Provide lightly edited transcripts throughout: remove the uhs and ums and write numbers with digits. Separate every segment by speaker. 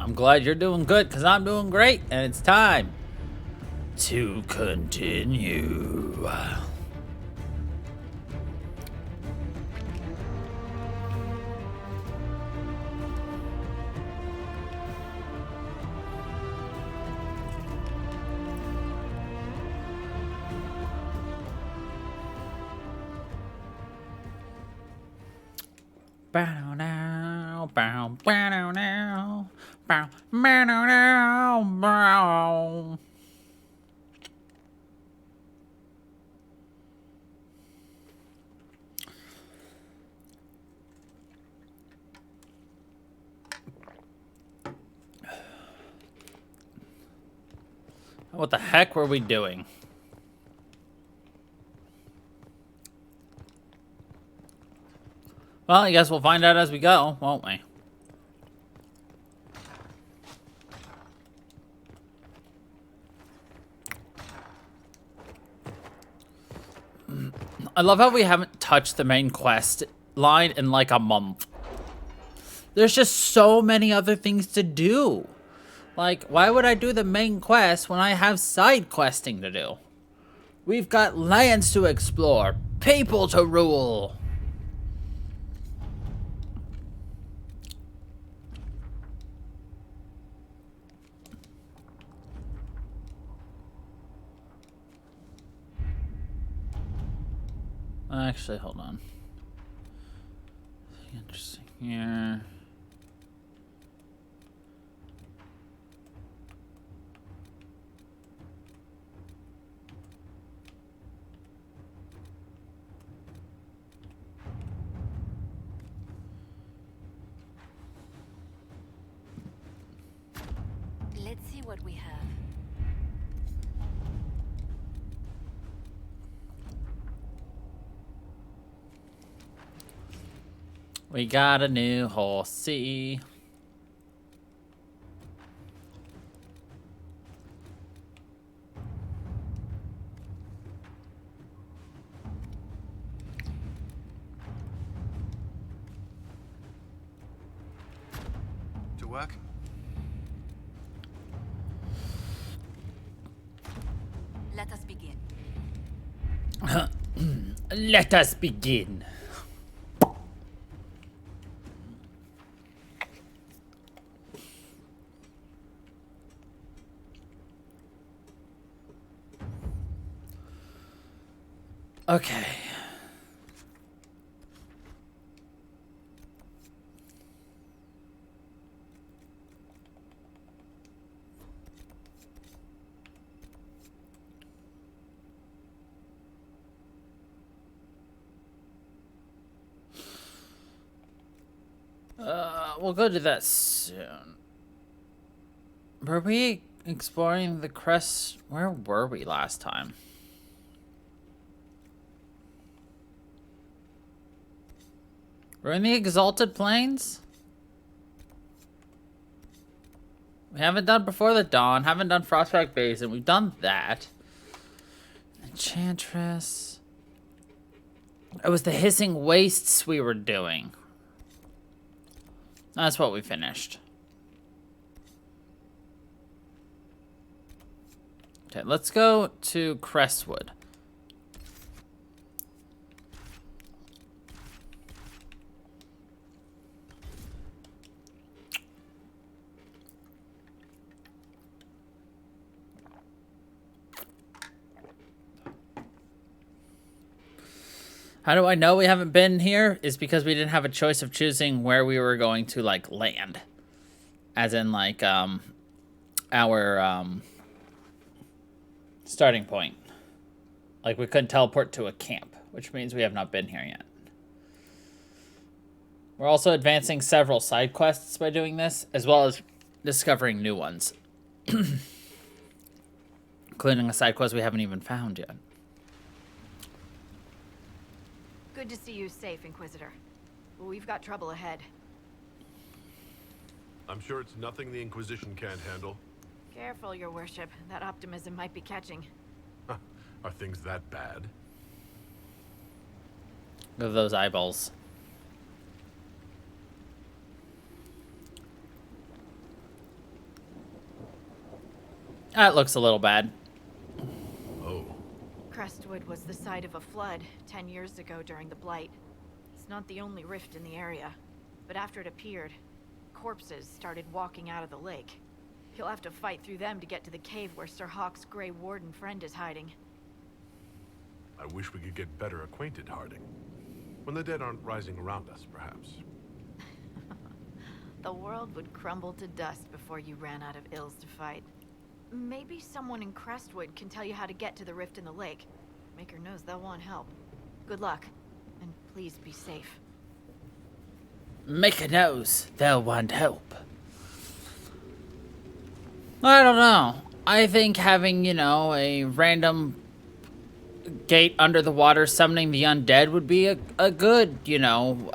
Speaker 1: I'm glad you're doing good, because I'm doing great, and it's time to continue. Bow now, bow, bow now, bow, bow now, bow. What the heck were we doing? Well, I guess we'll find out as we go, won't we? I love how we haven't touched the main quest line in like a month. There's just so many other things to do. Like, why would I do the main quest when I have side questing to do? We've got lands to explore, people to rule. Actually, hold on. Interesting here.
Speaker 2: Let's see what we have.
Speaker 1: We got a new horsey.
Speaker 3: To work?
Speaker 2: Let us begin.
Speaker 1: Let us begin. Okay. We'll go to that soon. Were we exploring the crest? Where were we last time? We're in the Exalted Plains? We haven't done Before the Dawn, haven't done Frostback Basin, we've done that. Enchantress. It was the Hissing Wastes we were doing. That's what we finished. Okay, let's go to Crestwood. How do I know we haven't been here? Is because we didn't have a choice of choosing where we were going to, like, land. As in, like, our, starting point. Like, we couldn't teleport to a camp, which means we have not been here yet. We're also advancing several side quests by doing this, as well as discovering new ones. Including a side quest we haven't even found yet.
Speaker 2: Good to see you safe, Inquisitor. But we've got trouble ahead.
Speaker 3: I'm sure it's nothing the Inquisition can't handle.
Speaker 2: Careful, Your Worship. That optimism might be catching.
Speaker 3: Are things that bad?
Speaker 1: Look at those eyeballs. That looks a little bad.
Speaker 3: Oh,
Speaker 2: Crestwood was the site of a flood 10 years ago during the Blight. It's not the only rift in the area, but after it appeared, corpses started walking out of the lake. You'll have to fight through them to get to the cave where Sir Hawke's Grey Warden friend is hiding.
Speaker 3: I wish we could get better acquainted, Harding. When the dead aren't rising around us, perhaps.
Speaker 2: The world would crumble to dust before you ran out of ills to fight. Maybe someone in Crestwood can tell you how to get to the rift in the lake. Maker knows they'll want help. Good luck, and please be safe.
Speaker 1: Maker knows they'll want help. I don't know. I think having, you know, a random gate under the water summoning the undead would be a good, you know,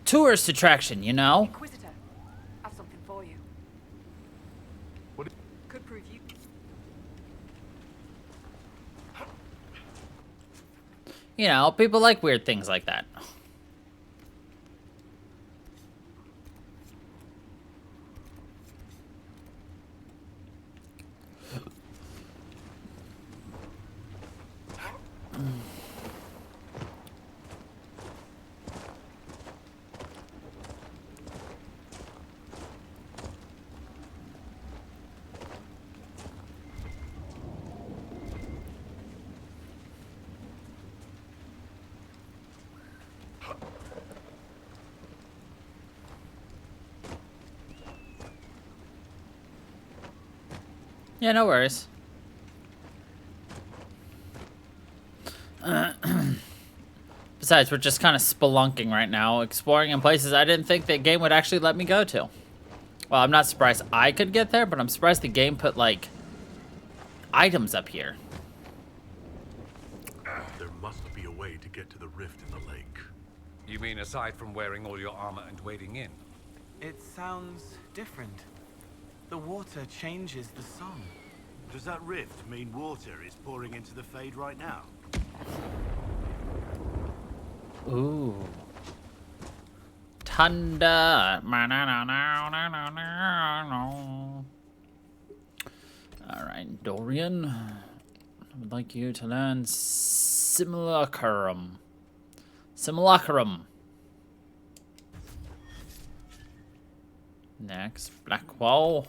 Speaker 1: tourist attraction, you know?
Speaker 4: Inquisitor, I have something for you.
Speaker 3: What?
Speaker 4: Could prove you.
Speaker 1: You know, people like weird things like that. Yeah, no worries. Besides, we're just kind of spelunking right now, exploring in places I didn't think the game would actually let me go to. Well, I'm not surprised I could get there, but I'm surprised the game put, like, items up here.
Speaker 3: There must be a way to get to the rift in the lake.
Speaker 5: You mean aside from wearing all your armor and wading in?
Speaker 6: It sounds different. The water changes the song.
Speaker 7: Does that rift mean water is pouring into the Fade right now?
Speaker 1: Ooh. Thunder. Alright, Dorian. I would like you to learn Simulacrum. Simulacrum. Next, Blackwall.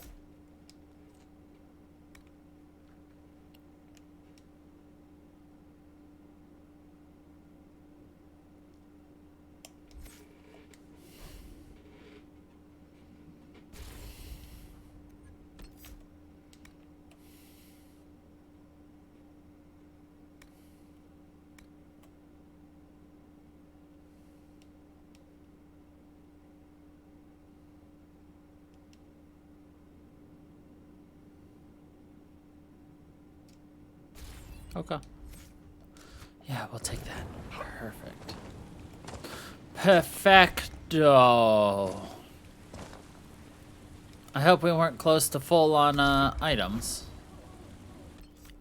Speaker 1: Okay. Yeah, we'll take that. Perfect. Perfecto. I hope we weren't close to full on items.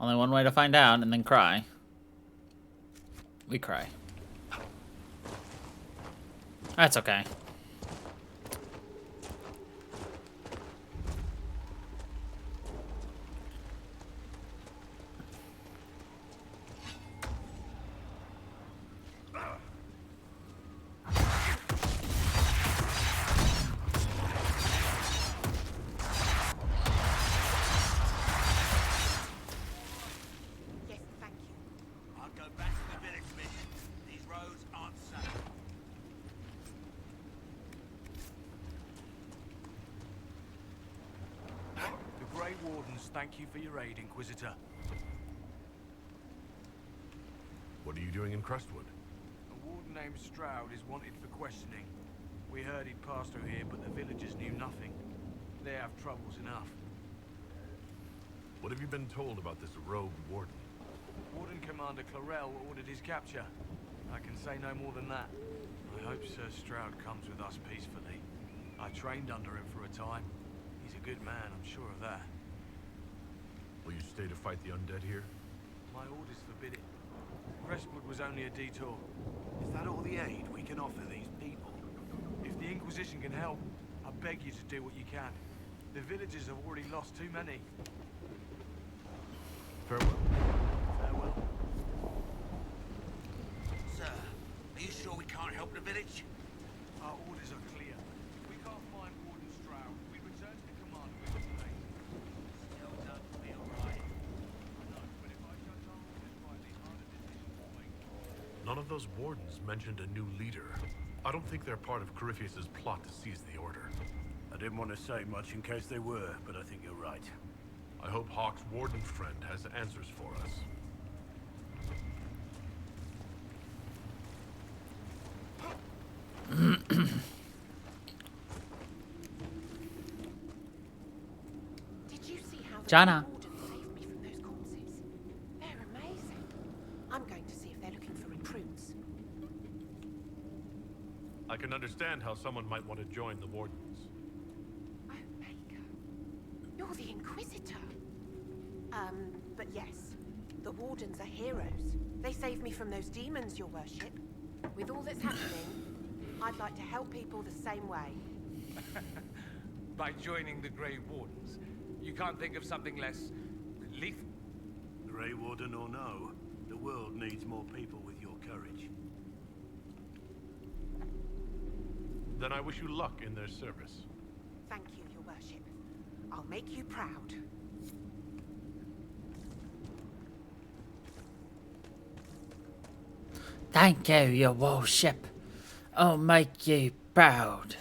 Speaker 1: Only one way to find out and then cry. We cry. That's okay.
Speaker 6: Wardens, thank you for your aid, Inquisitor.
Speaker 3: What are you doing in Crestwood?
Speaker 6: A warden named Stroud is wanted for questioning. We heard he'd passed through here, but the villagers knew nothing. They have troubles enough.
Speaker 3: What have you been told about this rogue warden?
Speaker 6: Warden Commander Clarel ordered his capture. I can say no more than that. I hope Sir Stroud comes with us peacefully. I trained under him for a time. He's a good man, I'm sure of that.
Speaker 3: Will you stay to fight the undead here?
Speaker 6: My orders forbid it. Crestwood was only a detour.
Speaker 7: Is that all the aid we can offer these people?
Speaker 6: If the Inquisition can help, I beg you to do what you can. The villagers have already lost too many.
Speaker 3: Farewell.
Speaker 6: Farewell.
Speaker 7: Sir, are you sure we can't help the village?
Speaker 6: Our orders are clear. If we can't find Warden Stroud, we return to the commander with the place.
Speaker 7: Still don't feel right.
Speaker 6: I know, but if I judge our orders rightly, harder decisions will make.
Speaker 3: None of those wardens mentioned a new leader. I don't think they're part of Corypheus's plot to seize the order.
Speaker 7: I didn't want to say much in case they were, but I think you're right.
Speaker 3: I hope Hawk's warden friend has answers for us.
Speaker 8: Did you see how the
Speaker 1: Jana.
Speaker 8: Wardens saved me from those corpses? They're amazing. I'm going to see if they're looking for recruits.
Speaker 3: I can understand how someone might want to join the Wardens.
Speaker 8: Oh, Maker. You're the Inquisitor. But yes, the Wardens are heroes. They saved me from those demons, your worship. With all that's happening, I'd like to help people the same way.
Speaker 5: By joining the Grey Wardens, you can't think of something less lethal.
Speaker 7: Grey Warden or no, the world needs more people with your courage.
Speaker 3: Then I wish you luck in their service.
Speaker 8: Thank you, your worship. I'll make you proud.
Speaker 1: Thank you, your worship. I'll make you proud.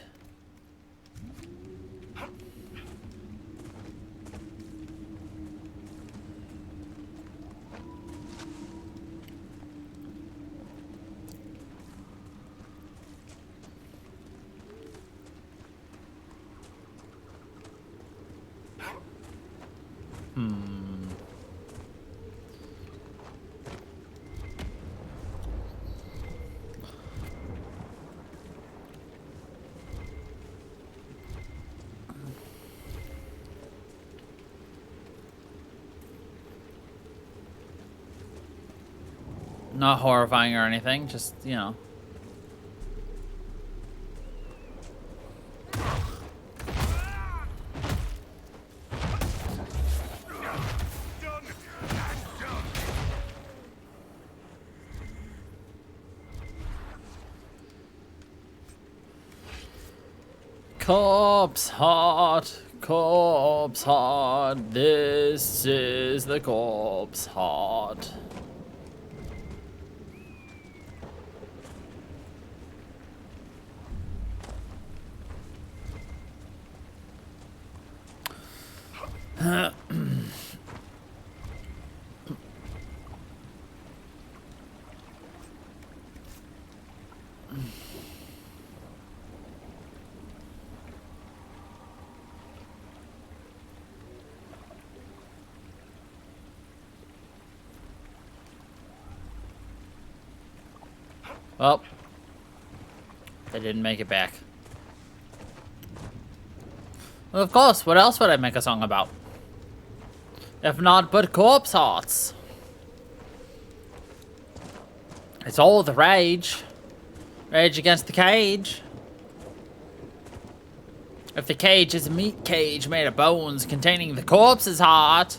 Speaker 1: Not horrifying or anything, just, you know. Corpse heart, this is the corpse heart. Well, they didn't make it back. Well, of course, what else would I make a song about? If not but corpse hearts. It's all the rage. Rage against the cage. If the cage is a meat cage made of bones containing the corpse's heart.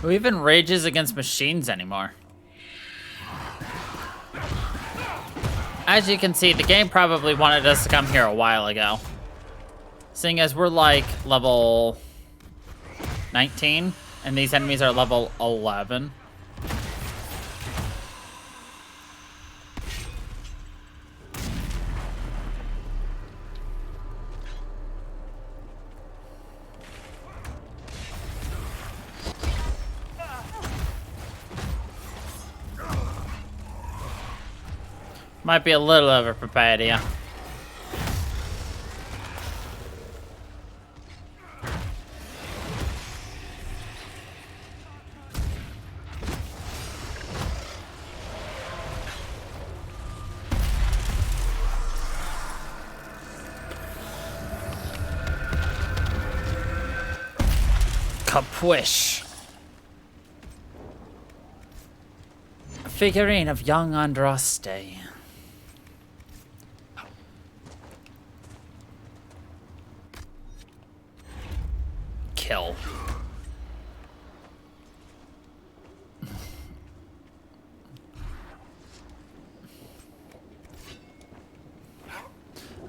Speaker 1: Who even rages against machines anymore? As you can see, the game probably wanted us to come here a while ago. Seeing as we're like level 19 and these enemies are level 11. Might be a little over-prepared here. Capuish. A figurine of young Andraste. Kill.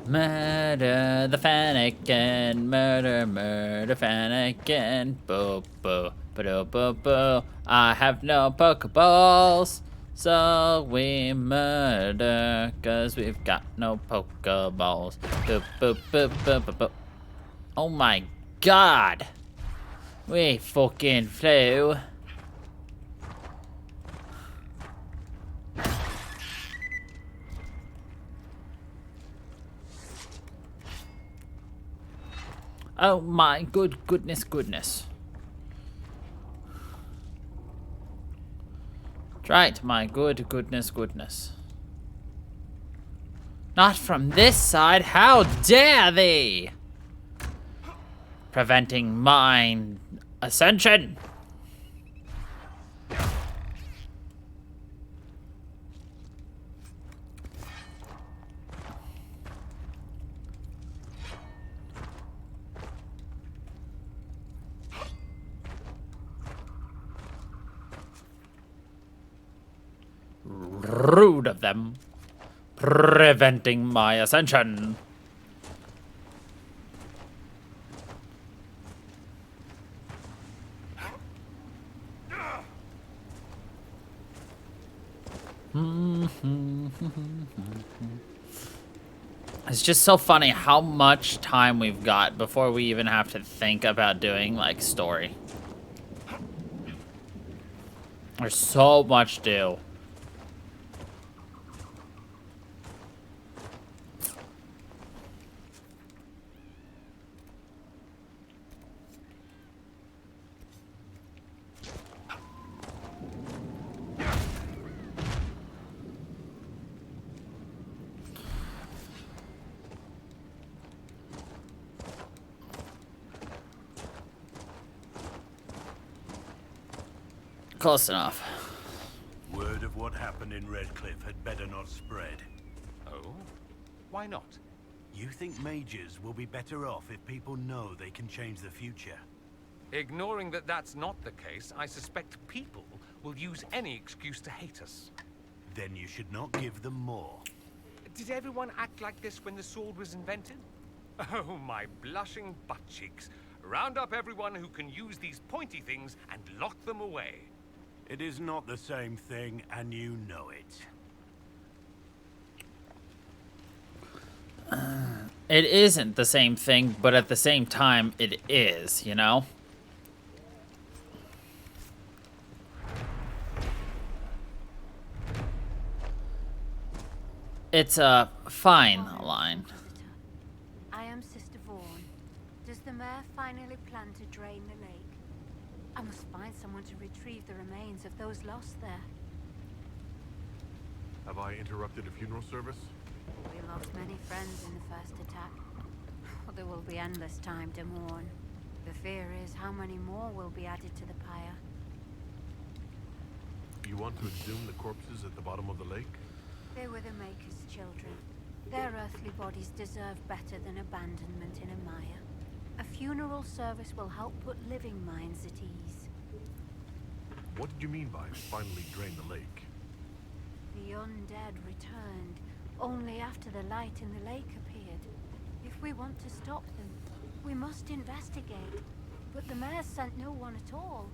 Speaker 1: Murder the Fennekin, murder Fennekin. Boo, boo, boo, boo, boo. I have no Pokeballs, so we murder, cause we've got no Pokeballs. Boo, boo, boo, boo, boo, boo. Oh my god. We fucking flew. Oh my goodness. Right, my goodness. Not from this side, how dare thee! Preventing mine ascension! Rude of them. Preventing my ascension. It's just so funny how much time we've got before we even have to think about doing, like, story. There's so much to do. Close enough.
Speaker 7: Word of what happened in Redcliffe had better not spread.
Speaker 5: Oh? Why not?
Speaker 7: You think mages will be better off if people know they can change the future?
Speaker 5: Ignoring that that's not the case, I suspect people will use any excuse to hate us.
Speaker 7: Then you should not give them more.
Speaker 5: Did everyone act like this when the sword was invented? Oh, my blushing butt cheeks. Round up everyone who can use these pointy things and lock them away.
Speaker 7: It is not the same thing, and you know it.
Speaker 1: It isn't the same thing, but at the same time, it is, you know? It's a fine line.
Speaker 9: I am Sister Vaughan. Does the mayor finally plan to drain the lake? I must find someone to retrieve the remains of those lost there.
Speaker 3: Have I interrupted a funeral service?
Speaker 9: We lost many friends in the first attack. There will be endless time to mourn. The fear is how many more will be added to the pyre.
Speaker 3: You want to exhume the corpses at the bottom of the lake?
Speaker 9: They were the Maker's children. Their earthly bodies deserve better than abandonment in a mire. A funeral service will help put living minds at ease.
Speaker 3: What did you mean by finally drain the lake?
Speaker 9: The undead returned, only after the light in the lake appeared. If we want to stop them, we must investigate. But the mayor sent no one at all.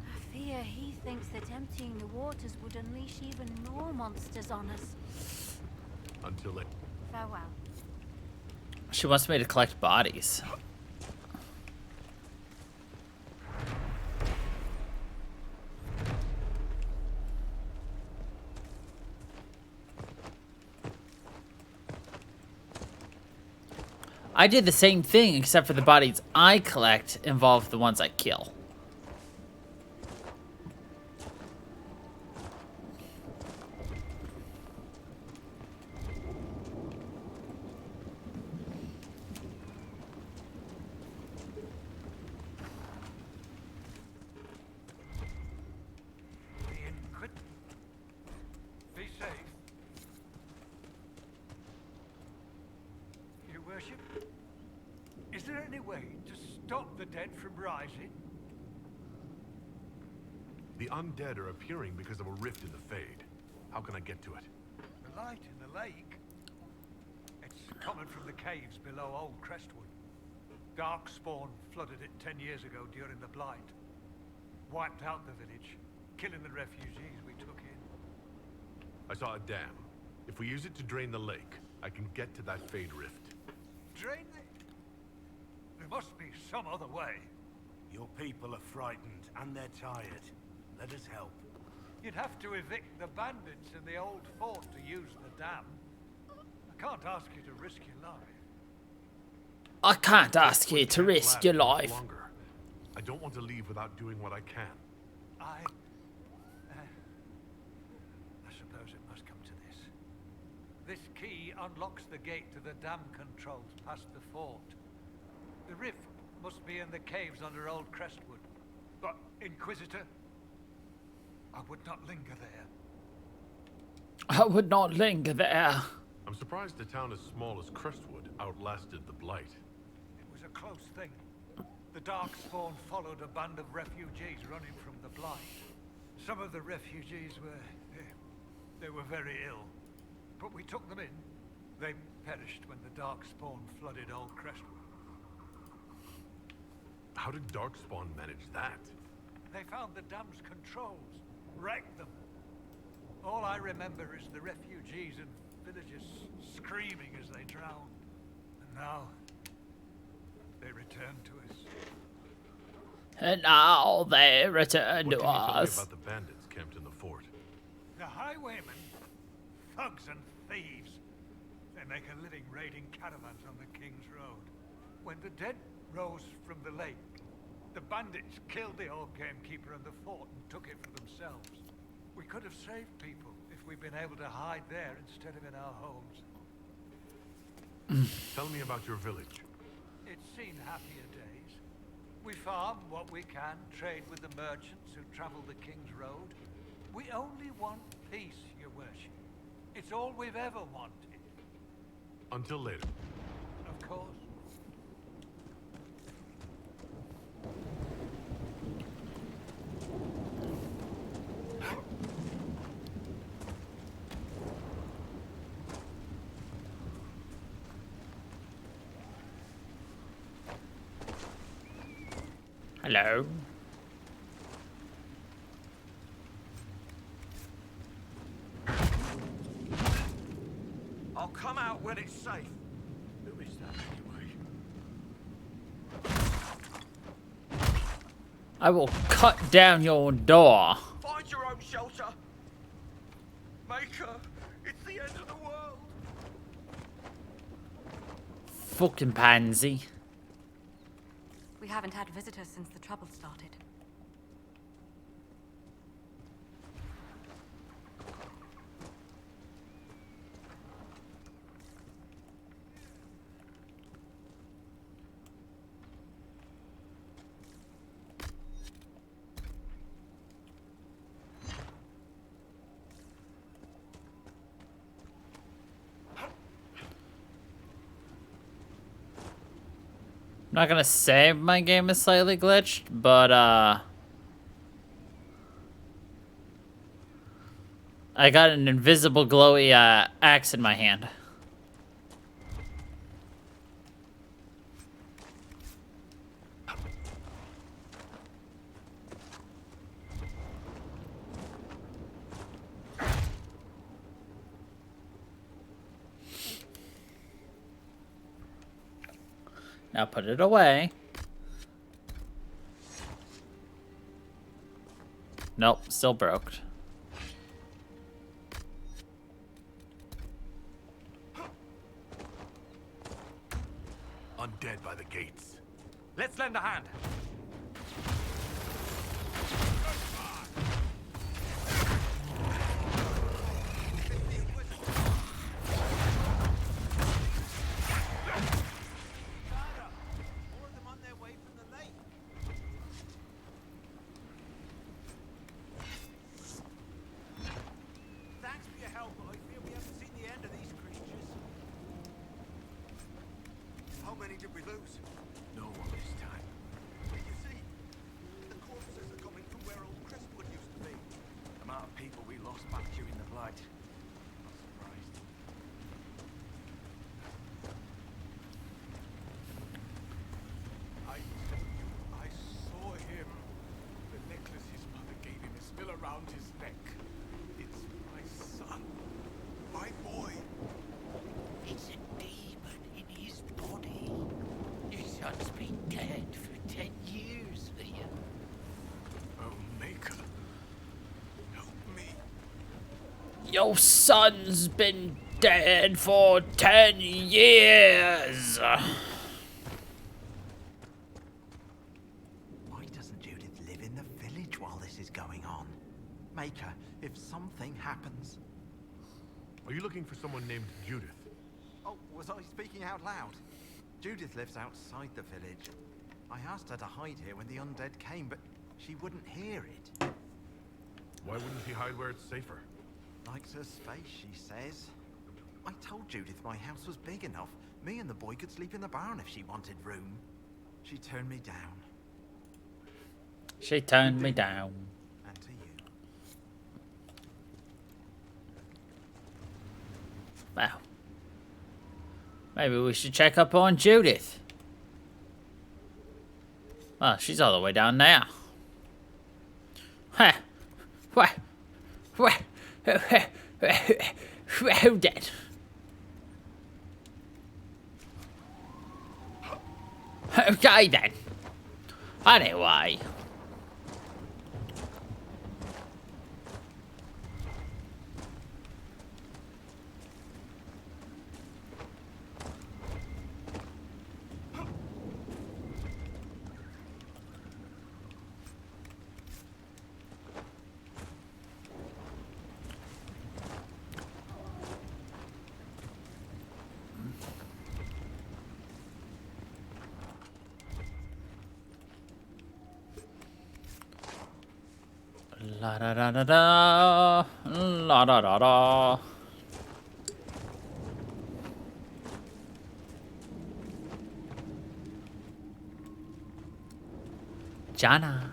Speaker 9: I fear he thinks that emptying the waters would unleash even more monsters on us.
Speaker 3: Until it...
Speaker 9: Farewell.
Speaker 1: She wants me to collect bodies. I did the same thing, except for the bodies I collect involve the ones I kill.
Speaker 10: way to stop the dead from rising?
Speaker 3: The undead are appearing because of a rift in the Fade. How can I get to it?
Speaker 10: The light in the lake? It's coming from the caves below old Crestwood. Darkspawn flooded it 10 years ago during the Blight. Wiped out the village, killing the refugees we took in.
Speaker 3: I saw a dam. If we use it to drain the lake, I can get to that Fade rift.
Speaker 10: Drain the... There must be some other way.
Speaker 7: Your people are frightened, and they're tired. Let us help.
Speaker 10: You'd have to evict the bandits in the old fort to use the dam. I can't ask you to risk your life.
Speaker 1: I can't ask you to risk your life.
Speaker 3: Longer. I don't want to leave without doing what I can.
Speaker 10: I suppose it must come to this. This key unlocks the gate to the dam controls past the fort. The rift must be in the caves under old Crestwood. But, Inquisitor, I would not linger there.
Speaker 1: I would not linger there.
Speaker 3: I'm surprised a town as small as Crestwood outlasted the Blight.
Speaker 10: It was a close thing. The Darkspawn followed a band of refugees running from the Blight. Some of the refugees they were very ill. But we took them in. They perished when the Darkspawn flooded old Crestwood.
Speaker 3: How did Darkspawn manage that?
Speaker 10: They found the dam's controls, wrecked them. All I remember is the refugees and villagers screaming as they drowned. And now, they return to us.
Speaker 1: And now they return to
Speaker 3: What can you tell me
Speaker 1: us.
Speaker 3: about the bandits camped in the fort?
Speaker 10: The highwaymen, thugs and thieves. They make a living raiding caravans on the King's Road. When the dead rose from the lake, the bandits killed the old gamekeeper and the fort and took it for themselves. We could have saved people if we'd been able to hide there instead of in our homes.
Speaker 3: Tell me about your village.
Speaker 10: It's seen happier days. We farm what we can, trade with the merchants who travel the King's Road. We only want peace, your worship. It's all we've ever wanted.
Speaker 3: Until later.
Speaker 10: Of course.
Speaker 1: Hello.
Speaker 6: I'll come out when it's safe. Who is that anyway?
Speaker 1: I will cut down your door.
Speaker 6: Find your own shelter. Maker, it's the end of the world.
Speaker 1: Fucking pansy.
Speaker 4: We haven't had visitors since the trouble started.
Speaker 1: I'm not gonna say my game is slightly glitched, but I got an invisible glowy axe in my hand. Now put it away. Nope, still broke.
Speaker 3: Undead by the gates.
Speaker 5: Let's lend a hand.
Speaker 7: Thanks for your help, but I fear we haven't seen the end of these creatures. How many did we lose?
Speaker 3: No one.
Speaker 1: Your son's been dead for 10 years.
Speaker 11: Why doesn't Judith live in the village while this is going on? Maker, if something happens...
Speaker 3: Are you looking for someone named Judith?
Speaker 11: Oh, was I speaking out loud? Judith lives outside the village. I asked her to hide here when the undead came, but she wouldn't hear it.
Speaker 3: Why wouldn't she hide where it's safer?
Speaker 11: Likes her space, she says. I told Judith my house was big enough. Me and the boy could sleep in the barn if she wanted room. She turned me down.
Speaker 1: She turned me down.
Speaker 11: And to you.
Speaker 1: Well, maybe we should check up on Judith. Well, she's all the way down there. Huh. What? Who did? Okay then. Anyway. La da da da da, la da da da. Jana.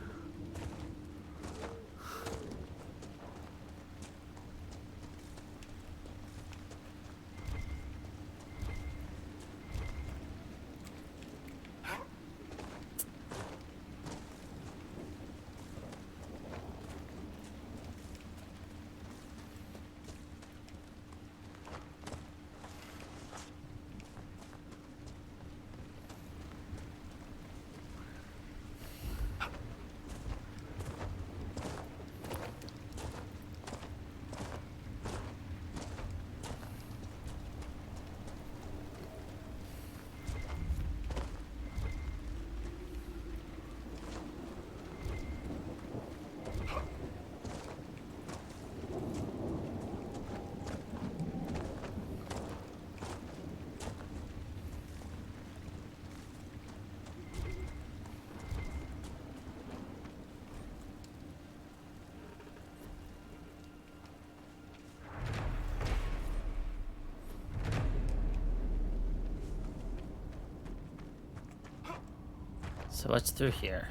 Speaker 1: So what's through here?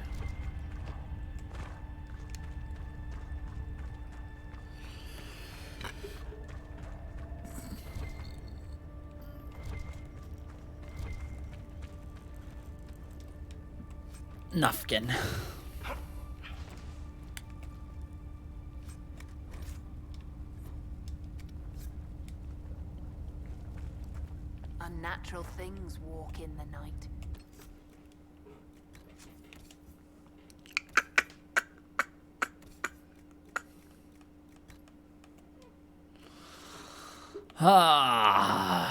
Speaker 1: Nufkin.
Speaker 8: Unnatural things walk in the night.
Speaker 1: Ah.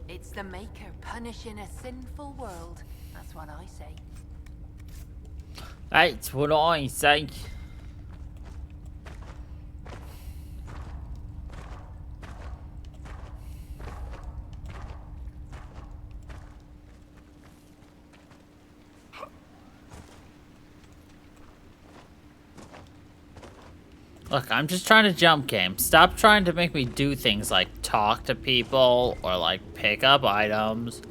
Speaker 8: It's the Maker punishing a sinful world. That's what I say.
Speaker 1: That's what I say. Look, I'm just trying to jump game. Stop trying to make me do things like talk to people or like pick up items.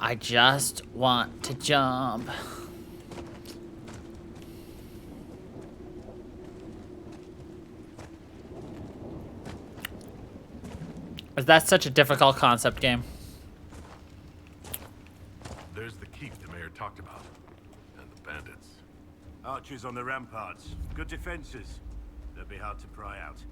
Speaker 1: I just want to jump. Is that such a difficult concept game?
Speaker 3: There's the keep the mayor talked about. And the bandits.
Speaker 7: Archers on the ramparts. Good defenses. They'll be hard to pry out.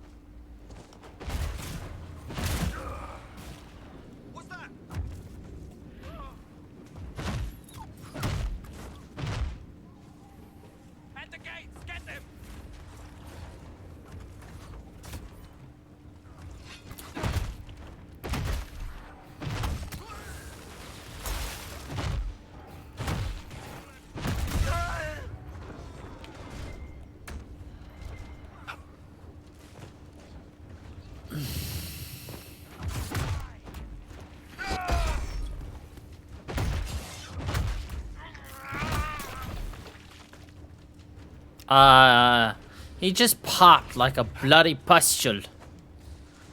Speaker 1: He just popped like a bloody pustule.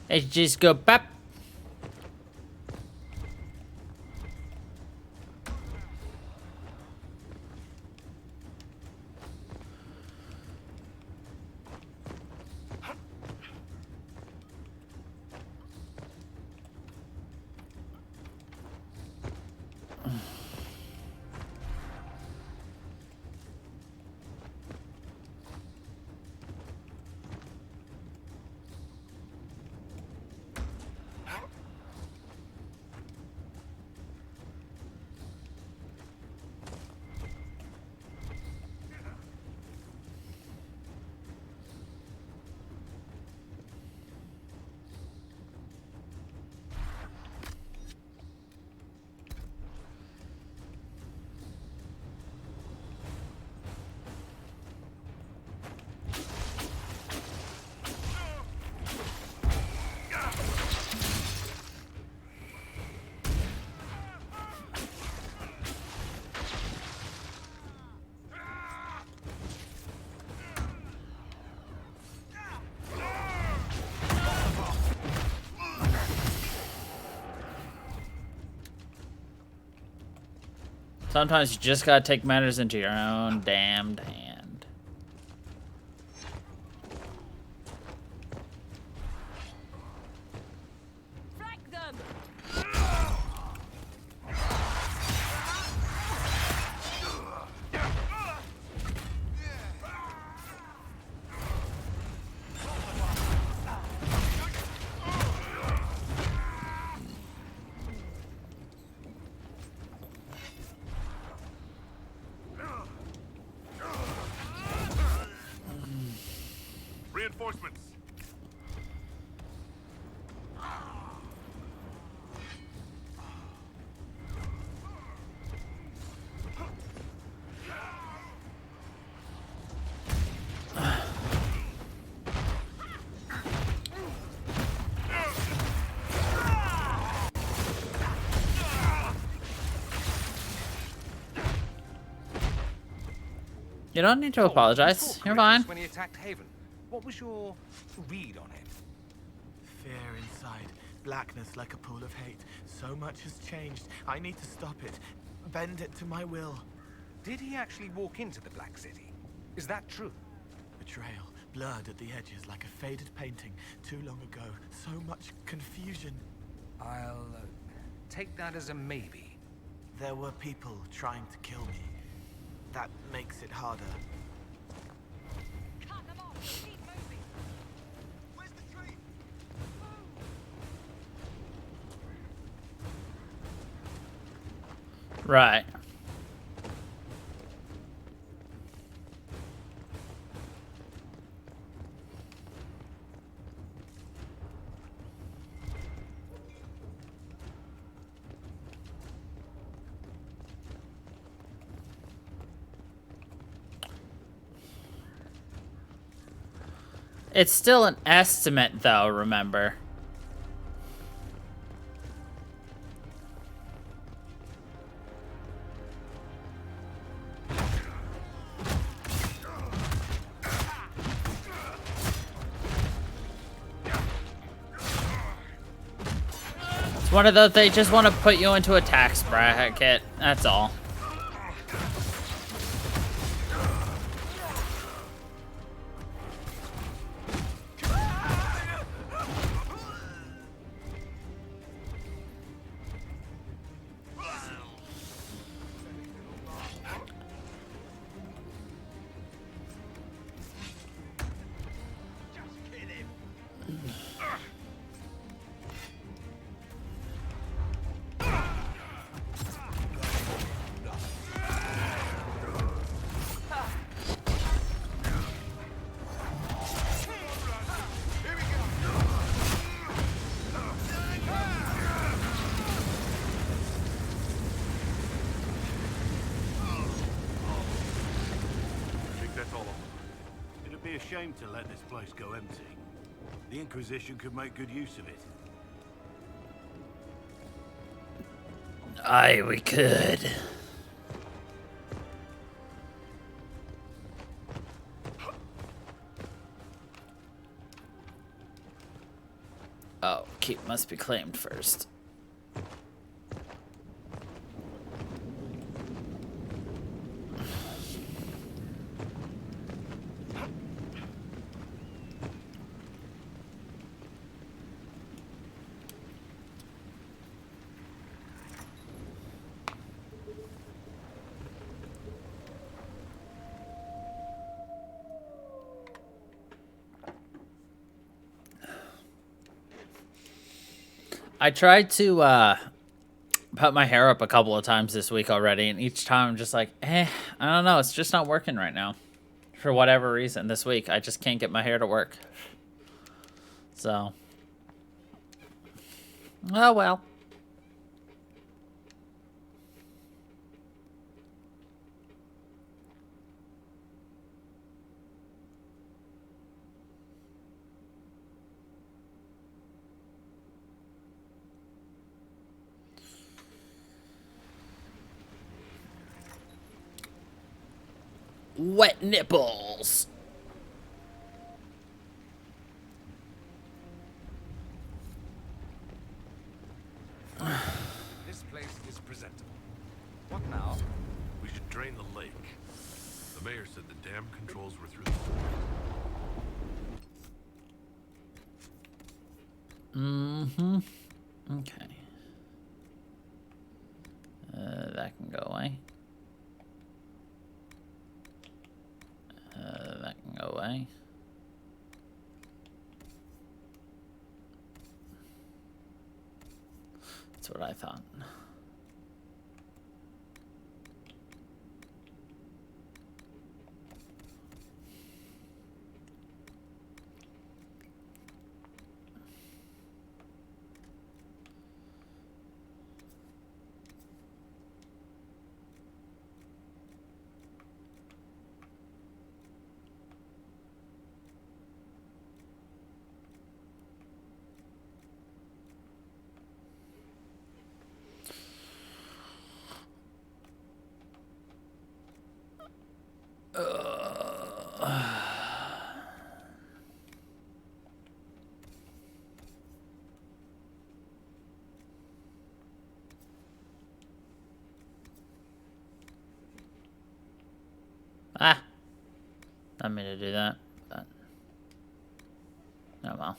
Speaker 1: It just go pop. Sometimes you just gotta take matters into your own damned hand.
Speaker 4: Flank them!
Speaker 3: Reinforcements.
Speaker 1: You don't need to apologize. You're fine.
Speaker 5: When he attacked Haven, what was your read on him?
Speaker 6: Fear inside, blackness like a pool of hate. So much has changed. I need to stop it. Bend it to my will.
Speaker 5: Did he actually walk into the Black City? Is that true?
Speaker 6: Betrayal, blurred at the edges like a faded painting too long ago. So much confusion.
Speaker 5: I'll take that as a maybe.
Speaker 6: There were people trying to kill me. That makes it harder.
Speaker 4: Cut them off! Keep moving! Where's the tree?
Speaker 1: Right. It's still an estimate, though, remember. It's one of those, they just want to put you into a tax bracket, that's all.
Speaker 7: It'd be a shame to let this place go empty. The Inquisition could make good use of it.
Speaker 1: Aye, we could. Oh, keep must be claimed first. I tried to put my hair up a couple of times this week already, and each time I'm just like, I don't know, it's just not working right now. For whatever reason, this week, I just can't get my hair to work. So. Oh well. Wet nipples.
Speaker 5: This place is presentable. What now?
Speaker 3: We should drain the lake. The mayor said the dam controls were through the
Speaker 1: Mm-hmm. Okay. That can go away. That can go away. That's what I thought. I meant to do that, but oh well.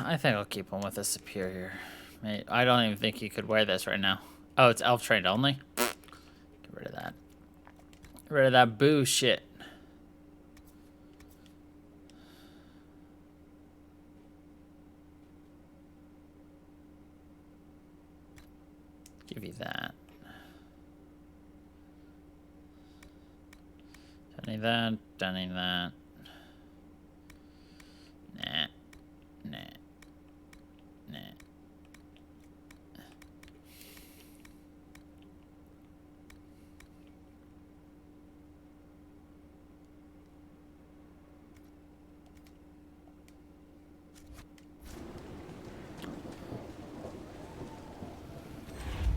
Speaker 1: I think I'll keep on with the superior. Mate, I don't even think you could wear this right now. Oh, it's elf trained only? Get rid of that. Get rid of that boo shit. Give you that. Don't need that. Don't need that. Nah. Nah. Nah.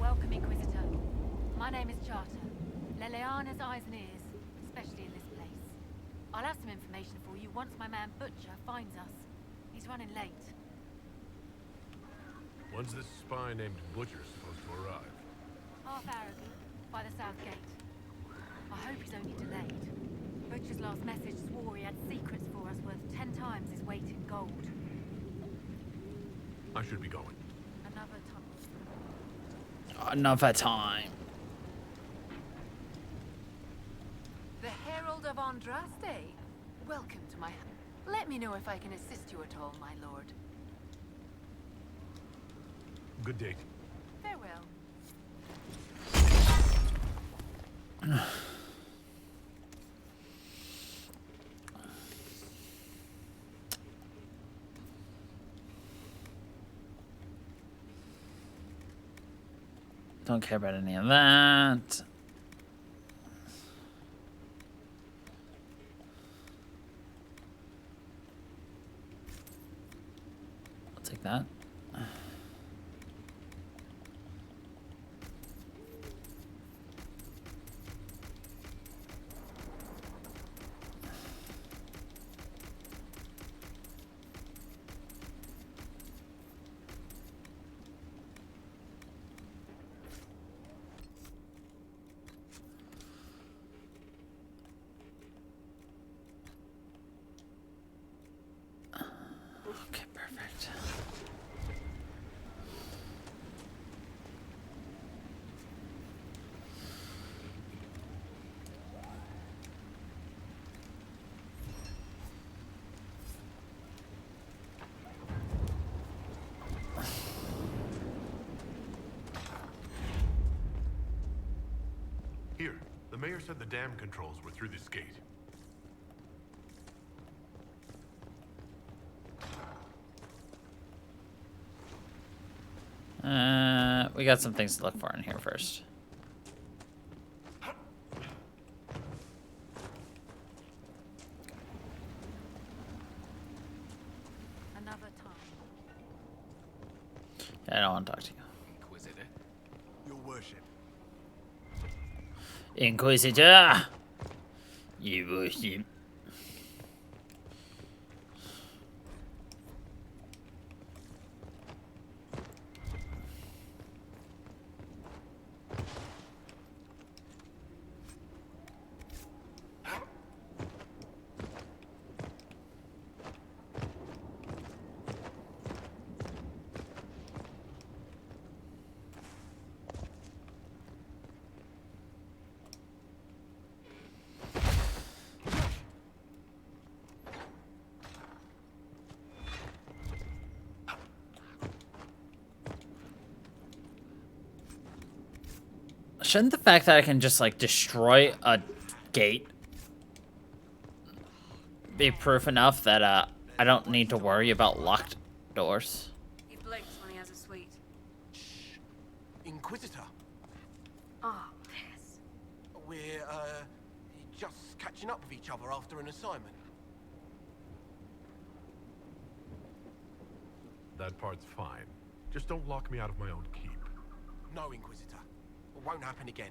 Speaker 4: Welcome, Inquisitor. My name is Charter. Leliana's eyes and ears, especially in this place. I'll have some information for you once my man Butcher finds us. He's running late.
Speaker 3: When's this spy named Butcher supposed to arrive?
Speaker 4: Half hour ago, by the south gate. I hope he's only delayed. Butcher's last message swore he had secrets for us worth 10 times his weight in gold.
Speaker 3: I should be going.
Speaker 4: Another time.
Speaker 1: Another time.
Speaker 5: The
Speaker 4: of Andraste. Welcome to my... Let me know if I can assist you at all, my lord.
Speaker 3: Good day.
Speaker 4: Farewell.
Speaker 1: Don't care about any of that. I'll take that. Okay, perfect.
Speaker 3: Here, the mayor said the dam controls were through this gate.
Speaker 1: We got some things to look for in here first.
Speaker 4: Another time.
Speaker 1: Yeah, I don't want to talk to you.
Speaker 6: Inquisitor.
Speaker 7: Your worship.
Speaker 1: Inquisitor! You worship. Shouldn't the fact that I can just, like, destroy a gate be proof enough that, I don't need to worry about locked doors?
Speaker 8: He blinks when he has a sweet.
Speaker 7: Shh. Inquisitor.
Speaker 8: Ah, piss.
Speaker 7: We're, just catching up with each other after an assignment.
Speaker 3: That part's fine. Just don't lock me out of my own keep.
Speaker 7: No, Inquisitor. It won't happen again.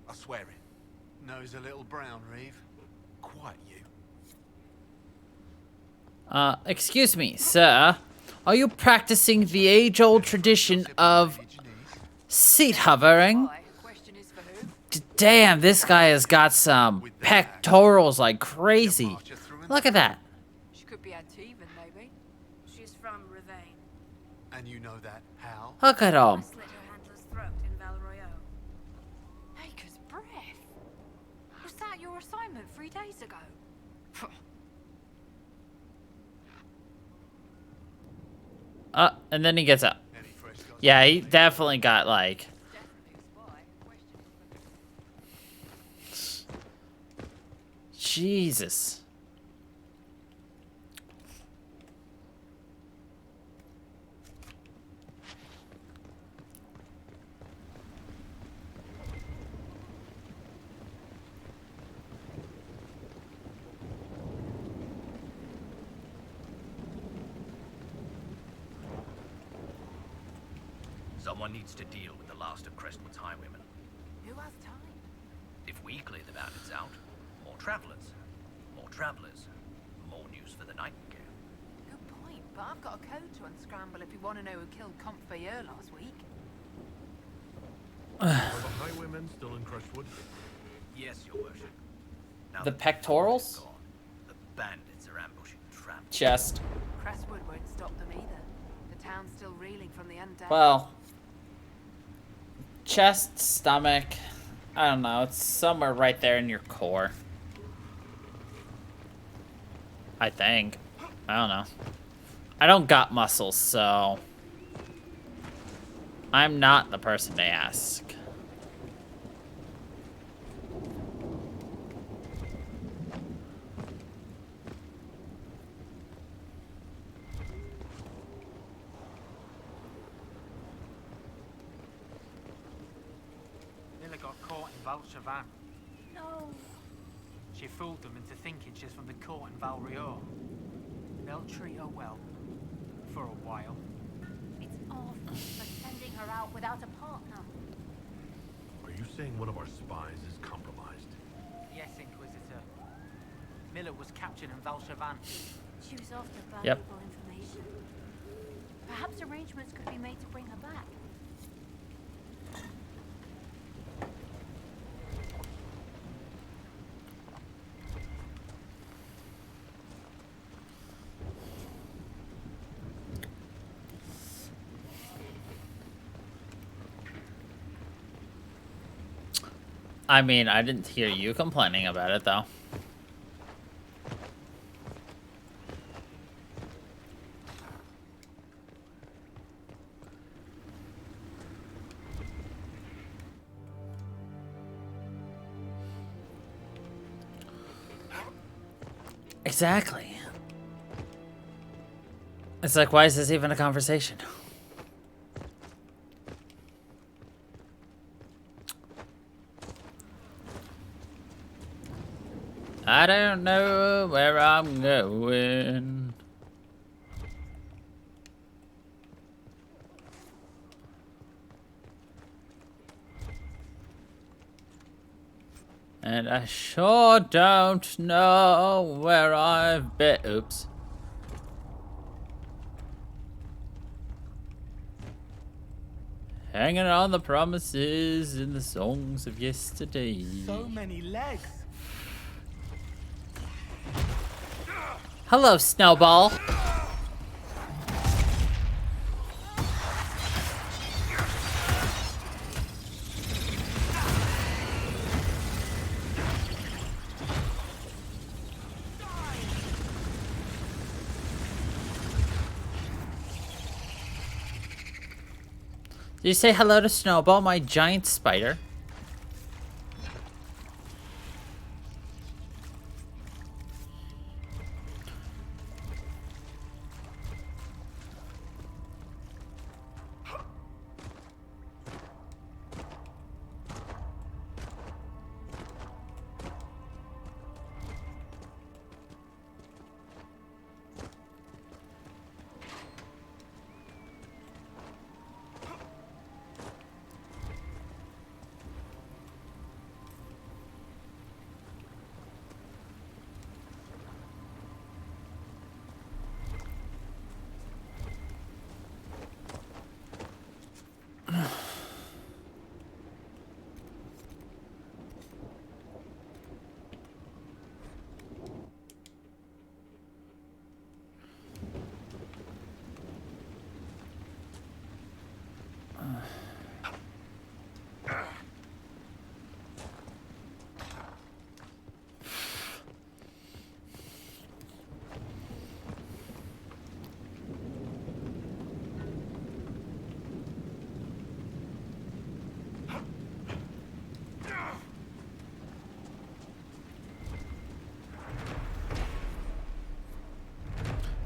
Speaker 7: I swear it.
Speaker 6: Nose a little brown, Reeve.
Speaker 7: Quiet, you.
Speaker 1: Excuse me, sir. Are you practicing the age-old tradition of seat hovering?
Speaker 4: Question is for who?
Speaker 1: Damn, this guy has got some pectorals like crazy. Look at that.
Speaker 4: She could be Antivan, maybe.
Speaker 8: She's from Ravane.
Speaker 6: And you know that. How?
Speaker 1: Look at
Speaker 8: I
Speaker 1: him.
Speaker 8: slit her handler's throat in Valroyo.
Speaker 4: Maker's breath. Was that your assignment 3 days ago?
Speaker 1: And then he gets up.
Speaker 6: Any fresh guys?
Speaker 1: Yeah, he definitely got like...
Speaker 4: Definitely a spy. Question is for who?
Speaker 1: Jesus.
Speaker 12: Someone needs to deal with the last of Crestwood's highwaymen.
Speaker 4: Who has time?
Speaker 12: If we clear the bandits out, more travelers. More travelers. More news for the Nightingale.
Speaker 4: Good point, but I've got a code to unscramble if you want to know who killed Comte Bayeux last week.
Speaker 3: Are the highwaymen still in Crestwood?
Speaker 12: Yes, your worship. Now
Speaker 1: The
Speaker 12: that
Speaker 1: pectorals?
Speaker 12: gone, the bandits are ambushing travelers.
Speaker 1: Chest.
Speaker 4: Crestwood won't stop them either. The town's still reeling from the undead.
Speaker 1: Well. Chest, stomach. I don't know. It's somewhere right there in your core. I think. I don't know. I don't got muscles, so I'm not the person to ask.
Speaker 13: Miller got caught in Vulture Van.
Speaker 9: No.
Speaker 13: She fooled them into thinking she's from the court in Valrior. They'll treat her well. For a while.
Speaker 9: It's awful, but sending her out without a partner.
Speaker 3: Are you saying one of our spies is compromised?
Speaker 13: Yes, Inquisitor. Miller was captured in Vulture Van.
Speaker 9: She was after
Speaker 1: Yep.
Speaker 9: valuable information. Perhaps arrangements could be made to bring her back.
Speaker 1: I mean, I didn't hear you complaining about it, though. Exactly. It's like, why is this even a conversation? I don't know where I'm going. And I sure don't know where I've been. Oops. Hanging on the promises in the songs of yesterday.
Speaker 6: So many legs.
Speaker 1: Hello, Snowball. Did you say hello to Snowball, my giant spider?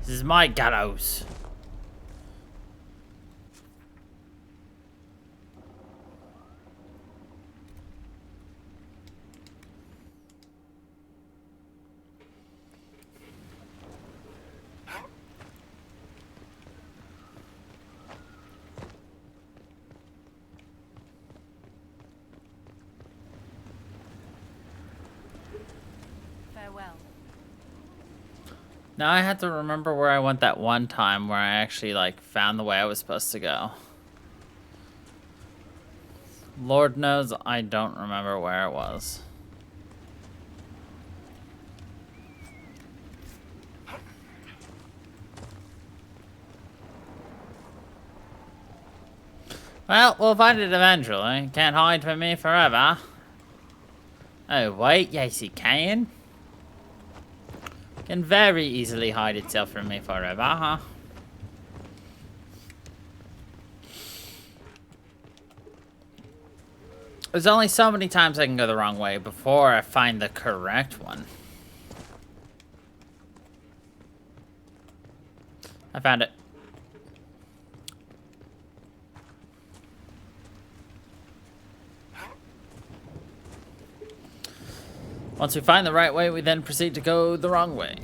Speaker 1: This is my gallows.
Speaker 4: Farewell.
Speaker 1: Now I have to remember where I went that one time where I actually, like, found the way I was supposed to go. Lord knows I don't remember where it was. Well, we'll find it eventually. Can't hide from me forever. Oh, wait. Yes, you can. Can very easily hide itself from me forever, huh? There's only so many times I can go the wrong way before I find the correct one. I found it. Once we find the right way, we then proceed to go the wrong way.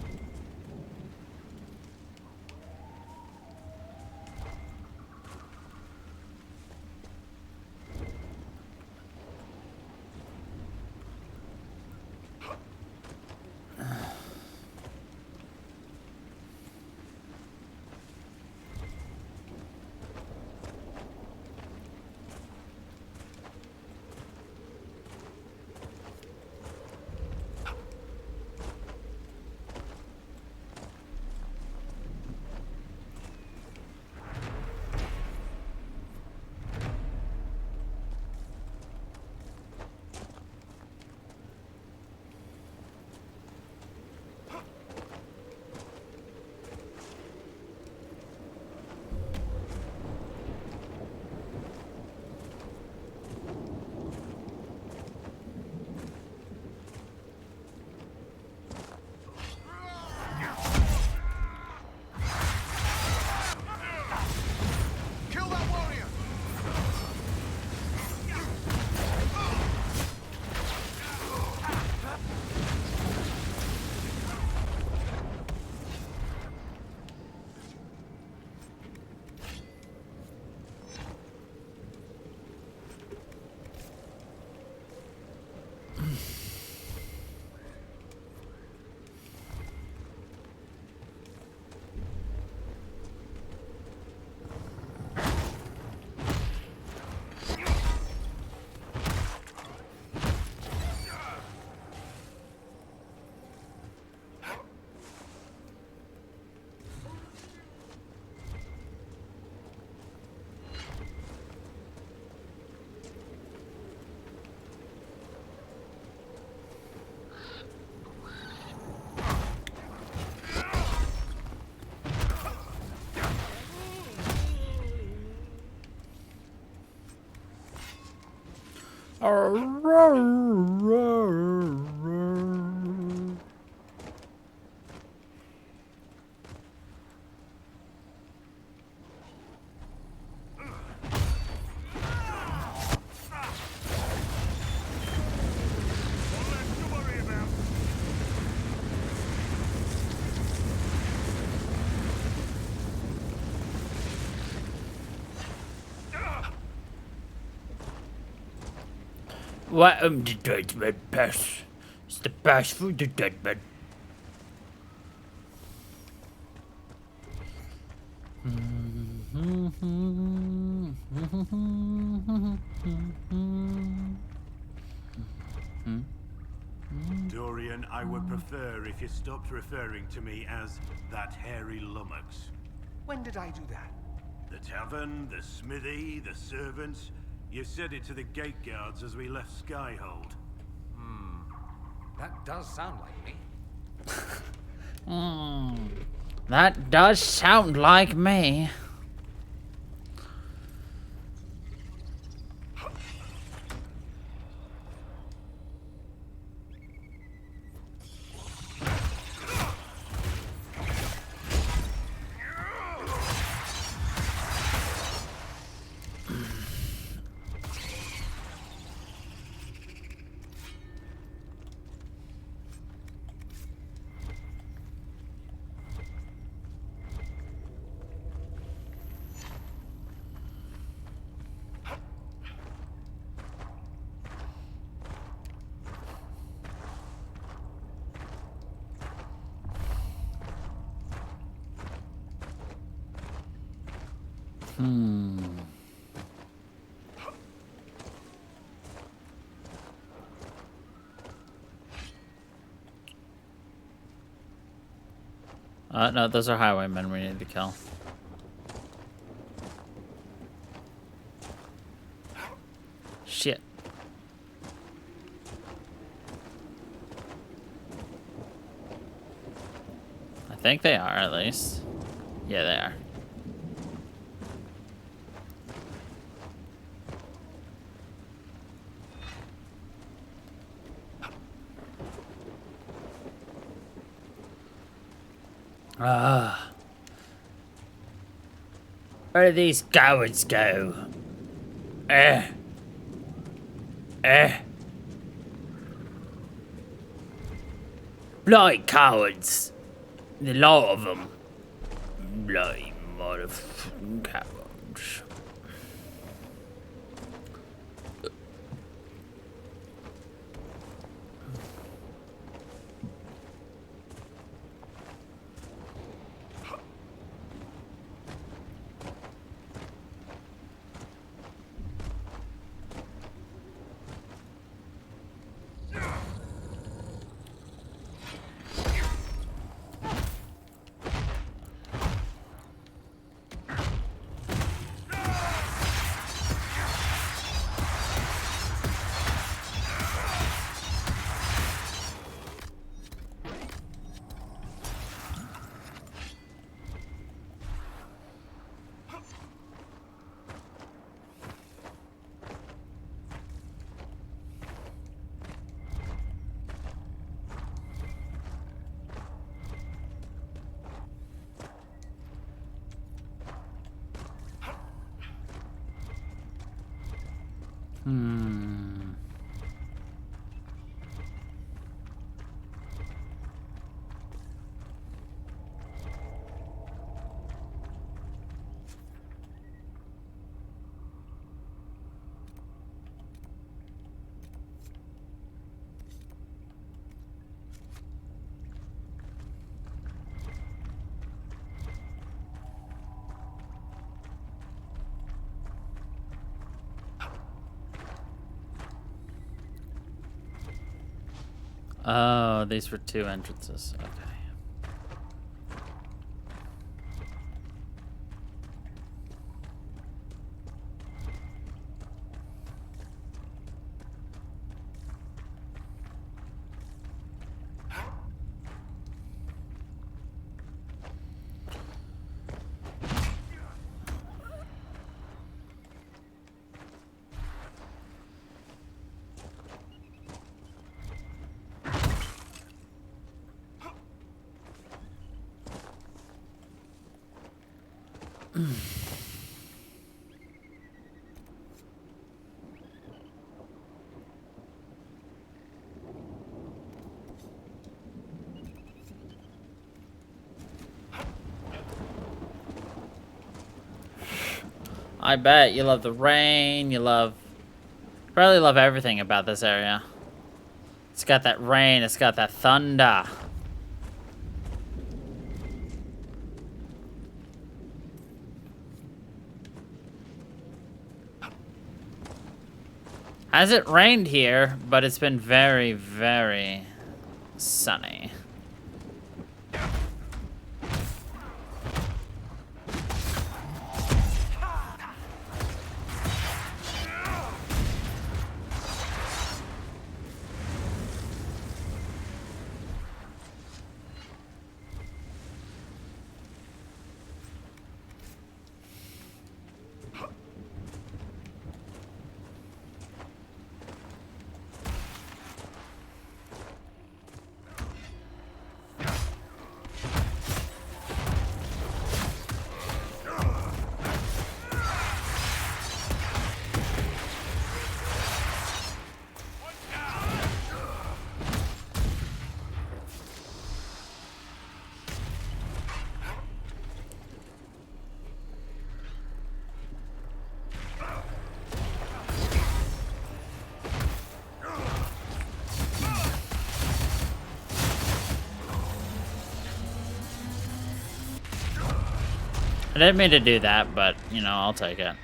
Speaker 1: What the dead man pass? It's the pass for the dead man.
Speaker 7: Dorian, I would prefer if you stopped referring to me as that hairy lummox.
Speaker 5: When did I do that?
Speaker 7: The tavern, the smithy, the servants. You said it to the gate guards as we left Skyhold.
Speaker 5: That does sound like me.
Speaker 1: That does sound like me. No, those are highwaymen we need to kill. Shit. think they are, at least. Yeah, they are. Where do these cowards go? Bloody cowards. A lot of them. Bloody motherfucking cowards. Oh, these were two entrances. Okay. I bet you love the rain, probably love everything about this area. It's got that rain, it's got that thunder. Hasn't rained here, but it's been very, very sunny. I didn't mean to do that, but, you know, I'll take it.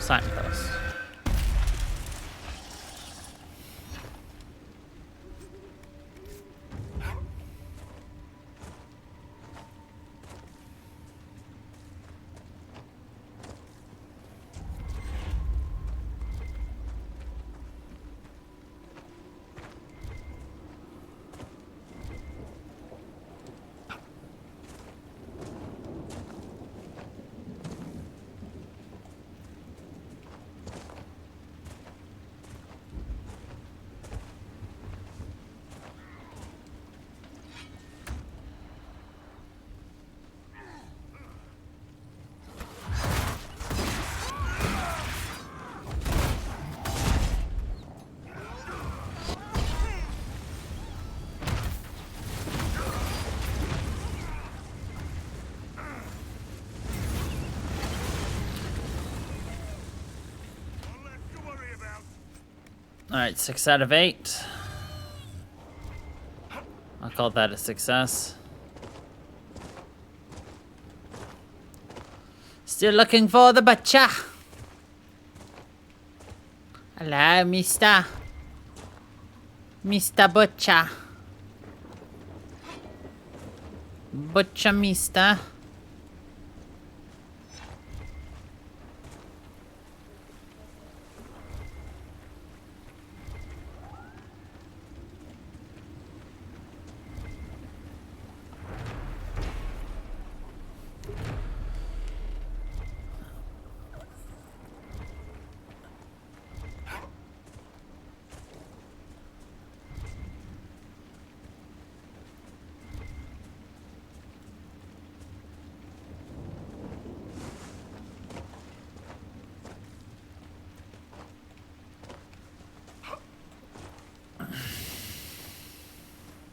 Speaker 1: Signpost. Alright, 6 out of 8. I'll call that a success. Still looking for the butcher. Hello, Mr. Butcher. Butcher, Mister.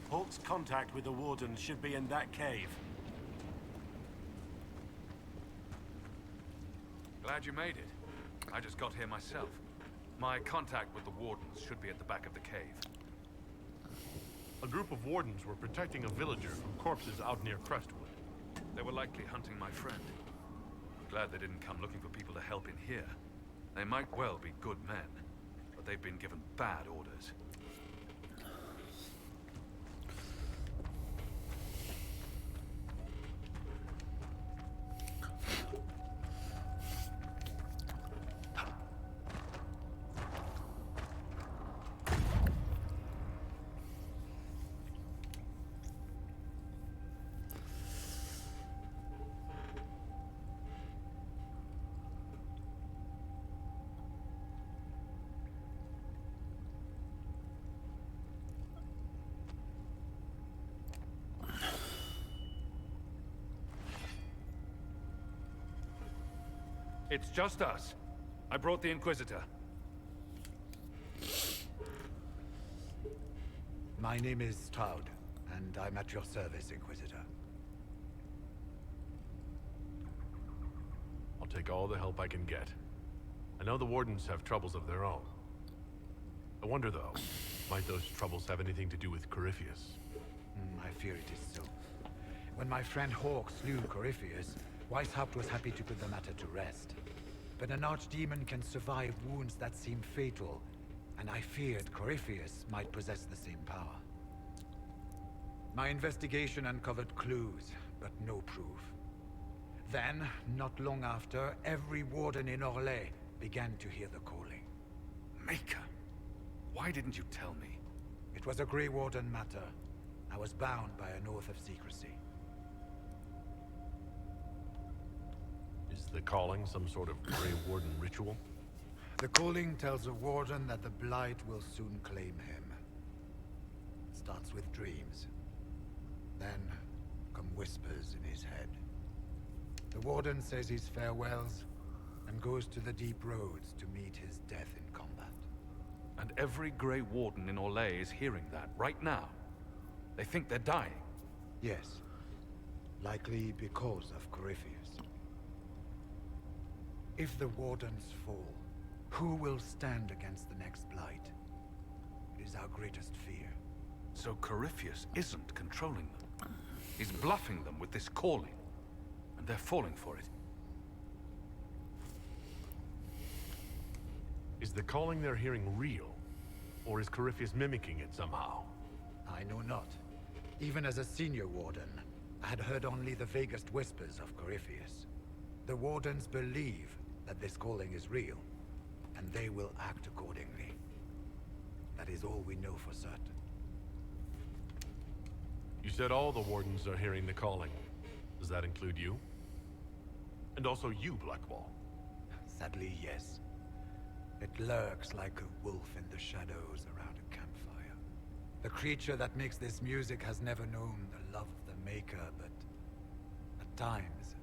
Speaker 7: Hawk's contact with the Warden should be in that cave.
Speaker 5: Glad you made it. I just got here myself. My contact with the Wardens should be at the back of the cave.
Speaker 3: A group of Wardens were protecting a villager from corpses out near Crestwood.
Speaker 5: They were likely hunting my friend. Glad they didn't come looking for people to help in here. They might well be good men, but they've been given bad orders. It's just us. I brought the Inquisitor.
Speaker 10: My name is Stroud, and I'm at your service, Inquisitor.
Speaker 3: I'll take all the help I can get. I know the Wardens have troubles of their own. I wonder, though, might those troubles have anything to do with Corypheus?
Speaker 10: I fear it is so. When my friend Hawk slew Corypheus, Weishaupt was happy to put the matter to rest. But an archdemon can survive wounds that seem fatal, and I feared Corypheus might possess the same power. My investigation uncovered clues, but no proof. Then, not long after, every warden in Orlais began to hear the calling.
Speaker 5: Maker, why didn't you tell me?
Speaker 10: It was a Grey Warden matter. I was bound by an oath of secrecy.
Speaker 3: Is the calling some sort of Grey Warden ritual?
Speaker 10: The calling tells a warden that the Blight will soon claim him. Starts with dreams. Then come whispers in his head. The warden says his farewells and goes to the deep roads to meet his death in combat.
Speaker 5: And every Grey Warden in Orlais is hearing that right now. They think they're dying.
Speaker 10: Yes. Likely because of Corypheus. If the Wardens fall, who will stand against the next Blight? It is our greatest fear.
Speaker 5: So Corypheus isn't controlling them. He's bluffing them with this calling. And they're falling for it.
Speaker 3: Is the calling they're hearing real? Or is Corypheus mimicking it somehow?
Speaker 10: I know not. Even as a senior warden, I had heard only the vaguest whispers of Corypheus. The Wardens believe that this calling is real, and they will act accordingly. That is all we know for certain.
Speaker 3: You said all the Wardens are hearing the calling. Does that include you? And also you, Blackwall?
Speaker 10: Sadly, yes. It lurks like a wolf in the shadows around a campfire. The creature that makes this music has never known the love of the Maker, but at times,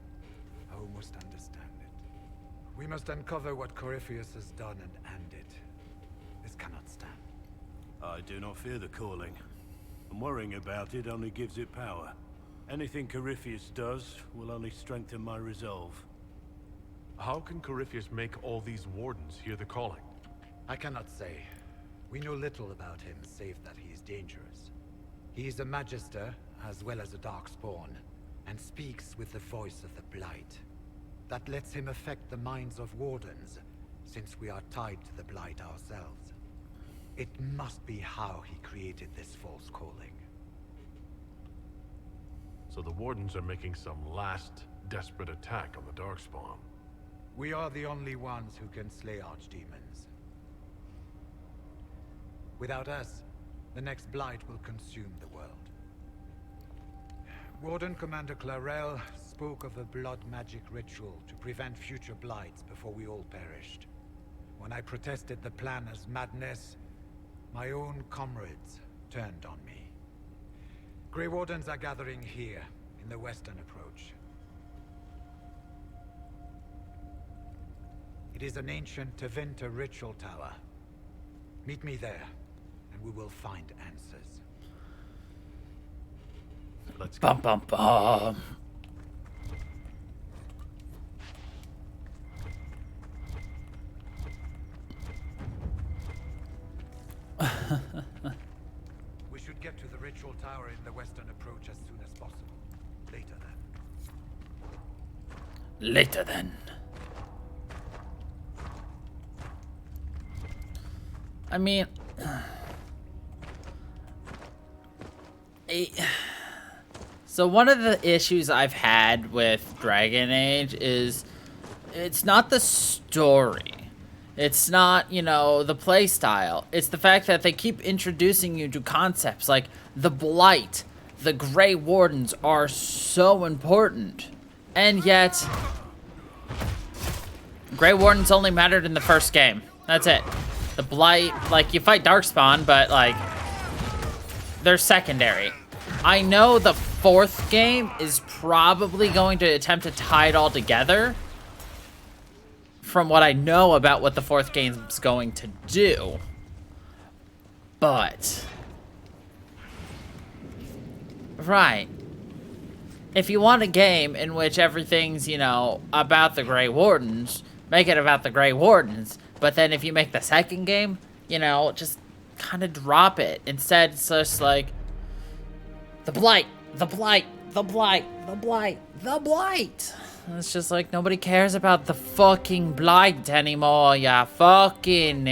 Speaker 10: I almost understand it. We must uncover what Corypheus has done and end it. This cannot stand.
Speaker 7: I do not fear the calling. And worrying about it only gives it power. Anything Corypheus does will only strengthen my resolve.
Speaker 3: How can Corypheus make all these Wardens hear the calling?
Speaker 10: I cannot say.
Speaker 14: We know little about him, save that he is dangerous. He is a Magister, as well as a Darkspawn, and speaks with the voice of the Blight. That lets him affect the minds of Wardens, since we are tied to the Blight ourselves. It must be how he created this false calling.
Speaker 3: So the Wardens are making some last, desperate attack on the Darkspawn.
Speaker 14: We are the only ones who can slay archdemons. Without us, the next Blight will consume the world. Warden Commander Clarel spoke of a blood magic ritual to prevent future blights before we all perished. When I protested the plan as madness, my own comrades turned on me. Grey Wardens are gathering here, in the western approach. It is an ancient Tevinter ritual tower. Meet me there, and we will find answers.
Speaker 3: Let's go.
Speaker 1: Bum bum bum.
Speaker 14: We should get to the ritual tower in the western approach as soon as possible. Later then.
Speaker 1: Later then. I mean, so one of the issues I've had with Dragon Age is it's not the story. It's not, you know, the play style. It's the fact that they keep introducing you to concepts like the Blight, the Grey Wardens are so important. And yet, Grey Wardens only mattered in the first game. That's it. The Blight, like, you fight Darkspawn, but, like, they're secondary. I know the fourth game is probably going to attempt to tie it all together, from what I know about what the fourth game's going to do. But, right. If you want a game in which everything's, you know, about the Grey Wardens, make it about the Grey Wardens. But then if you make the second game, you know, just kind of drop it. Instead, it's just like, the Blight, the Blight, the Blight, the Blight, the Blight. It's just like, nobody cares about the fucking Blight anymore, ya fucking...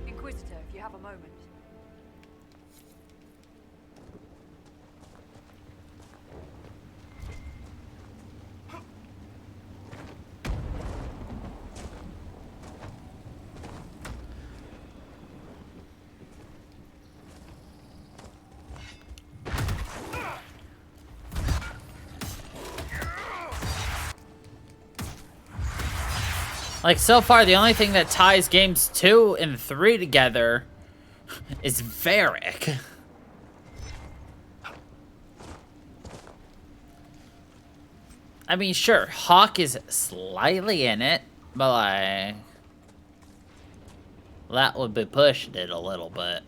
Speaker 15: Inquisitor, if you have a moment.
Speaker 1: Like, so far, the only thing that ties games 2 and 3 together is Varric. I mean, sure, Hawk is slightly in it, but, like, that would be pushing it a little bit.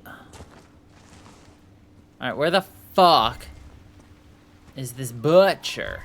Speaker 1: Alright, where the fuck is this butcher?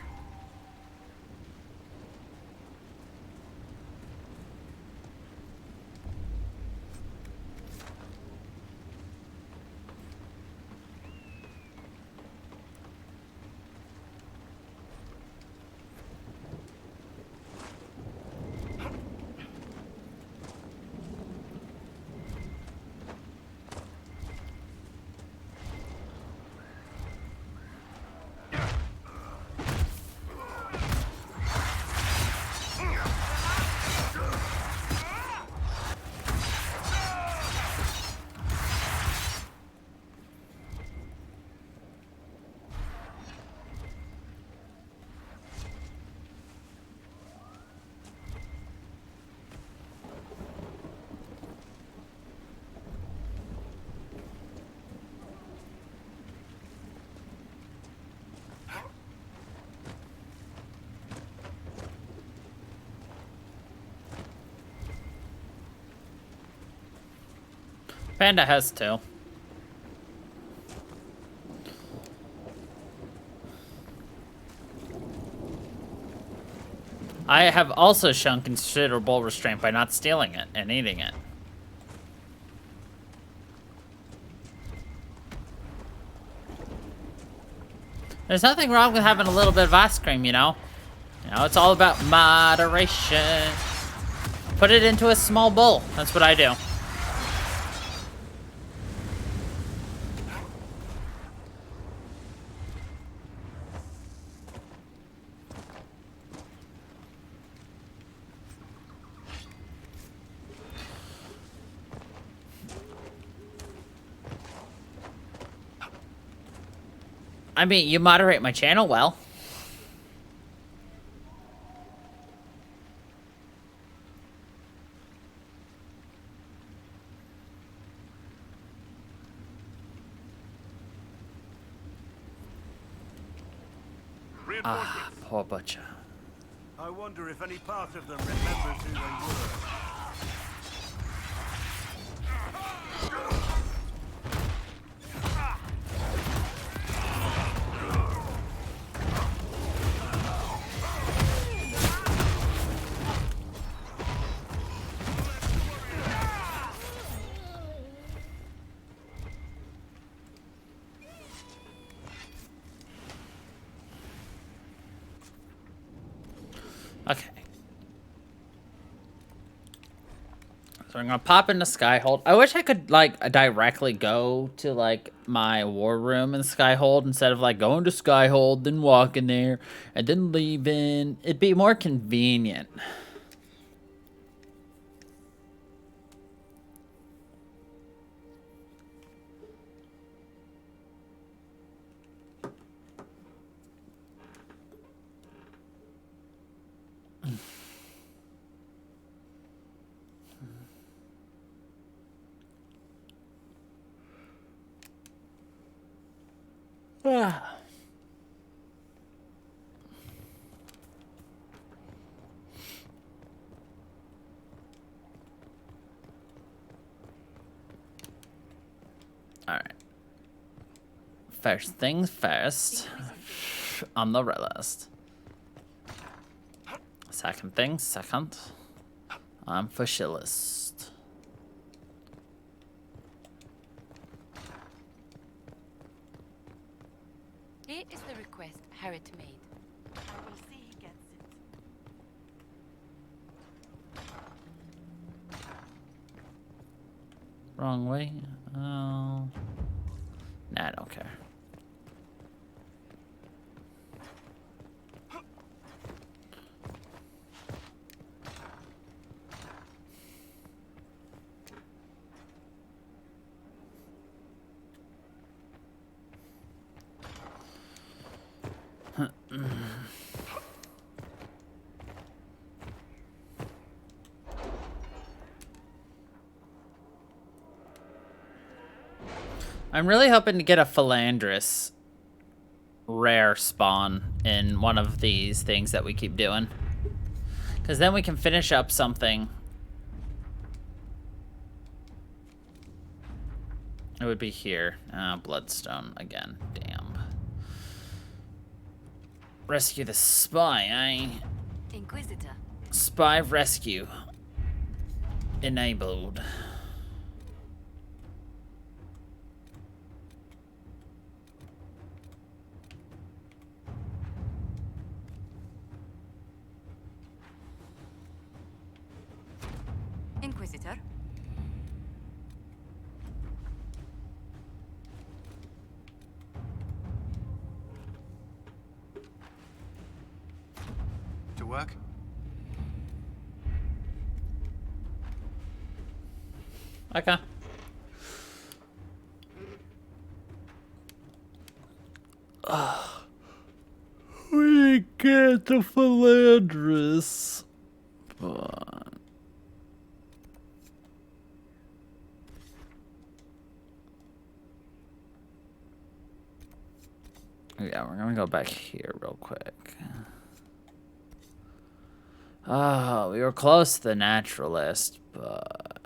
Speaker 1: Panda has 2. I have also shown considerable restraint by not stealing it and eating it. There's nothing wrong with having a little bit of ice cream, you know? You know, it's all about moderation. Put it into a small bowl. That's what I do. I mean, you moderate my channel well. Ah, poor butcher.
Speaker 7: I wonder if any part of them remembers who they were.
Speaker 1: Okay. So I'm gonna pop into Skyhold. I wish I could, like, directly go to, like, my war room in Skyhold instead of, like, going to Skyhold, then walking there, and then leaving. It'd be more convenient. Ah. All right. First things first, on the list. Second thing, second. I'm fascist.
Speaker 4: Here is the request Harriet made.
Speaker 8: I will see he gets it.
Speaker 1: Wrong way. Oh. Nah, I don't care. I'm really hoping to get a Philandrous rare spawn in one of these things that we keep doing. Because then we can finish up something. It would be here. Bloodstone again. Damn. Rescue the spy, eh?
Speaker 4: Inquisitor.
Speaker 1: Spy rescue. Enabled.
Speaker 4: Inquisitor.
Speaker 6: To work?
Speaker 1: Okay. We get the Philandrous. But... yeah, we're gonna go back here real quick. Oh, we were close to the naturalist, but...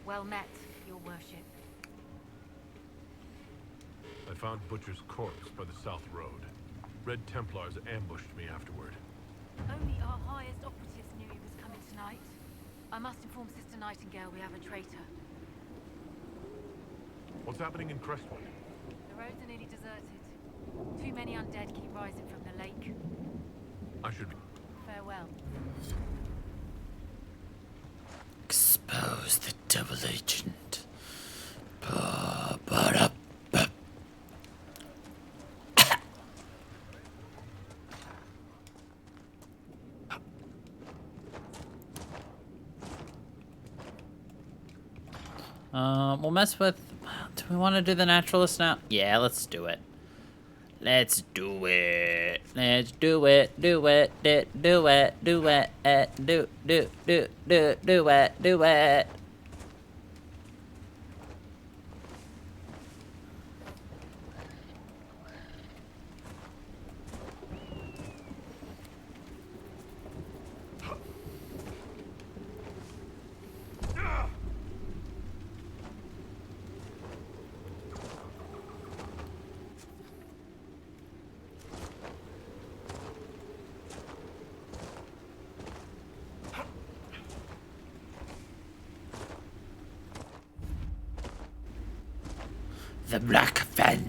Speaker 4: Well met, your worship.
Speaker 3: I found Butcher's corpse by the South Road. Red Templars ambushed me afterward.
Speaker 4: Only our highest operatives knew he was coming tonight. I must inform Sister Nightingale we have a traitor.
Speaker 3: What's happening in Crestwood?
Speaker 4: The roads are nearly deserted. Too many undead keep rising from the lake.
Speaker 3: I should...
Speaker 4: Farewell.
Speaker 1: Expose the double agent. We'll mess with... Do we want to do the naturalist now? Yeah, let's do it. Let's do it. Let's do it. Do it. Do it. Do it. Do it. Do it. The Black Fence.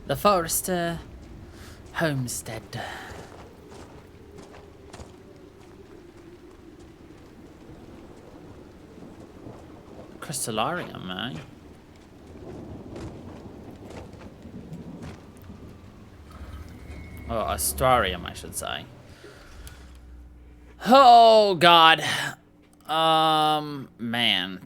Speaker 1: The Forester Homestead. Crystallarium, eh? Oh, Astrarium, I should say. Oh, God. Man.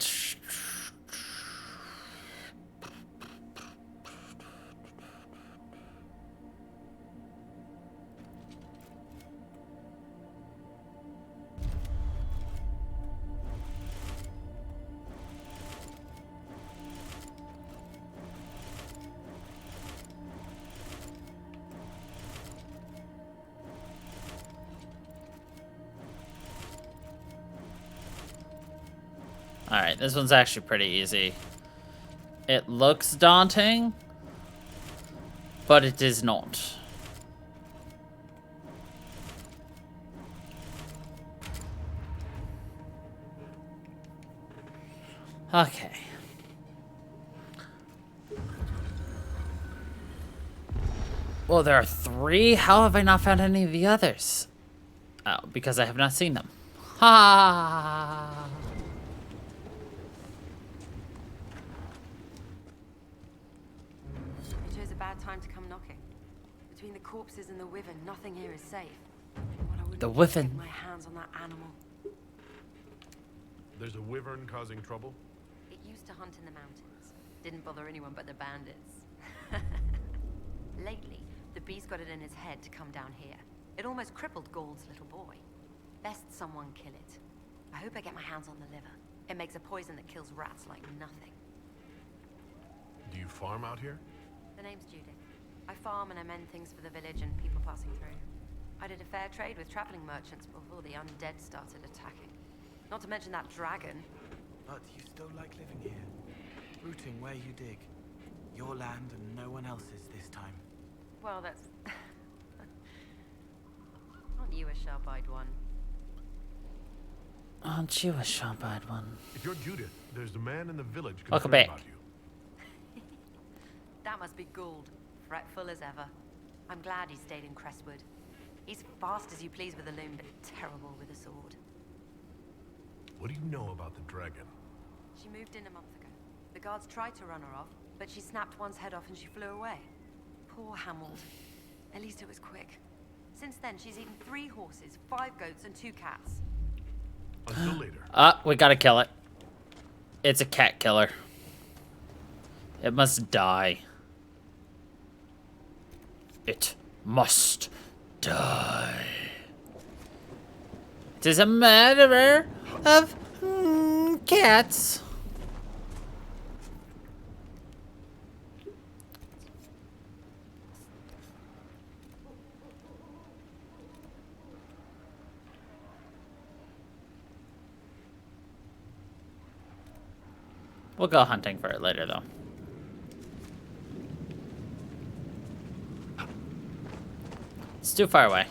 Speaker 1: Alright, this one's actually pretty easy. It looks daunting, but it is not. Okay. Well, there are 3. How have I not found any of the others? Oh, because I have not seen them. Ha!
Speaker 16: You chose a bad time to come knocking. Between the corpses and the wyvern, nothing here is safe. But I wouldn't
Speaker 1: The wyvern.
Speaker 16: get my hands on that animal.
Speaker 3: There's a wyvern causing trouble?
Speaker 16: It used to hunt in the mountains. Didn't bother anyone but the bandits. Lately, the beast got it in his head to come down here. It almost crippled Gauld's little boy. Best someone kill it. I hope I get my hands on the liver. It makes a poison that kills rats like nothing.
Speaker 3: Do you farm out here?
Speaker 16: The name's Judith. I farm and I mend things for the village and people passing through. I did a fair trade with traveling merchants before the undead started attacking. Not to mention that dragon.
Speaker 6: But you still like living here. Rooting where you dig. Your land and no one else's this time.
Speaker 16: Well, that's... Aren't you a sharp-eyed one?
Speaker 1: Aren't you a sharp-eyed one?
Speaker 3: If you're Judith, there's a man in the village
Speaker 1: Welcome
Speaker 3: concerned
Speaker 1: back.
Speaker 3: about you.
Speaker 16: That must be Gould, fretful as ever. I'm glad he stayed in Crestwood. He's fast as you please with a loom, but terrible with a sword.
Speaker 3: What do you know about the dragon?
Speaker 16: She moved in a month ago. The guards tried to run her off, but she snapped one's head off and she flew away. Poor Hamold. At least it was quick. Since then, she's eaten 3 horses, 5 goats, and 2 cats.
Speaker 3: Until later.
Speaker 1: We gotta kill it. It's a cat killer. It must die. It must die. It is a murderer of cats. We'll go hunting for it later, though. It's too far away.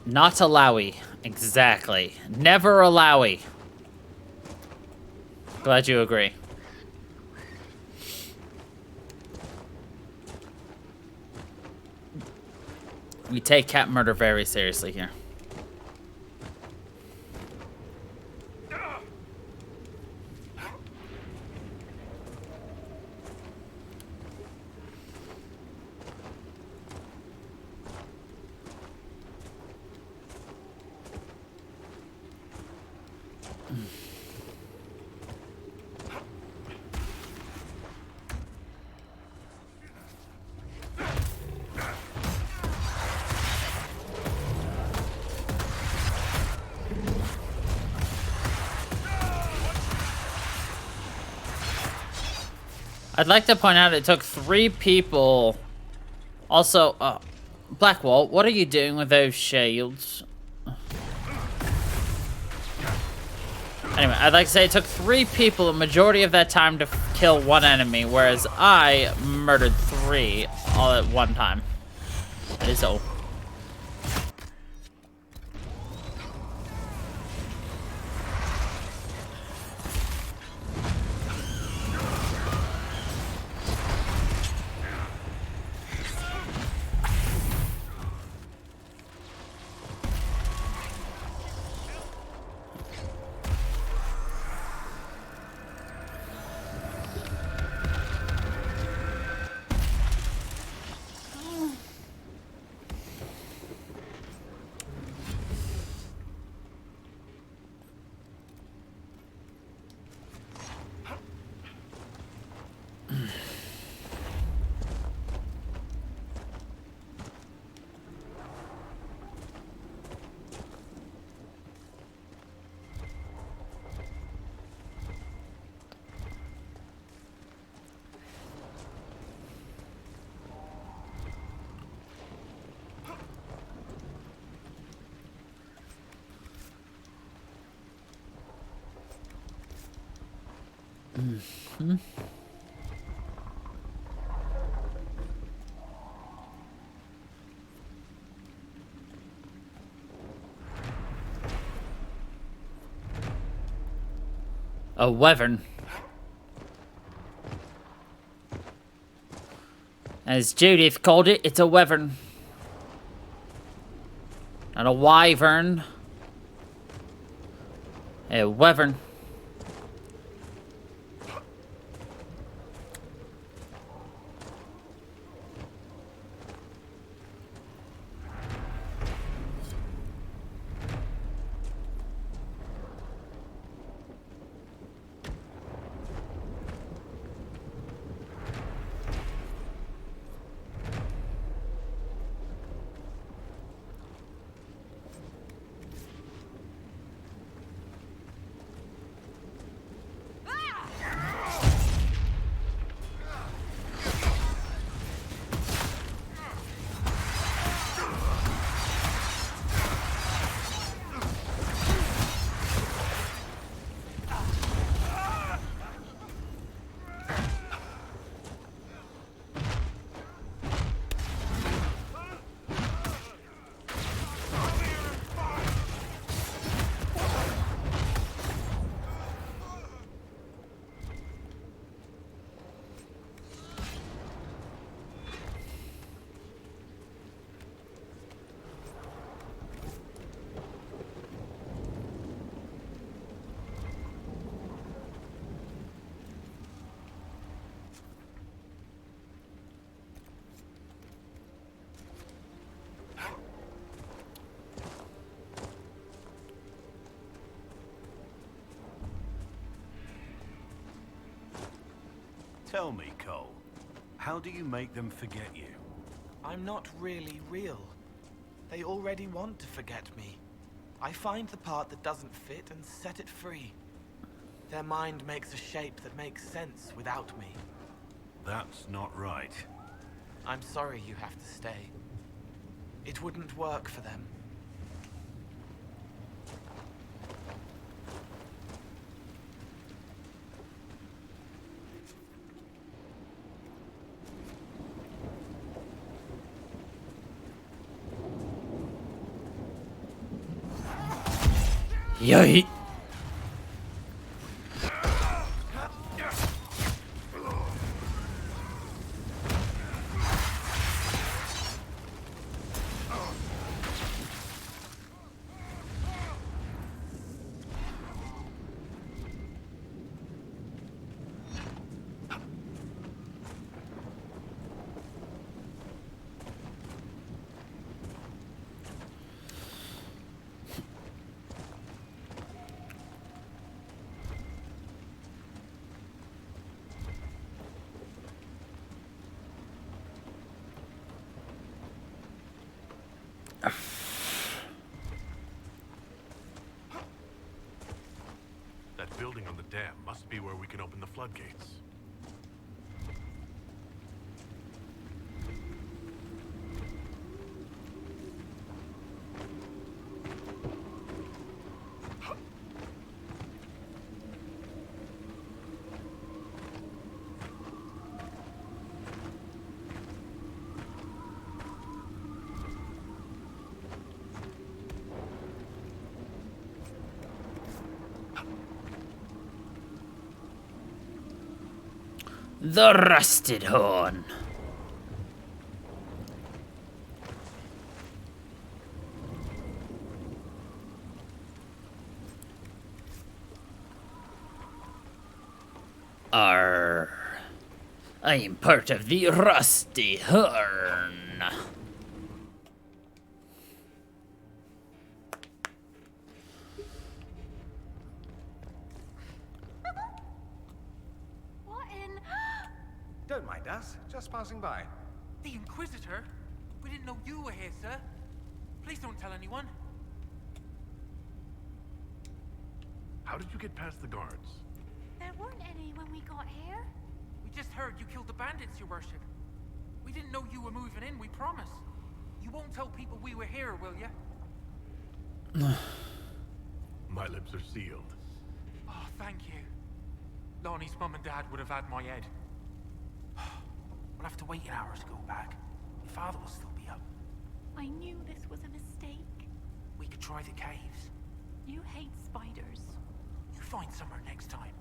Speaker 1: Not allowy. Exactly. Never allowy. Glad you agree. We take cat murder very seriously here. I'd like to point out it took 3 people. Also, Blackwall, what are you doing with those shields? Anyway, I'd like to say it took 3 people a majority of that time to kill 1 enemy, whereas I murdered 3 all at one time. That is all. Mm-hmm. A wyvern. As Judith called it, it's a wyvern. Not a wyvern. A wyvern.
Speaker 7: Tell me, Cole, how do you make them forget you?
Speaker 17: I'm not really real. They already want to forget me. I find the part that doesn't fit and set it free. Their mind makes a shape that makes sense without me.
Speaker 7: That's not right.
Speaker 17: I'm sorry you have to stay. It wouldn't work for them.
Speaker 1: Yay!
Speaker 3: That building on the dam must be where we can open the floodgates.
Speaker 1: The Rusted Horn. Arr. I am part of the Rusty Horn.
Speaker 5: Don't mind us, just passing by.
Speaker 13: The Inquisitor? We didn't know you were here, sir. Please don't tell anyone.
Speaker 3: How did you get past the guards?
Speaker 4: There weren't any when we got here.
Speaker 13: We just heard you killed the bandits, your worship. We didn't know you were moving in, we promise. You won't tell people we were here, will you?
Speaker 3: My lips are sealed.
Speaker 13: Oh, thank you. Lonnie's mum and dad would have had my head. We'll have to wait an hour to go back. Your father will still be up.
Speaker 2: I knew this was a mistake.
Speaker 13: We could try the caves.
Speaker 2: You hate spiders.
Speaker 13: You find somewhere next time.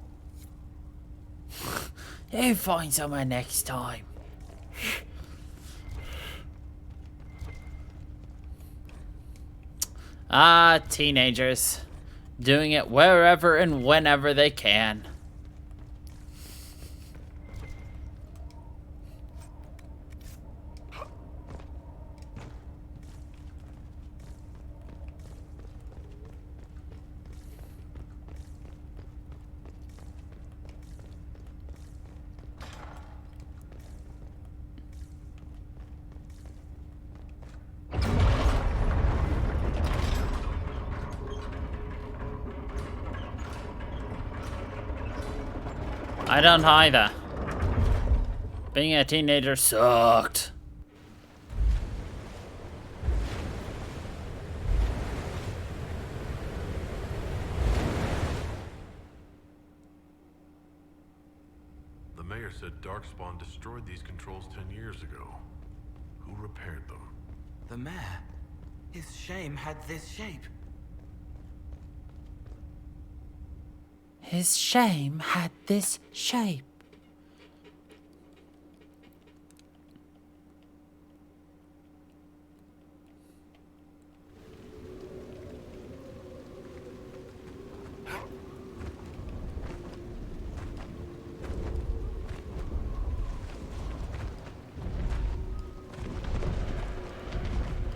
Speaker 1: You find somewhere next time. Ah, teenagers. Doing it wherever and whenever they can. I don't either. Being a teenager sucked.
Speaker 3: The mayor said Darkspawn destroyed these controls 10 years ago. Who repaired them?
Speaker 17: The mayor? His shame had this shape.
Speaker 1: His shame had this shape.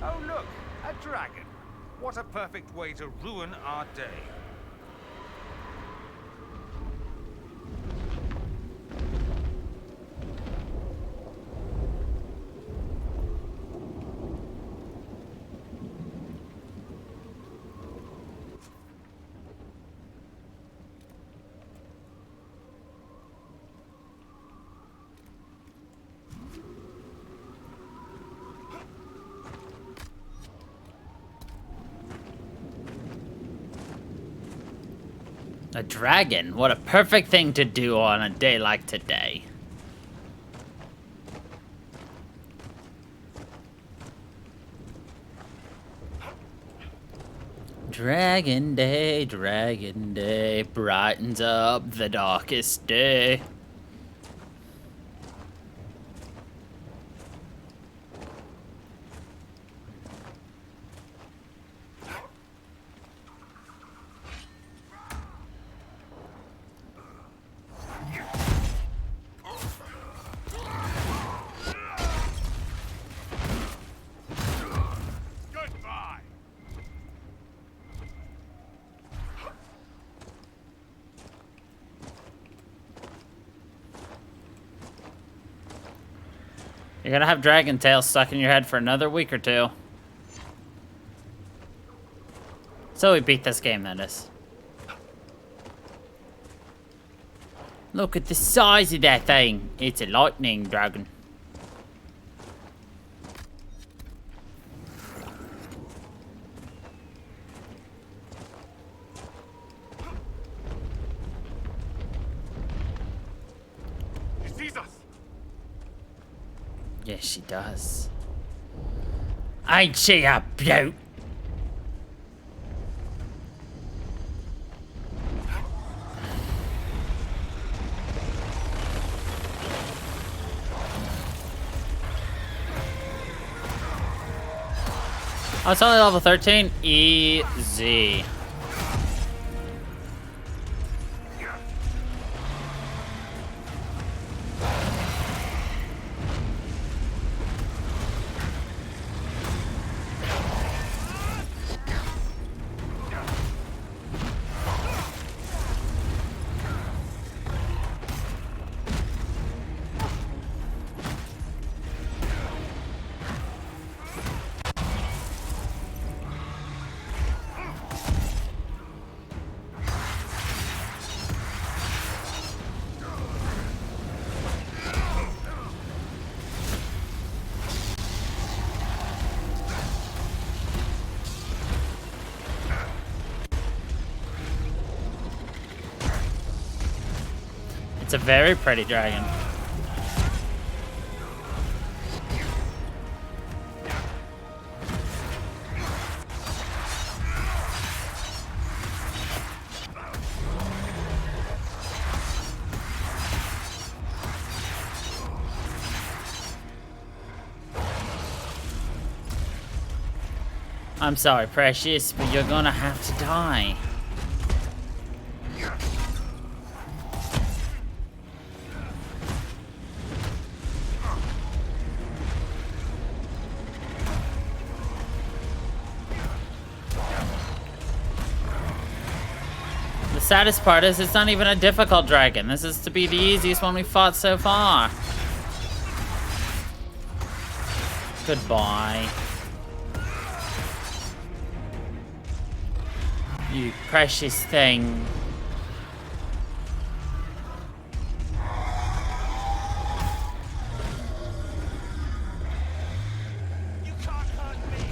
Speaker 5: Oh look, a dragon. What a perfect way to ruin our day.
Speaker 1: A dragon? What a perfect thing to do on a day like today. Dragon Day brightens up the darkest day. You're gonna have dragon tails stuck in your head for another week or two. So we beat this game, that is. Look at the size of that thing. It's a lightning dragon.
Speaker 5: He sees us.
Speaker 1: Yes, she does. Ain't she a beaut? Oh, it's only level 13? Easy. It's a very pretty dragon. I'm sorry, Precious, but you're gonna have to die. The saddest part is it's not even a difficult dragon. This is to be the easiest one we fought so far. Goodbye. You precious thing.
Speaker 17: You can't hurt me!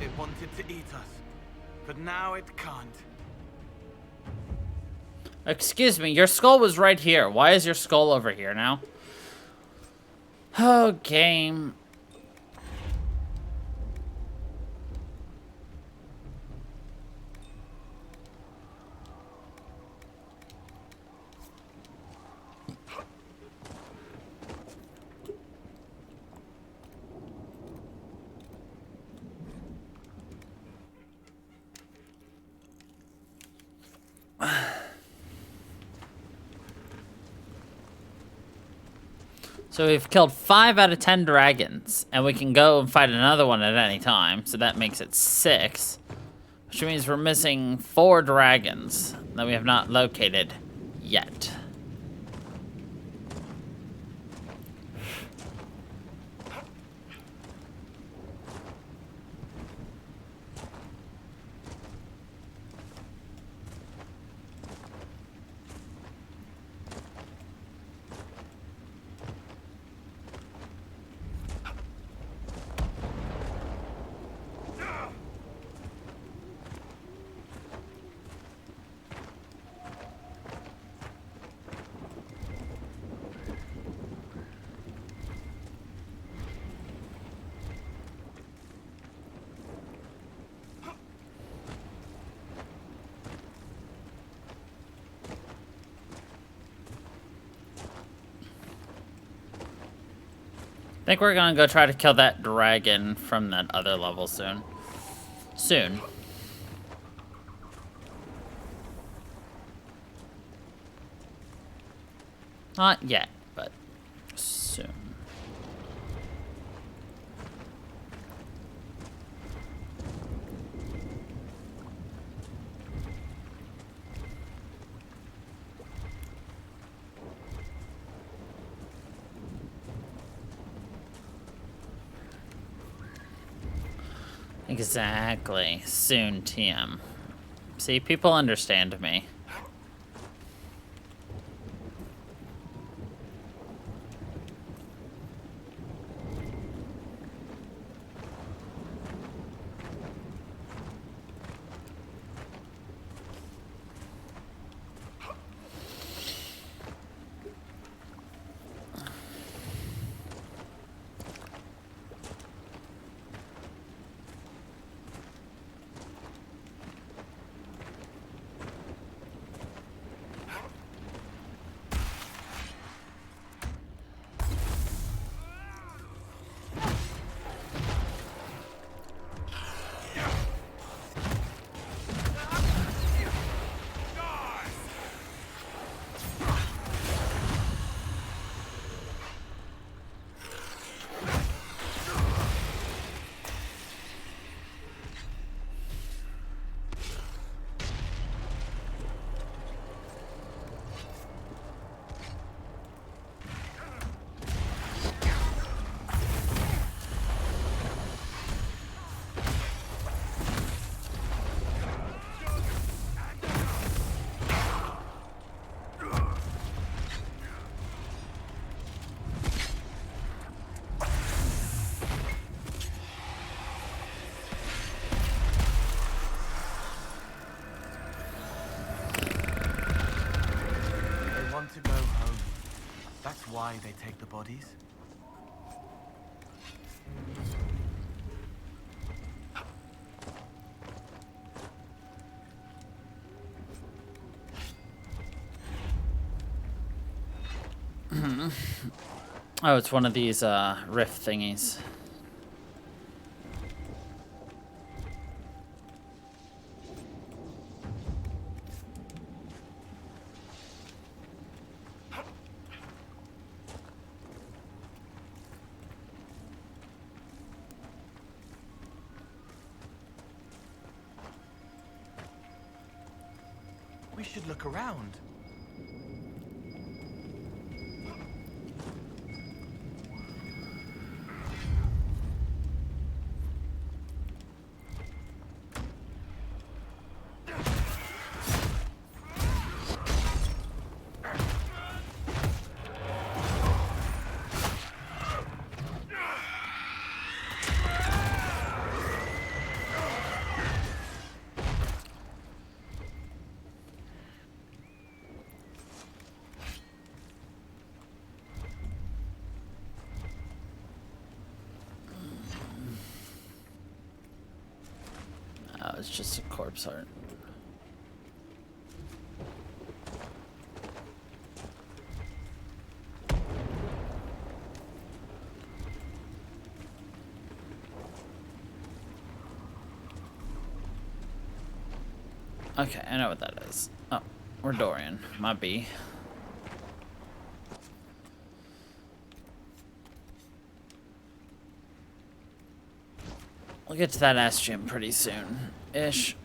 Speaker 17: It wanted to eat us, but now it can't.
Speaker 1: Excuse me, your skull was right here. Why is your skull over here now? Oh, game. So we've killed 5 out of 10 dragons, and we can go and fight another one at any time, so that makes it 6, which means we're missing 4 dragons that we have not located yet. I think we're gonna go try to kill that dragon from that other level soon. Not yet, but soon. Exactly. Soon, TM. See, people understand me.
Speaker 17: To go home. That's why they take the bodies.
Speaker 1: Oh, it's one of these rift thingies.
Speaker 17: we should look around.
Speaker 1: Oh, it's just a corpse art. Okay, I know what that is. Oh, we're Dorian. My B. We'll get to that ass gym pretty soon-ish.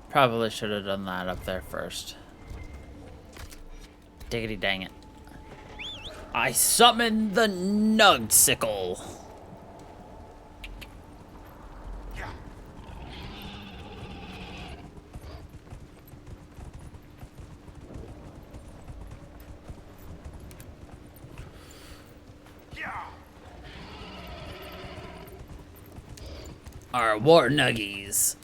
Speaker 1: Probably should have done that up there first. Diggity dang it. I summoned the Nugsicle. Our war nuggies.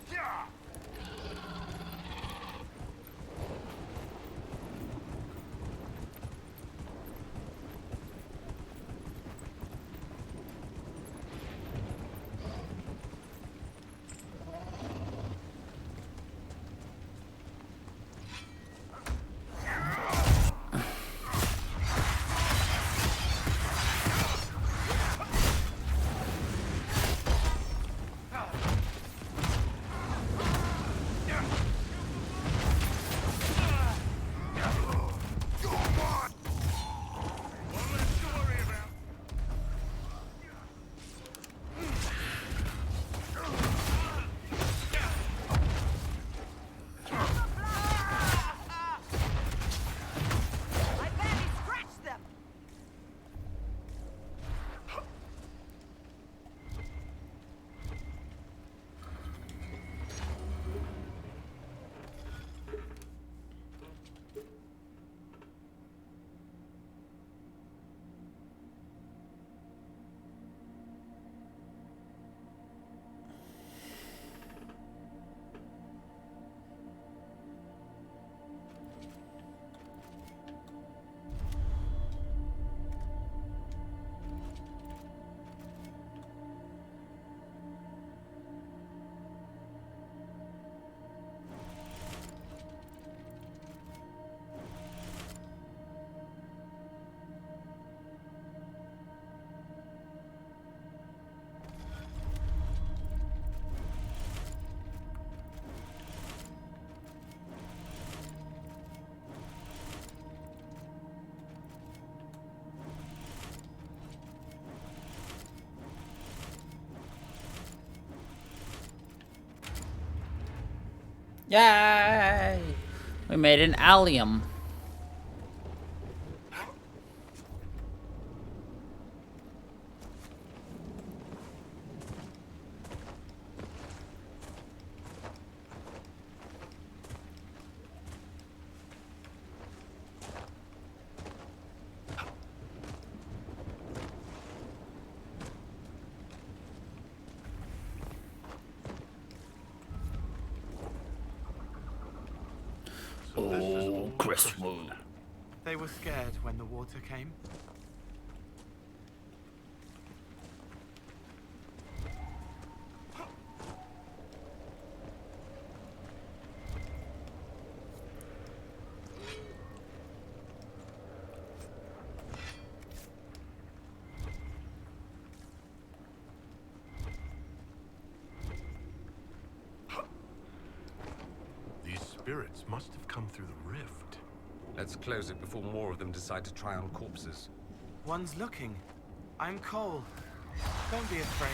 Speaker 1: Yay! We made an allium. Crestwood.
Speaker 17: They were scared when the water came.
Speaker 3: These spirits must have come through the rift.
Speaker 5: Let's close it before more of them decide to try on corpses.
Speaker 17: One's looking. I'm Cole. Don't be afraid.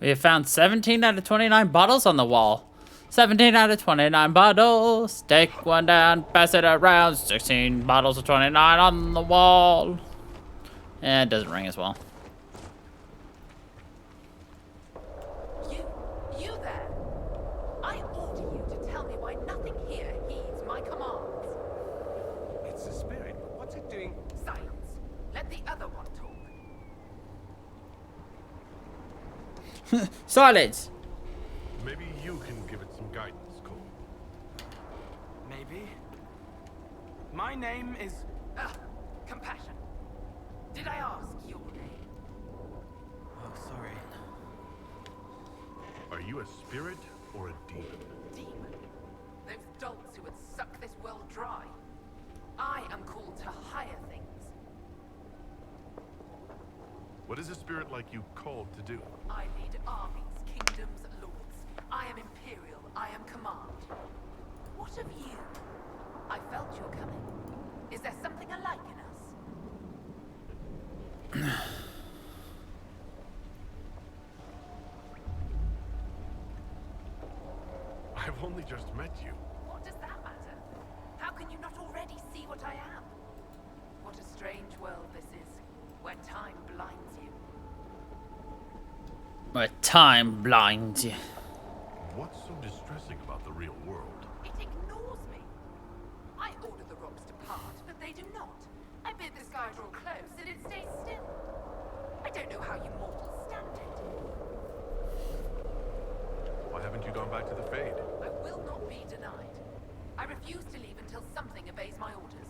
Speaker 1: We have found 17 out of 29 bottles on the wall. 17 out of 29 bottles. Take one down, pass it around. 16 bottles of 29 on the wall. And it doesn't ring as well.
Speaker 8: You there! I order you to tell me why nothing here heeds my commands.
Speaker 5: It's a spirit, but what's it doing?
Speaker 8: Silence. Let the other one talk.
Speaker 1: Silence!
Speaker 3: Maybe you can give it some guidance, Cole.
Speaker 17: Maybe. My name is...
Speaker 8: Compassion. Did I ask your name?
Speaker 17: Oh, sorry.
Speaker 3: Are you a spirit or a demon?
Speaker 8: Demon. Those dolts who would suck this world dry. I am called to higher things.
Speaker 3: What is a spirit like you called to do?
Speaker 8: I lead armies, kingdoms, lords. I am imperial. I am command. What of you? I felt your coming. Is there something alike in us?
Speaker 3: I've only just met you.
Speaker 8: What does that matter? How can you not already see what I am? What a strange world this is, where time blinds you.
Speaker 1: Where time blinds you.
Speaker 3: What's so distressing about the real world?
Speaker 8: It ignores me. I order the rocks to part, but they do not. I bid the sky draw close, and it stays still. I don't know how you mortals stand it.
Speaker 3: Why haven't you gone back to the Fade?
Speaker 8: I will not be denied. I refuse to leave until something obeys my orders.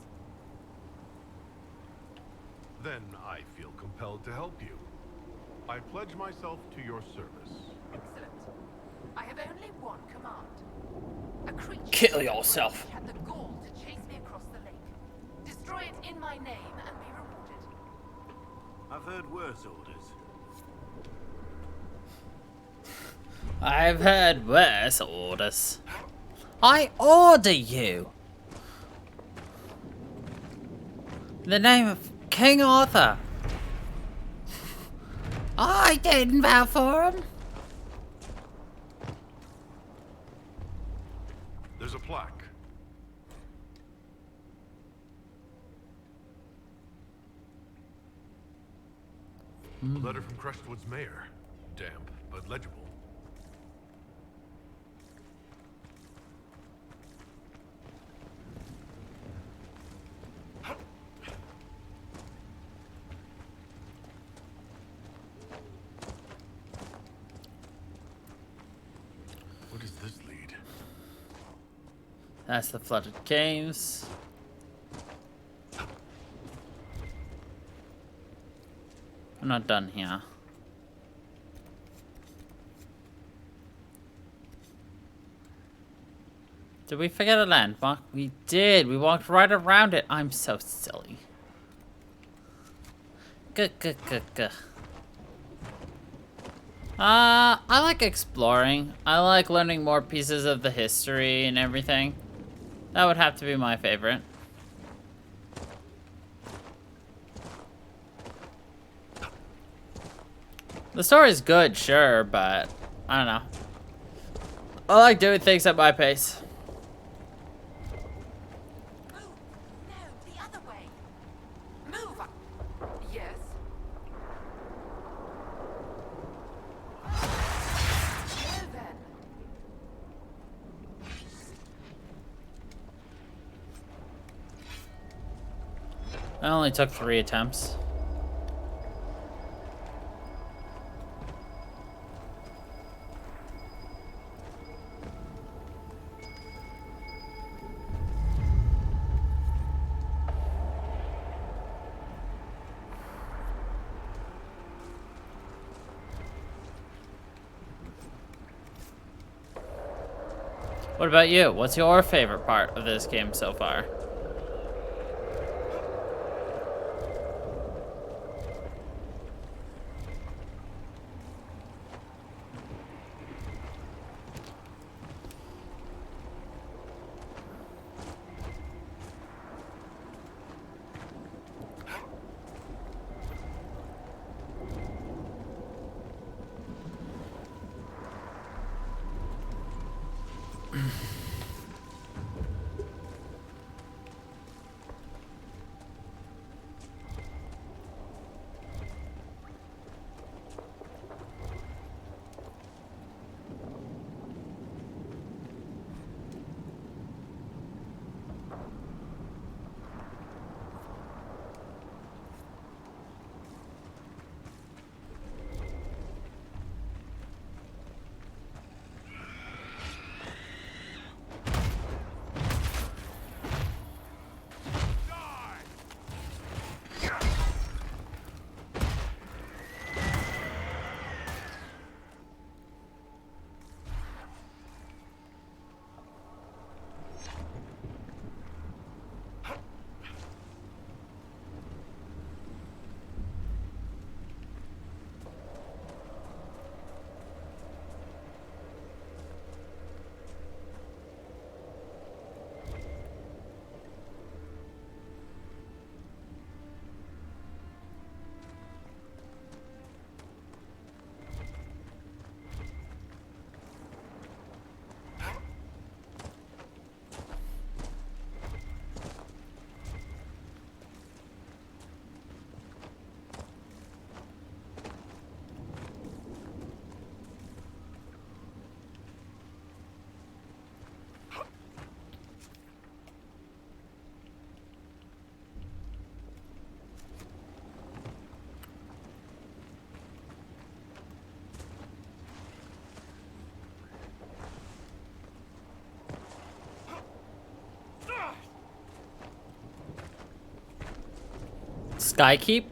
Speaker 3: Then I feel compelled to help you. I pledge myself to your service.
Speaker 8: Excellent. I have only one command. A creature
Speaker 1: Kill yourself.
Speaker 8: had the gall to chase me across the lake. Destroy it in my name and be rewarded.
Speaker 7: I've heard worse orders.
Speaker 1: I've heard worse orders. I order you. In the name of King Arthur. I didn't vow for him.
Speaker 3: There's a plaque. A letter from Crestwood's mayor. Damp, but legible. Where does this lead?
Speaker 1: That's the flooded caves. I'm not done here. Did we forget a landmark? We did. We walked right around it. I'm so silly. I like exploring. I like learning more pieces of the history and everything. That would have to be my favorite. The story's good, sure, but I don't know. I like doing things at my pace. I only took 3 attempts. What about you? What's your favorite part of this game so far? Skykeep?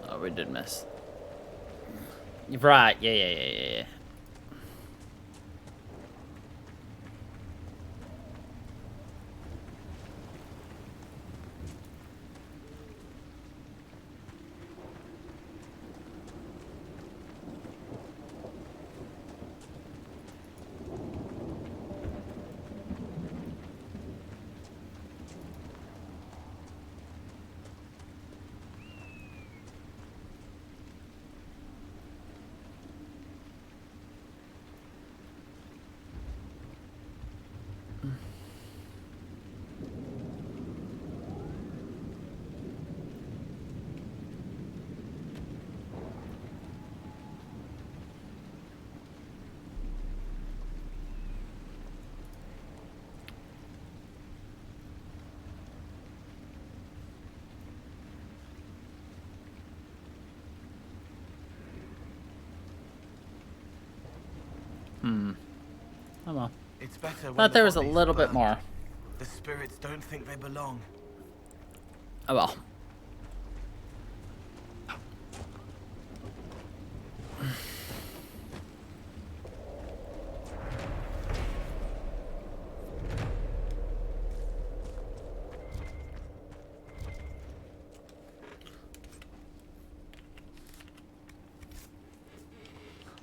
Speaker 1: Oh, we did miss. Right, yeah. Oh well.
Speaker 17: It's better when
Speaker 1: Thought there was a
Speaker 17: bodies
Speaker 1: little bit
Speaker 17: burn.
Speaker 1: more.
Speaker 17: The spirits don't think they belong.
Speaker 1: Oh well.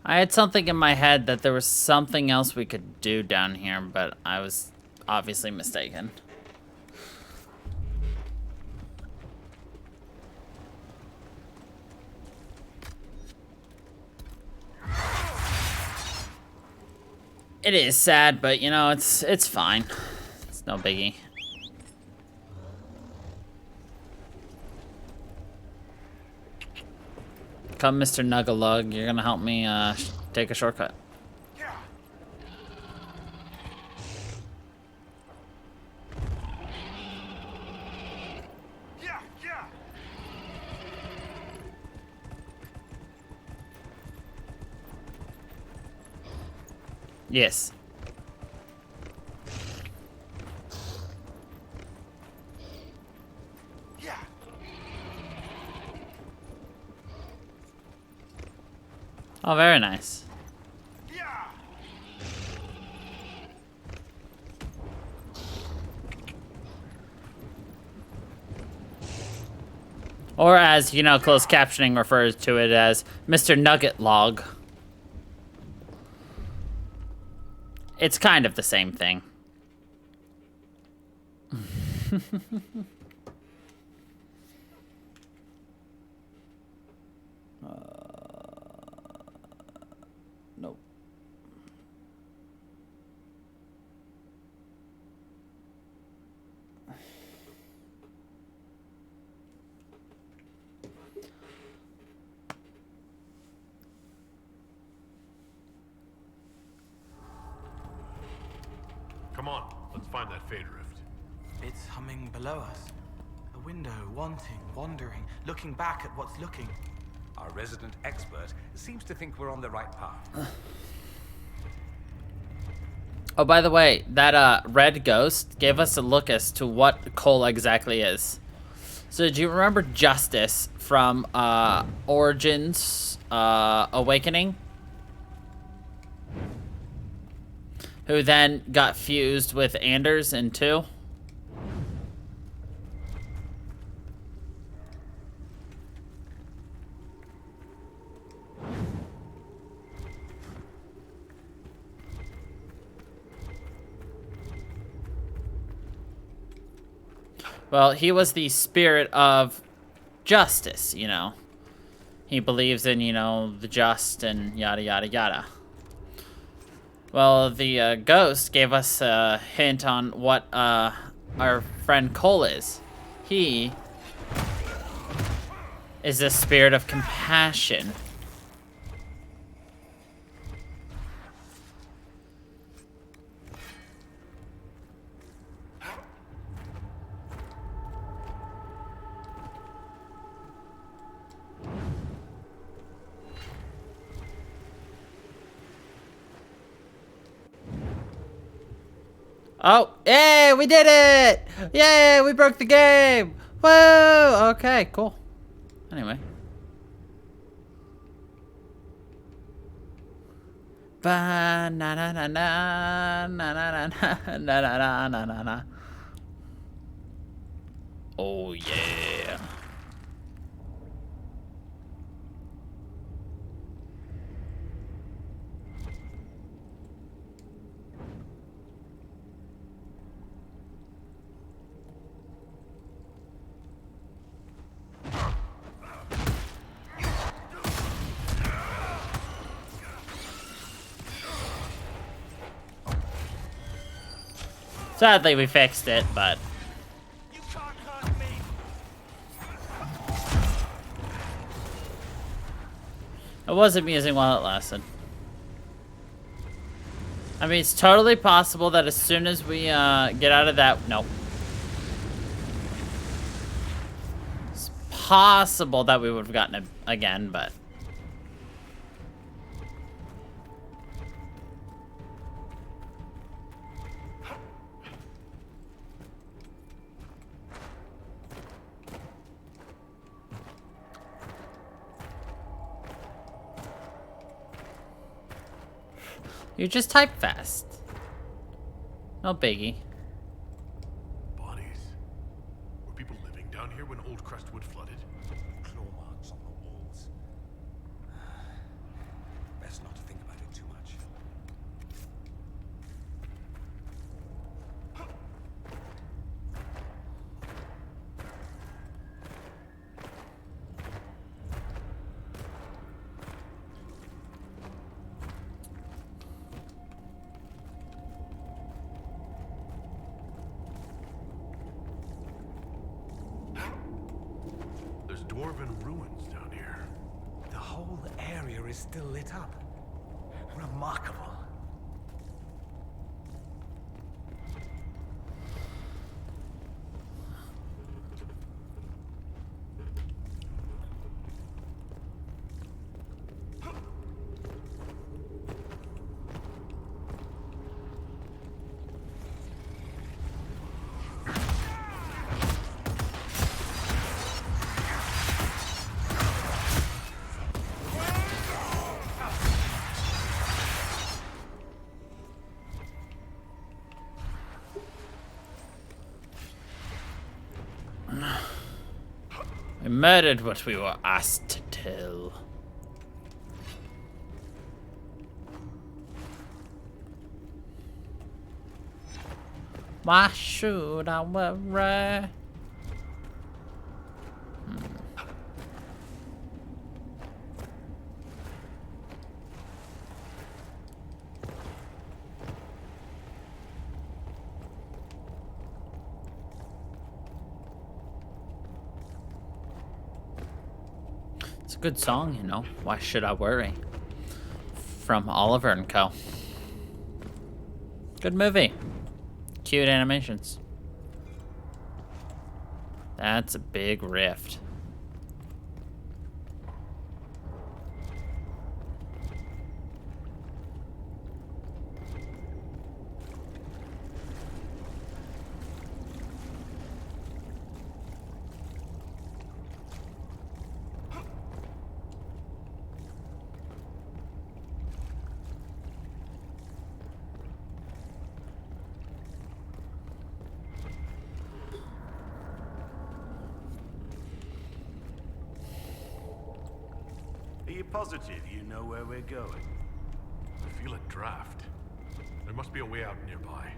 Speaker 1: I had something in my head that there was something else we could do down here, but I was obviously mistaken. It is sad, but you know, it's fine. It's no biggie. Come, Mr. Nuggalug, you're gonna help me take a shortcut. Yes. Oh, very nice. Or as, you know, closed captioning refers to it as Mr. Nugget Log. It's kind of the same thing. Nope.
Speaker 3: Come on, let's find that Fade Rift.
Speaker 17: It's humming below us. A window, wanting, wandering, looking back at what's looking.
Speaker 18: Our resident expert seems to think we're on the right path.
Speaker 1: Oh, by the way, that red ghost gave us a look as to what coal exactly is. So do you remember Justice from Origins Awakening? Who then got fused with Anders in 2? Well, he was the spirit of justice, you know. He believes in, you know, the just and yada yada yada. Well, the ghost gave us a hint on what our friend Cole is. He is the spirit of compassion. Oh, yay, we did it! Yay, we broke the game! Whoa! Okay, cool. Anyway. Ba na na na na na na na na na na na na. Oh yeah. Sadly, we fixed it, but... I was amusing while it lasted. I mean, it's totally possible that as soon as we get out of that... Nope. It's possible that we would have gotten it again, but... You just type fast. No biggie.
Speaker 3: Bodies. Were people living down here when old Crestwood flooded?
Speaker 18: Claw marks on the walls. best not to think about it too much.
Speaker 3: There's dwarven ruins down here.
Speaker 18: The whole area is still lit up. Remarkable.
Speaker 1: We murdered what we were asked to tell. Why should I worry? It's a good song, you know. Why should I worry? From Oliver and Co. Good movie. Cute animations. That's a big rift.
Speaker 7: Are you positive you know where we're going?
Speaker 3: I feel a draft. There must be a way out nearby.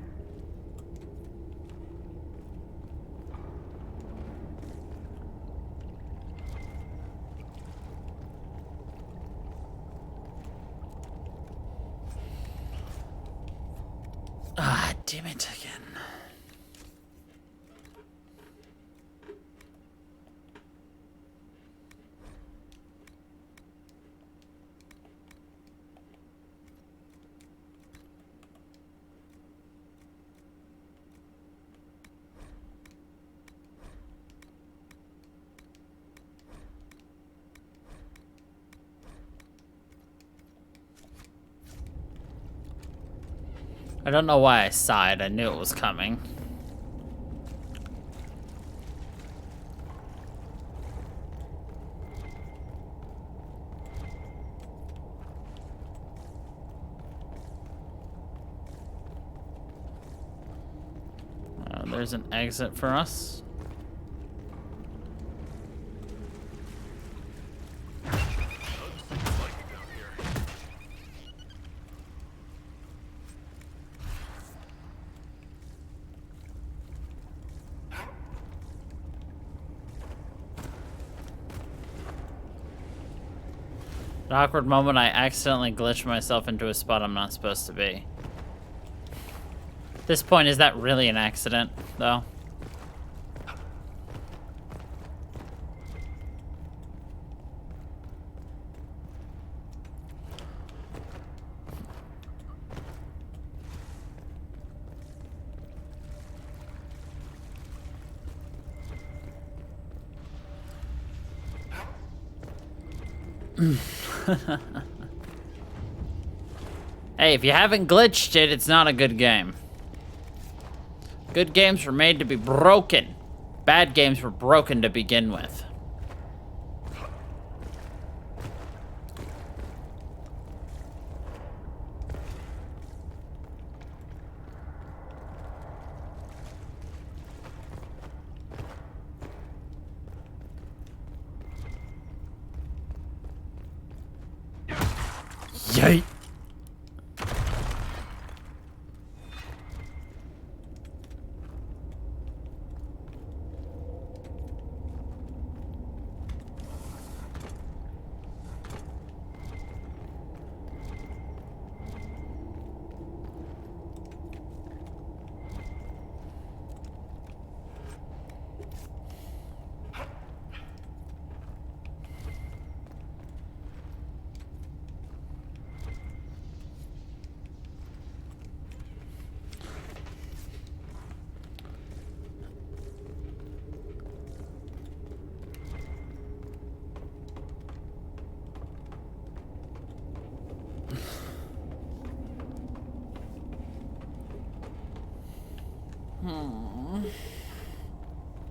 Speaker 1: Ah, damn it again. I don't know why I sighed. I knew it was coming. There's an exit for us. An awkward moment, I accidentally glitched myself into a spot I'm not supposed to be. At this point, is that really an accident, though? Hey, if you haven't glitched it, it's not a good game. Good games were made to be broken. Bad games were broken to begin with. Hey.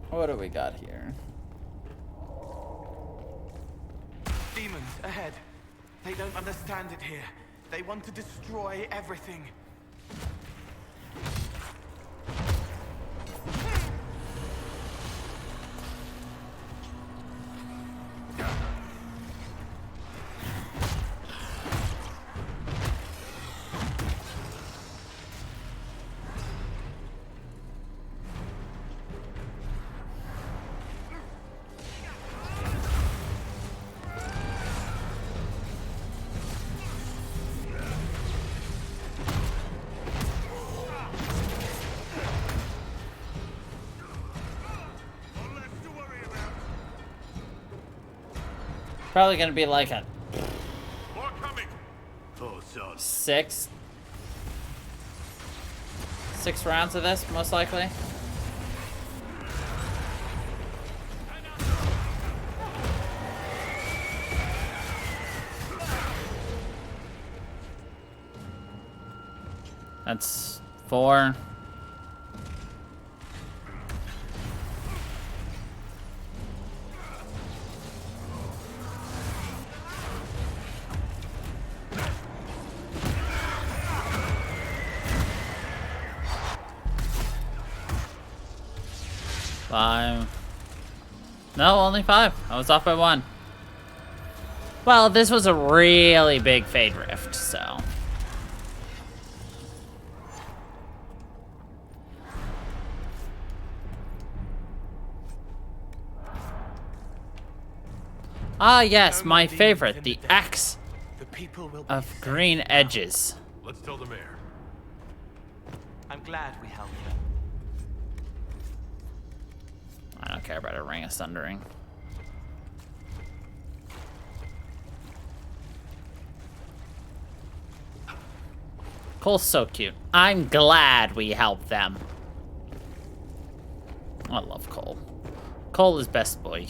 Speaker 1: What do we got here?
Speaker 17: Demons ahead. They don't understand it here. They want to destroy everything.
Speaker 1: Probably gonna be like a
Speaker 3: More coming.
Speaker 7: Oh, son.
Speaker 1: six rounds of this, most likely. That's 4. Five. No, only 5. I was off by 1. Well, this was a really big Fade Rift, so. Ah, yes, my favorite, the Axe of Green Edges.
Speaker 3: Let's tell the mayor.
Speaker 17: I'm glad we helped you.
Speaker 1: I don't care about a Ring of Sundering. Cole's so cute. I'm glad we helped them. I love Cole. Cole is best boy.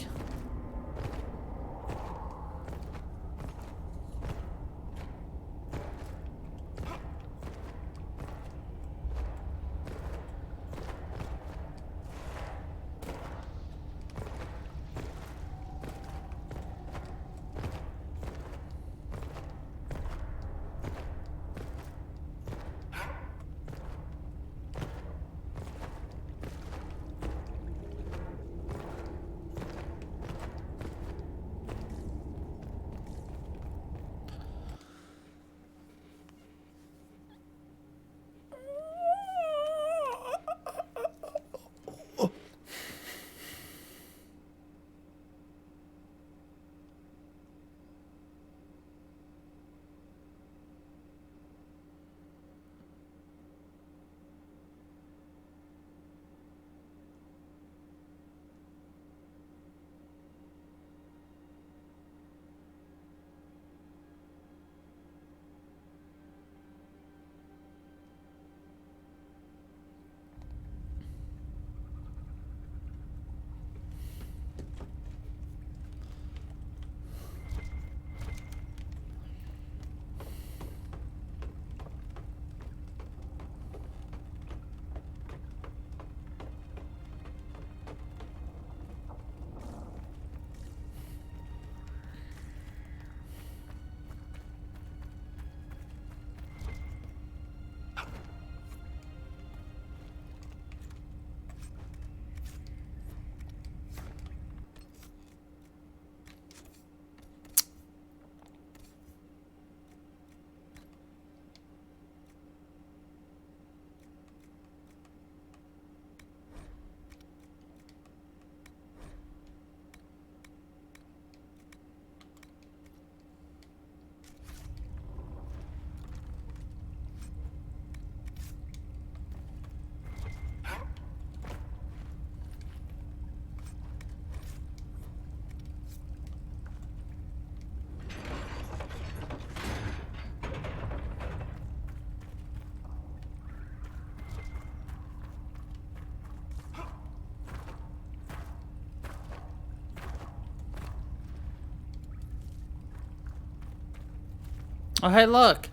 Speaker 1: Oh, hey, look.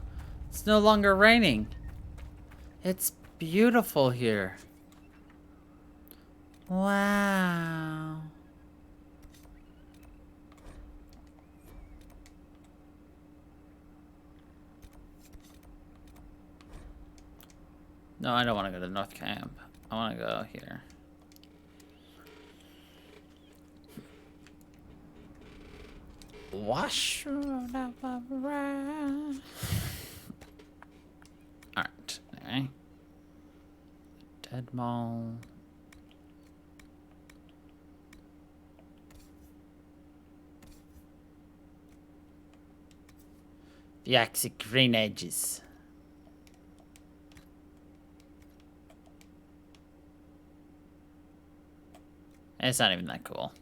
Speaker 1: It's no longer raining. It's beautiful here. Wow. No, I don't want to go to North Camp. I want to go here. Wash. Alright, anyway. Dead Mall. The Axie Green Edges. It's not even that cool.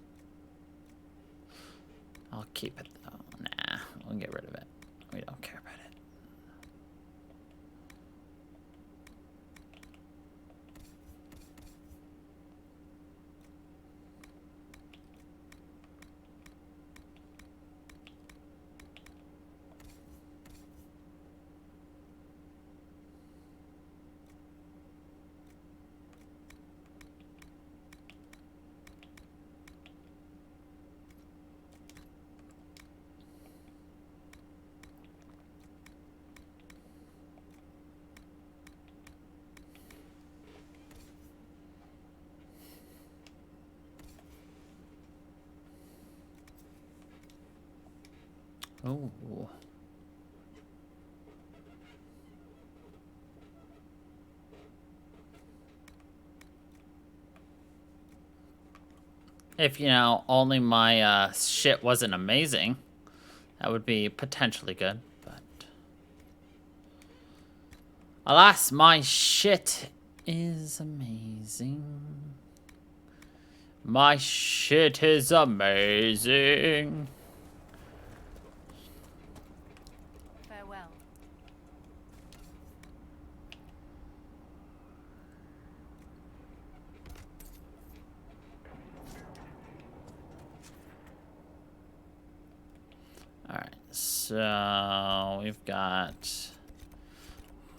Speaker 1: I'll keep it though. Nah, we'll get rid of it. We don't care about it. Oh. If, you know, only my shit wasn't amazing, that would be potentially good, but... Alas, my shit is amazing. My shit is amazing.
Speaker 4: Farewell.
Speaker 1: Alright, so we've got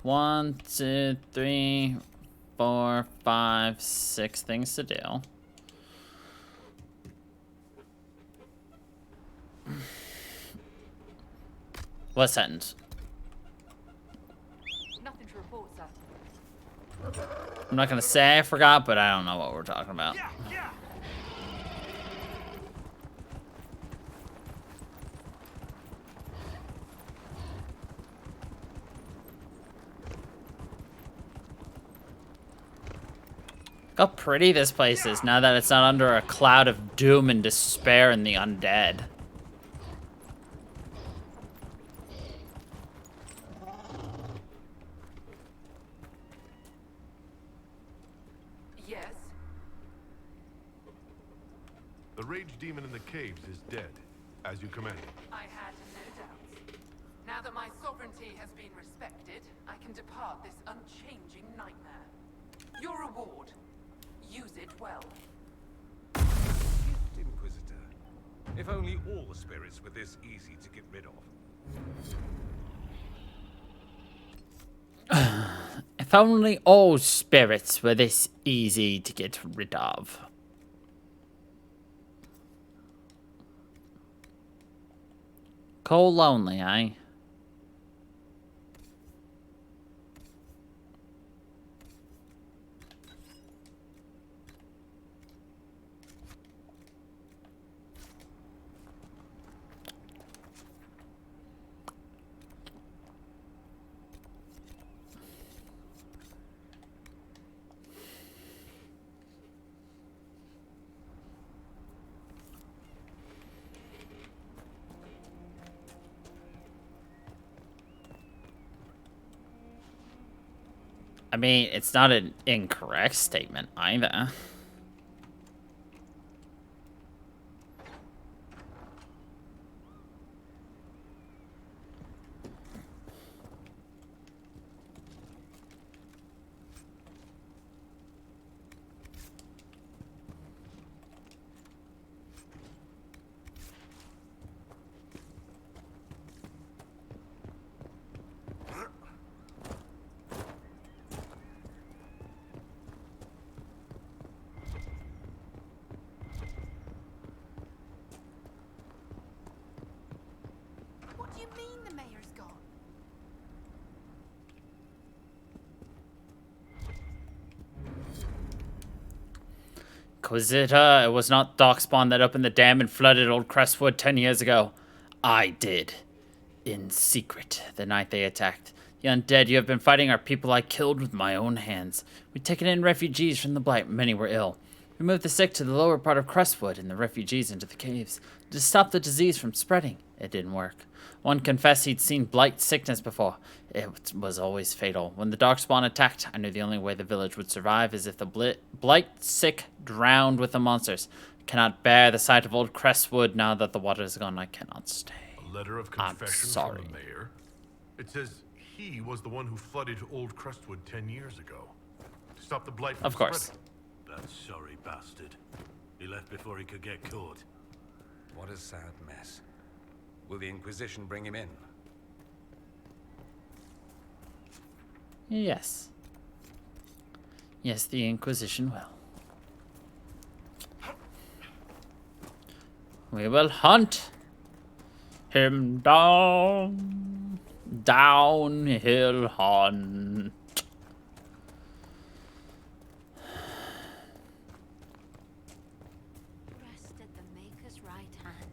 Speaker 1: 1, 2, 3, 4, 5, 6 things to do. What sentence?
Speaker 15: Nothing to report, sir.
Speaker 1: I'm not gonna say I forgot, but I don't know what we're talking about. Look how pretty this place is now that it's not under a cloud of doom and despair and the undead.
Speaker 15: Yes?
Speaker 3: The rage demon in the caves is dead, as you commanded.
Speaker 15: I had no doubts. Now that my sovereignty has been respected, I can depart this unchanging nightmare. Your reward. Use it well.
Speaker 5: Gift, Inquisitor. If only all the spirits were this easy to get rid of.
Speaker 1: If only all spirits were this easy to get rid of. Cold lonely, eh? I mean, it's not an incorrect statement either.
Speaker 8: do you mean the mayor's gone?
Speaker 1: Inquisitor, it was not Darkspawn that opened the dam and flooded old Crestwood 10 years ago. I did. In secret, the night they attacked. The undead you have been fighting are people I killed with my own hands. We'd taken in refugees from the Blight. Many were ill. We moved the sick to the lower part of Crestwood and the refugees into the caves to stop the disease from spreading. It didn't work. One confessed he'd seen Blight sickness before. It was always fatal. When the Darkspawn attacked, I knew the only way the village would survive is if the Blight sick drowned with the monsters. I cannot bear the sight of old Crestwood now that the water is gone. I cannot stay.
Speaker 3: A letter of confession from the mayor? It says he was the one who flooded old Crestwood 10 years ago. To stop the blight from
Speaker 1: Of course.
Speaker 3: spreading.
Speaker 7: That sorry bastard. He left before he could get caught.
Speaker 18: What a sad mess. Will the Inquisition bring him in?
Speaker 1: Yes. Yes, the Inquisition will. We will hunt him down. Downhill hunt.
Speaker 9: Rest at the Maker's right hand.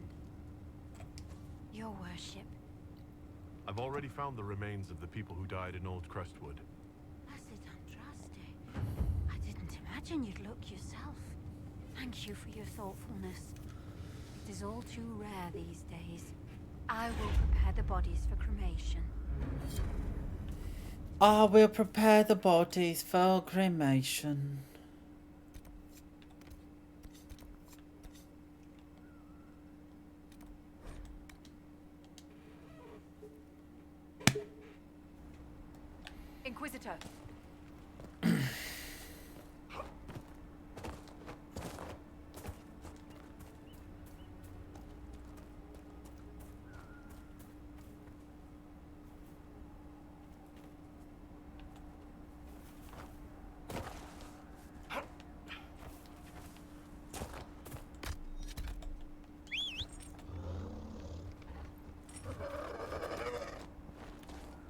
Speaker 9: Your worship.
Speaker 3: I've already found the remains of the people who died in old Crestwood.
Speaker 9: Blessed Andraste. I didn't imagine you'd look yourself. Thank you for your thoughtfulness. It is all too rare these days. I will prepare the bodies for cremation.
Speaker 1: I will prepare the bodies for cremation.
Speaker 16: Inquisitor.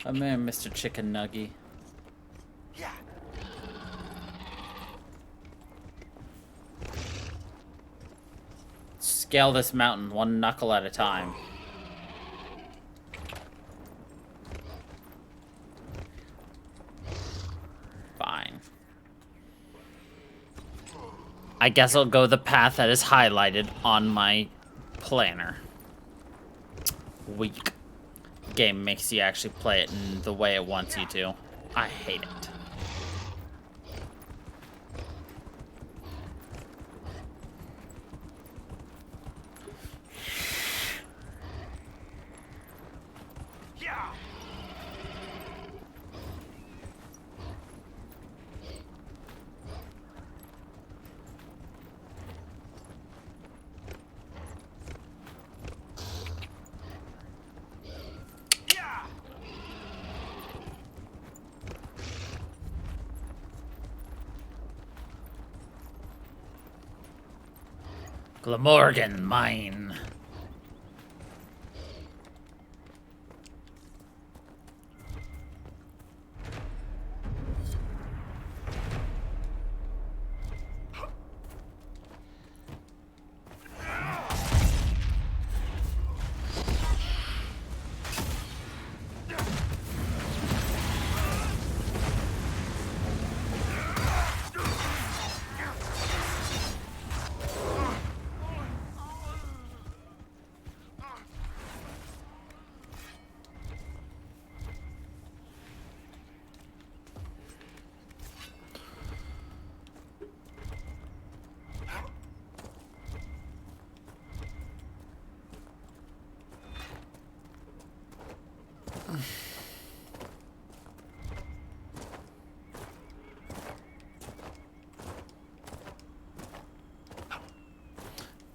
Speaker 1: Come here, Mr. Chicken Nuggy.
Speaker 17: Yeah.
Speaker 1: Scale this mountain one knuckle at a time. Fine. I guess I'll go the path that is highlighted on my planner. Weak. Game makes you actually play it in the way it wants you to. I hate it.
Speaker 17: Yeah.
Speaker 1: Glamorgan, mine.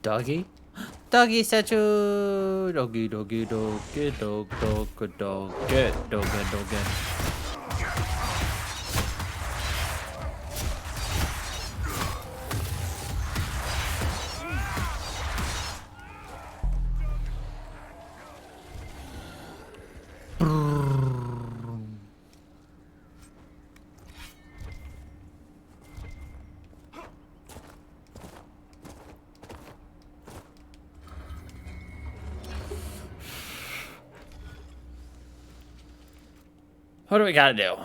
Speaker 1: Doggy? Doggy statue! Doggy, doggy, doggy, dog, dog, dog, get, dog, dog, What do we gotta do?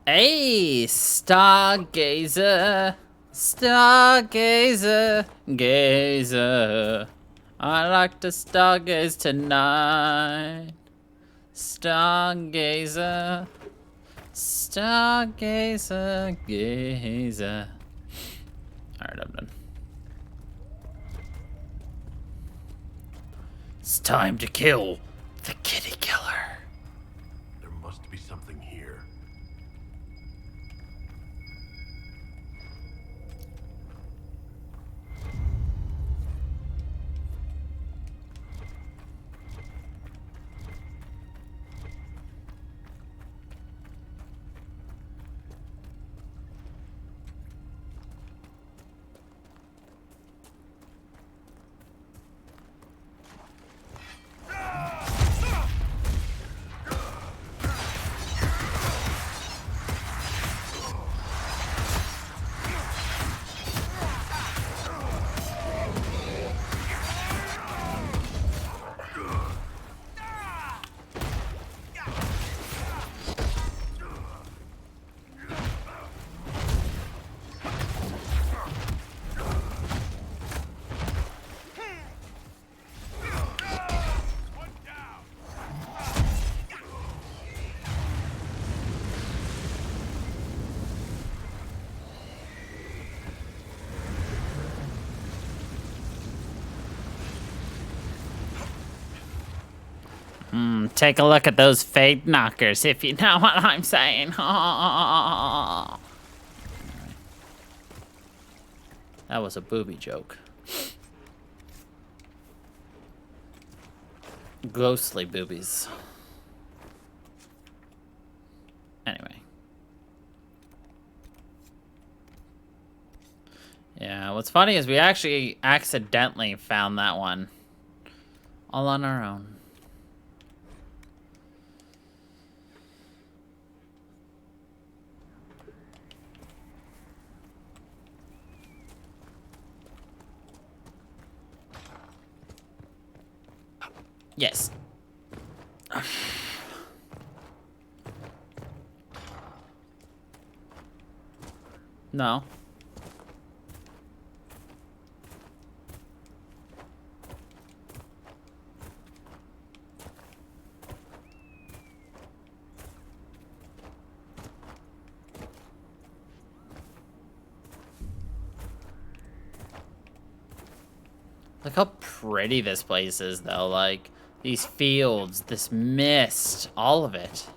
Speaker 1: Hey, stargazer, stargazer, gazer. I like to stargaze tonight. Stargazer, stargazer, gazer. Alright, I'm done. It's time to kill the kitty killer.
Speaker 3: There must be something here.
Speaker 1: Take a look at those fade knockers, if you know what I'm saying. That was a booby joke. Ghostly boobies. Anyway. Yeah, what's funny is we actually accidentally found that one. All on our own. Yes. No. Look how pretty this place is, though. Like, these fields, this mist, all of it.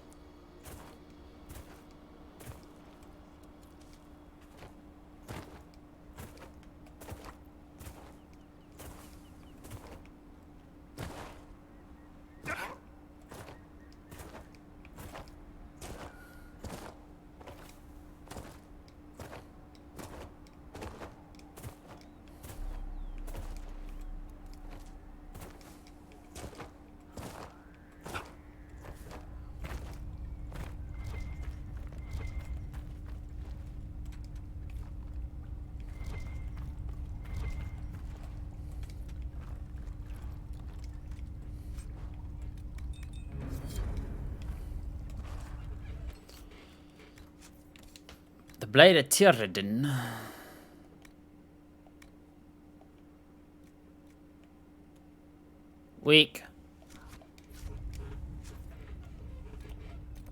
Speaker 1: The Blade of Tyrriden. Weak.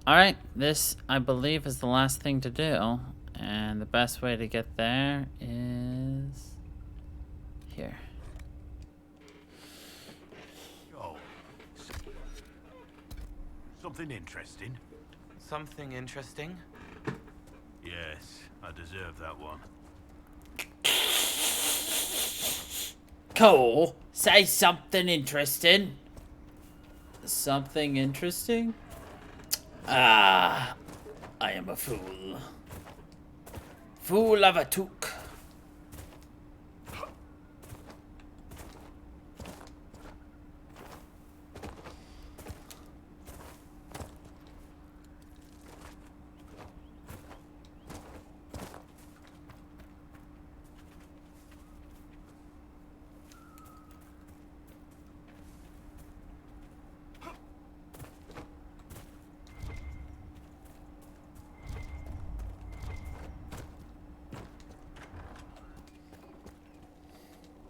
Speaker 1: Alright, this, I believe, is the last thing to do. And the best way to get there is here.
Speaker 7: Oh. Something interesting?
Speaker 17: Something interesting?
Speaker 7: Yes, I deserve that one.
Speaker 1: Cool. Say something interesting. Something interesting? Ah, I am a fool. Fool of a took.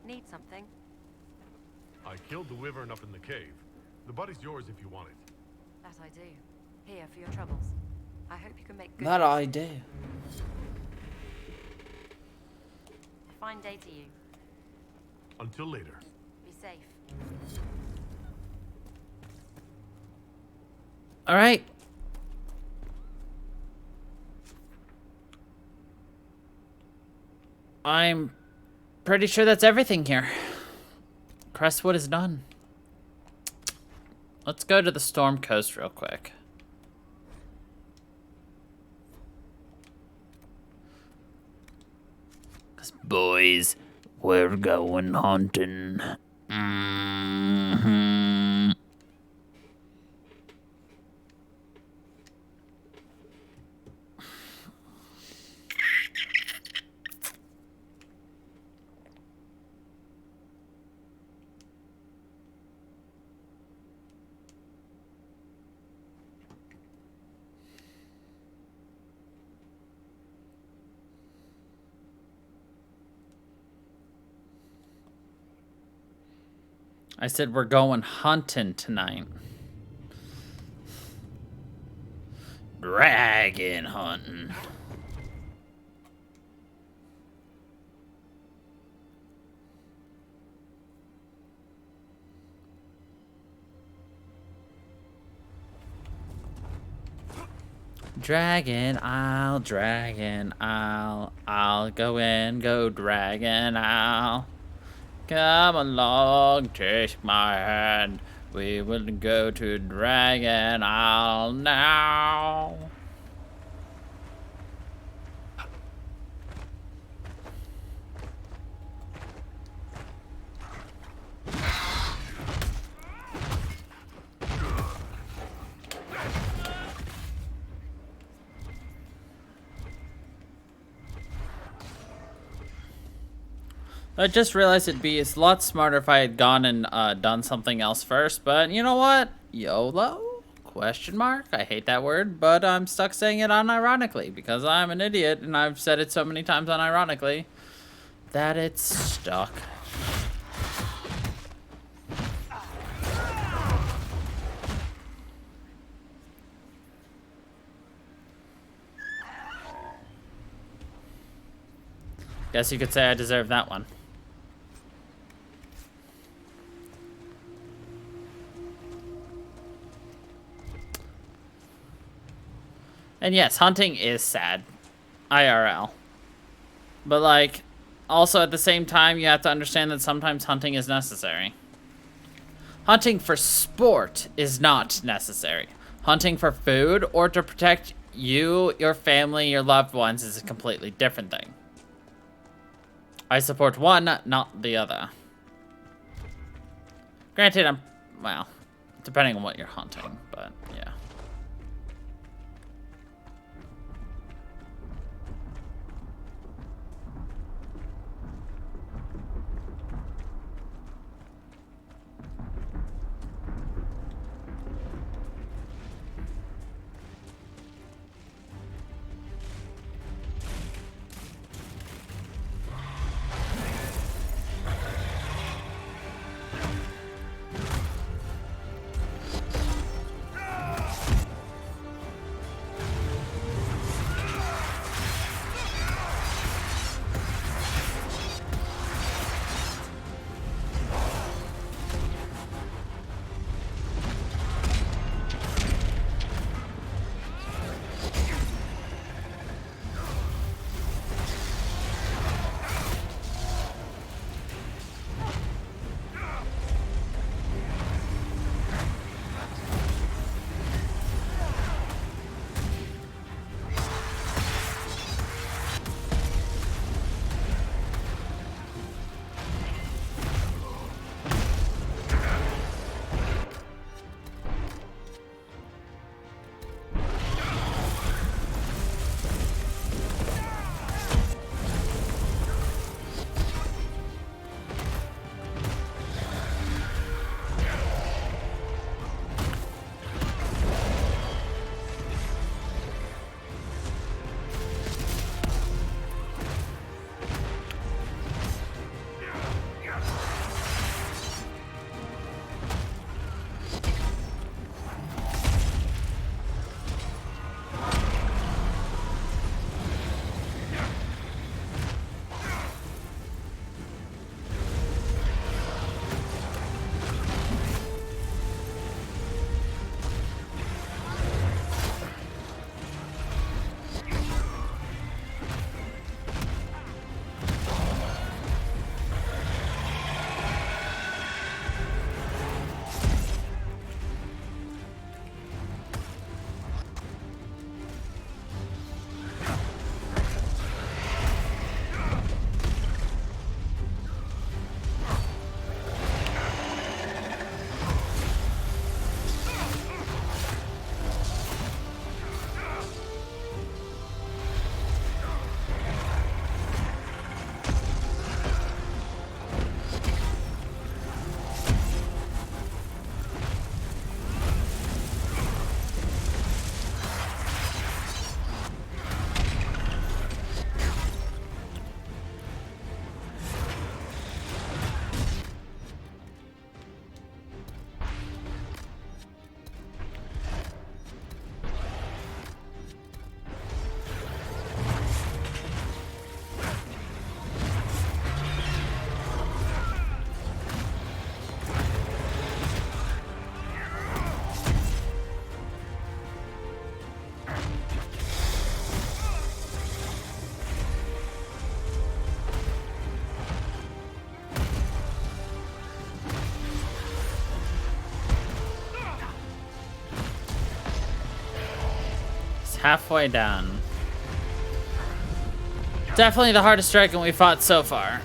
Speaker 16: Need something?
Speaker 3: I killed the wyvern up in the cave. The body's yours if you want it.
Speaker 16: That I do. Here for your troubles. I hope you can make good.
Speaker 1: That I do.
Speaker 16: Fine day to you.
Speaker 3: Until later.
Speaker 16: Be safe.
Speaker 1: All right. I'm pretty sure that's everything here. Crestwood is done. Let's go to the Storm Coast real quick. Boys, we're going hunting. Mm-hmm. I said we're going hunting tonight. Dragon hunting. Dragon I'll go in, go dragon I'll. Come along, take my hand. We will go to Dragon Isle now. I just realized it'd be a lot smarter if I had gone and done something else first, but you know what? YOLO? Question mark? I hate that word, but I'm stuck saying it unironically because I'm an idiot and I've said it so many times unironically that it's stuck. Guess you could say I deserve that one. And yes, hunting is sad. IRL. But like, also at the same time, you have to understand that sometimes hunting is necessary. Hunting for sport is not necessary. Hunting for food or to protect you, your family, your loved ones is a completely different thing. I support one, not the other. Granted, well, depending on what you're hunting, but yeah. halfway down. Definitely the hardest dragon we fought so far.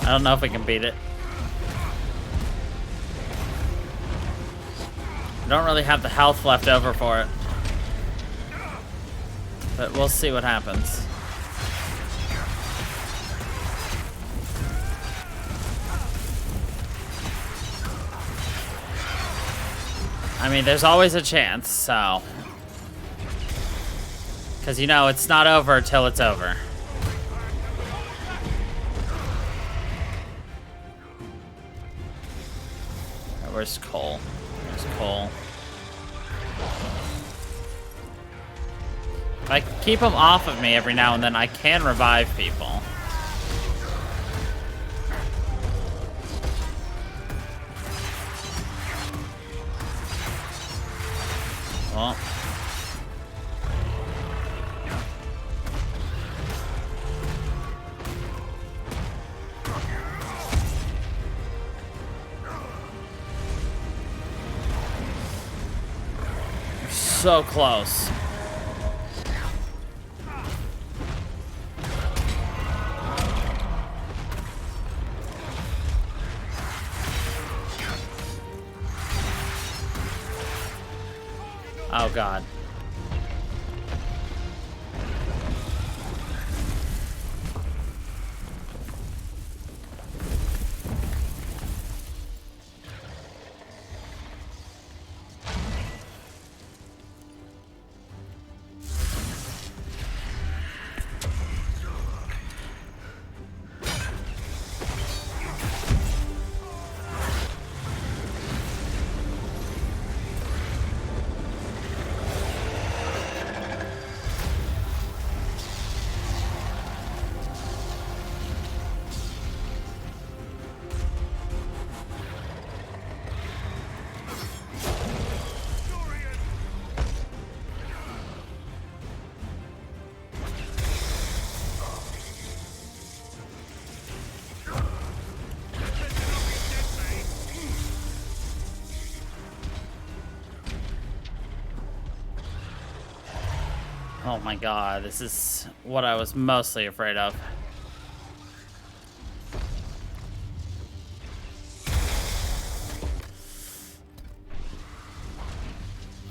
Speaker 1: I don't know if we can beat it. I don't really have the health left over for it. But we'll see what happens. I mean, there's always a chance, so... Because, you know, it's not over till it's over. Where's Cole? Where's Cole? If I keep him off of me every now and then, I can revive people. Well. So close. Oh God. Oh my God, this is what I was mostly afraid of.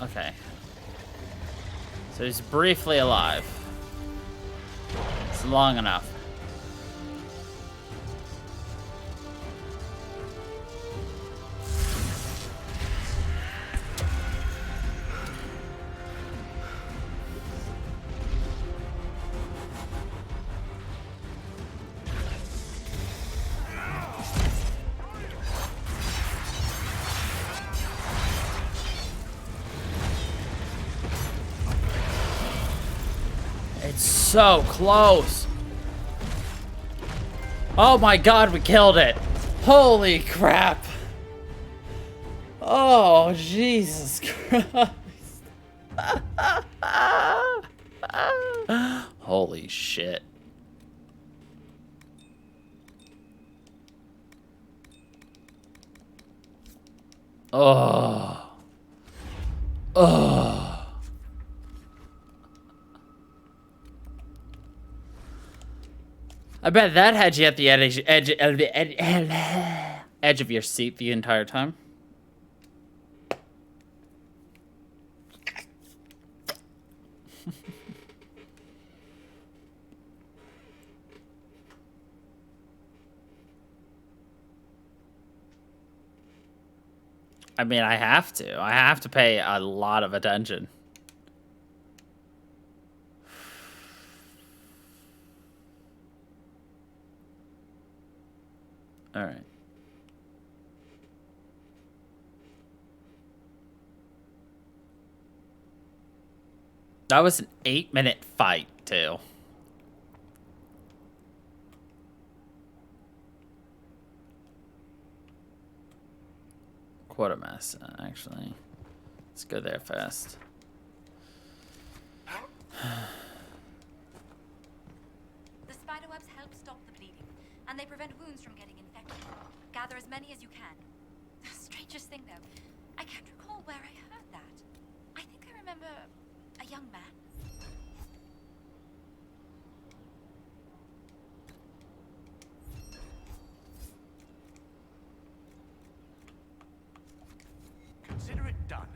Speaker 1: Okay. So he's briefly alive. It's long enough. So close. Oh my God, we killed it. Holy crap. Oh, Jesus Christ. Holy shit. Oh. Oh. I bet that had you at the edge of your seat the entire time. I mean, I have to. I have to pay a lot of attention. All right. That was an 8-minute fight, too. Quartermaster, actually. Let's go there first.
Speaker 19: The spiderwebs help stop the bleeding, and they prevent wounds from getting infected. Gather as many as you can. The strangest thing, though, I can't recall where I heard that. I think I remember a young man.
Speaker 5: Consider it done.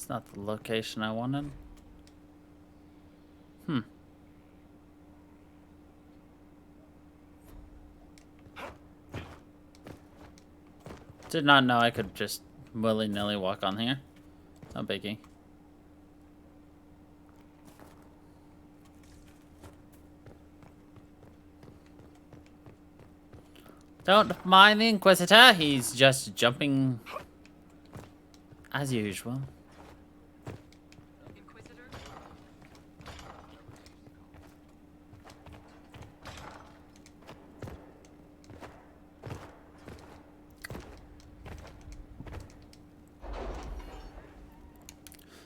Speaker 1: Not the location I wanted. Did not know I could just willy-nilly walk on here. No biggie. Don't mind the Inquisitor, he's just jumping as usual.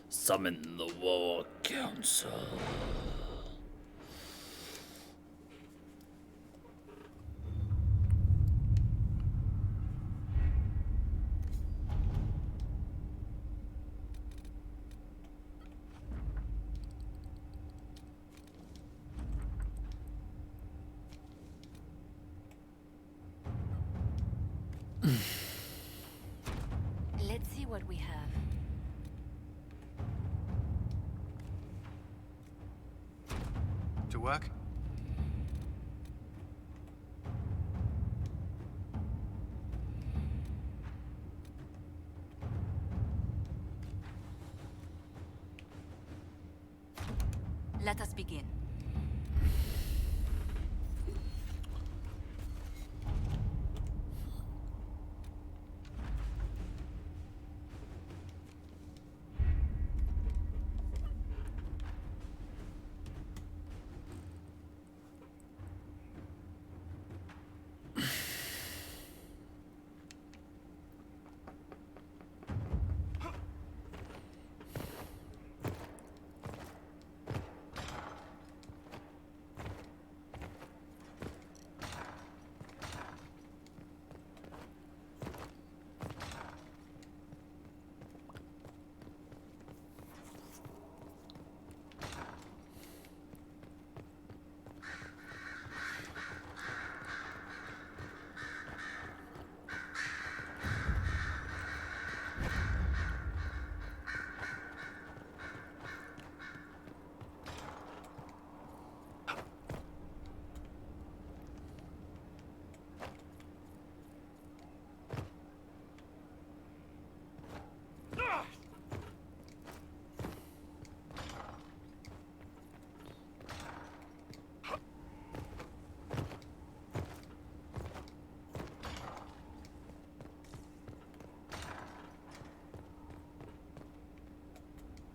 Speaker 1: Summon the War Council.
Speaker 19: Let's see what we have.
Speaker 11: To work?
Speaker 19: Let us begin.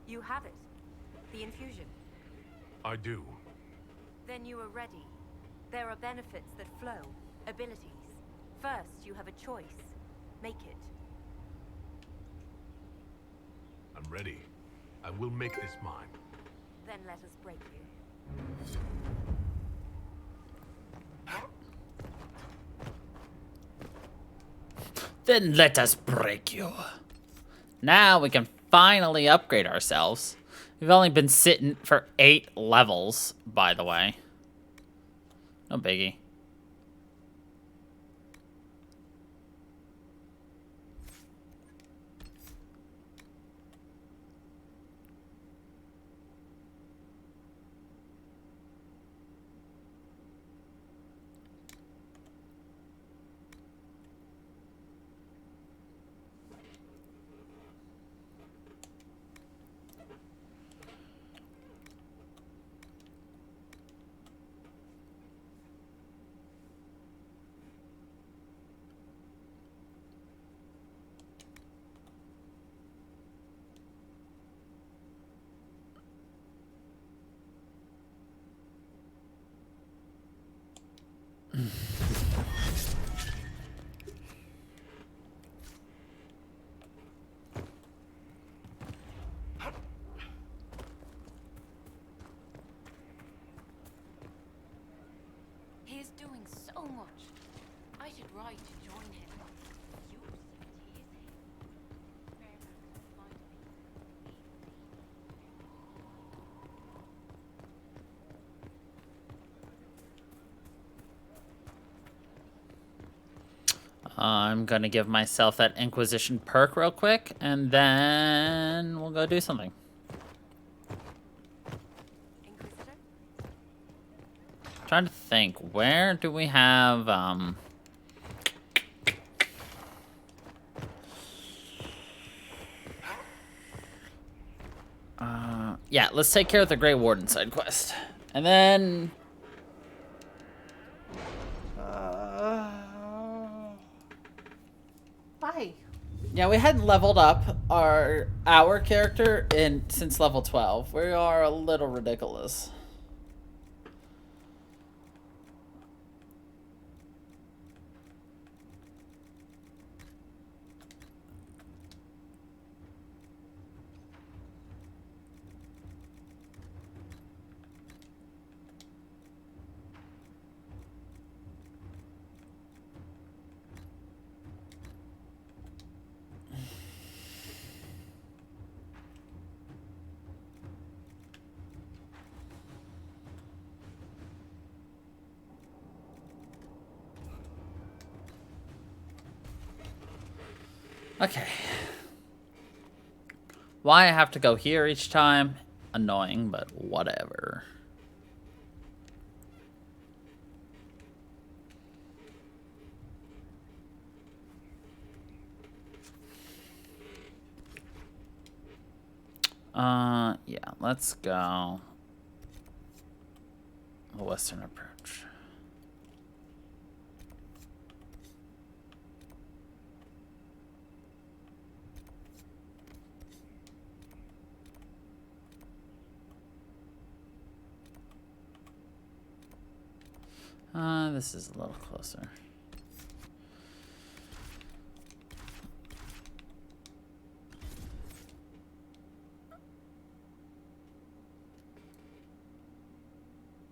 Speaker 16: You have it. The infusion.
Speaker 3: I do.
Speaker 16: Then you are ready. There are benefits that flow. Abilities. First, you have a choice.
Speaker 8: Make it.
Speaker 3: I'm ready. I will make this mine.
Speaker 8: Then let us break you.
Speaker 1: Then let us break you. Now we can finally upgrade ourselves. We've only been sitting for 8 levels, by the way. No biggie.
Speaker 4: He is doing so much. I should ride to join him.
Speaker 1: I'm gonna give myself that Inquisition perk real quick, and then we'll go do something. Trying to think, where do we have yeah, let's take care of the Grey Warden side quest. And then
Speaker 8: Hi.
Speaker 1: yeah, we hadn't leveled up our character since level 12. We are a little ridiculous. Okay. Why I have to go here each time? Annoying, but whatever. Yeah, let's go the western approach. This is a little closer.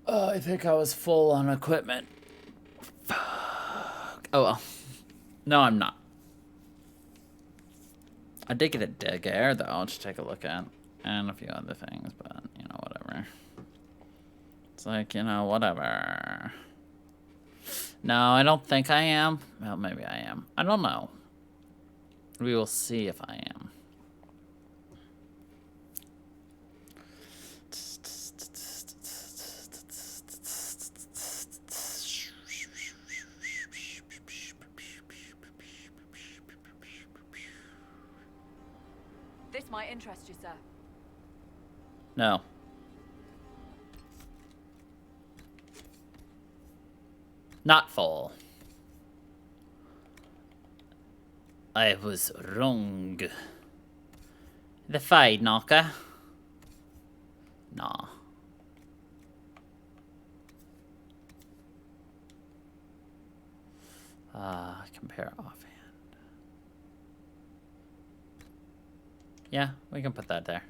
Speaker 1: I think I was full on equipment. Fuck. Oh well. No, I'm not. I did get a dig air though to take a look at, and a few other things, but you know, whatever. It's like, you know, whatever. No, I don't think I am. Well, maybe I am. I don't know. We will see if I am.
Speaker 20: This might interest you, sir.
Speaker 1: No. Not full. I was wrong. The fade knocker. Nah. Compare offhand. Yeah, we can put that there.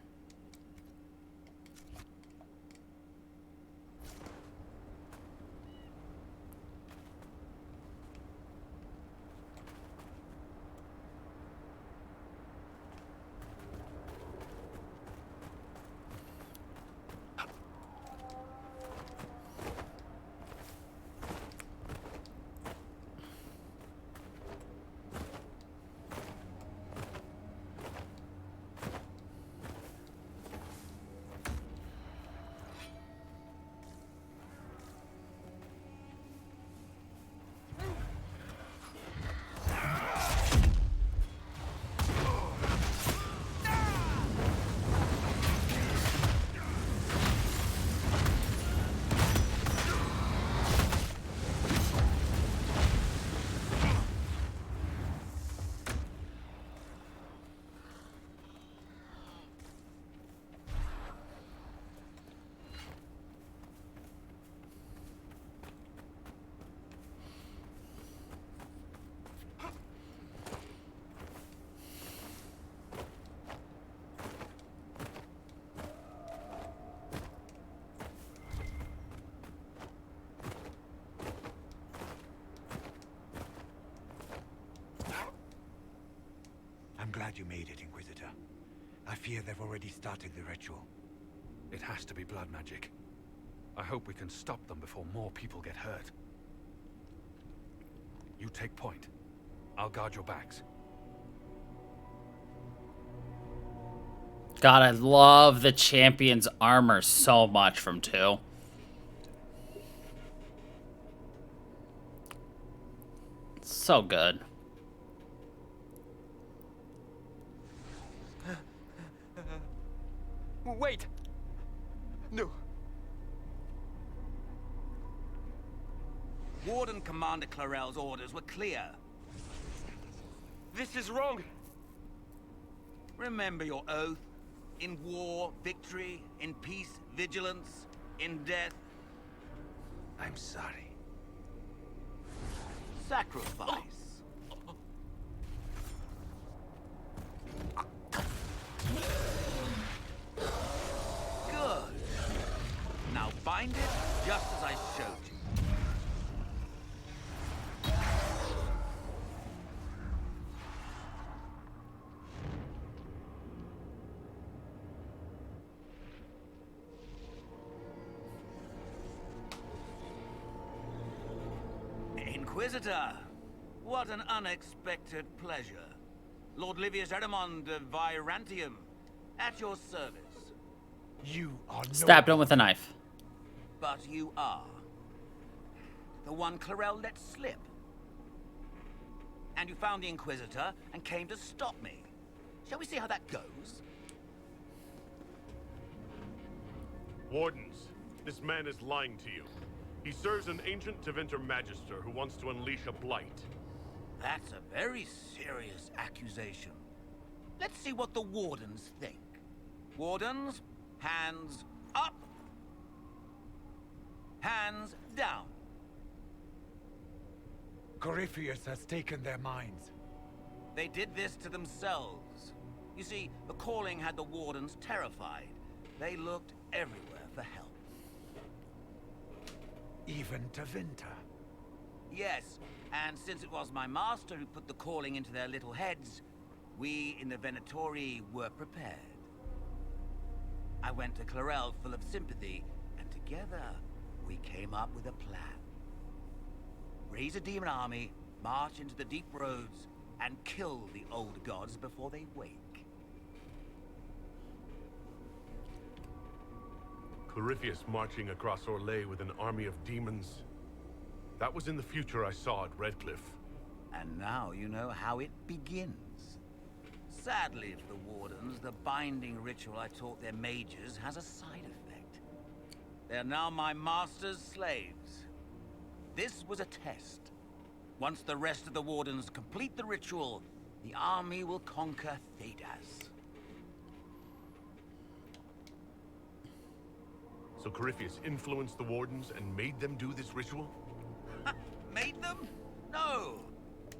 Speaker 14: I'm glad you made it, Inquisitor. I fear they've already started the ritual.
Speaker 5: It has to be blood magic. I hope we can stop them before more people get hurt. You take point. I'll guard your backs.
Speaker 1: God, I love the champion's armor so much from 2. So good.
Speaker 21: Wait! No.
Speaker 22: Warden Commander Clarel's orders were clear.
Speaker 21: This is wrong.
Speaker 22: Remember your oath. In war, victory. In peace, vigilance. In death,
Speaker 14: I'm sorry.
Speaker 22: sacrifice. Good. Now bind it just as I showed you. Inquisitor, what an unexpected pleasure. Lord Livius Erimond of Virantium, at your service.
Speaker 14: You are
Speaker 1: Stabbed him with a knife.
Speaker 22: But you are. The one Clarel let slip. And you found the Inquisitor and came to stop me. Shall we see how that goes?
Speaker 3: Wardens, this man is lying to you. He serves an ancient Tevinter Magister who wants to unleash a blight.
Speaker 22: That's a very serious accusation. Let's see what the Wardens think. Wardens, hands up. Hands down.
Speaker 14: Corypheus has taken their minds.
Speaker 22: They did this to themselves. You see, the calling had the Wardens terrified. They looked everywhere for help.
Speaker 14: Even Tevinter.
Speaker 22: Yes, and since it was my master who put the calling into their little heads, we in the Venatori were prepared. I went to Clarel full of sympathy, and together we came up with a plan. Raise a demon army, march into the deep roads, and kill the old gods before they wake.
Speaker 3: Corypheus marching across Orlais with an army of demons. That was in the future I saw at Redcliffe.
Speaker 22: And now you know how it begins. Sadly for the Wardens, the binding ritual I taught their mages has a side effect. They are now my master's slaves. This was a test. Once the rest of the Wardens complete the ritual, the army will conquer Thedas.
Speaker 3: So Corypheus influenced the Wardens and made them do this ritual?
Speaker 22: Made them? No!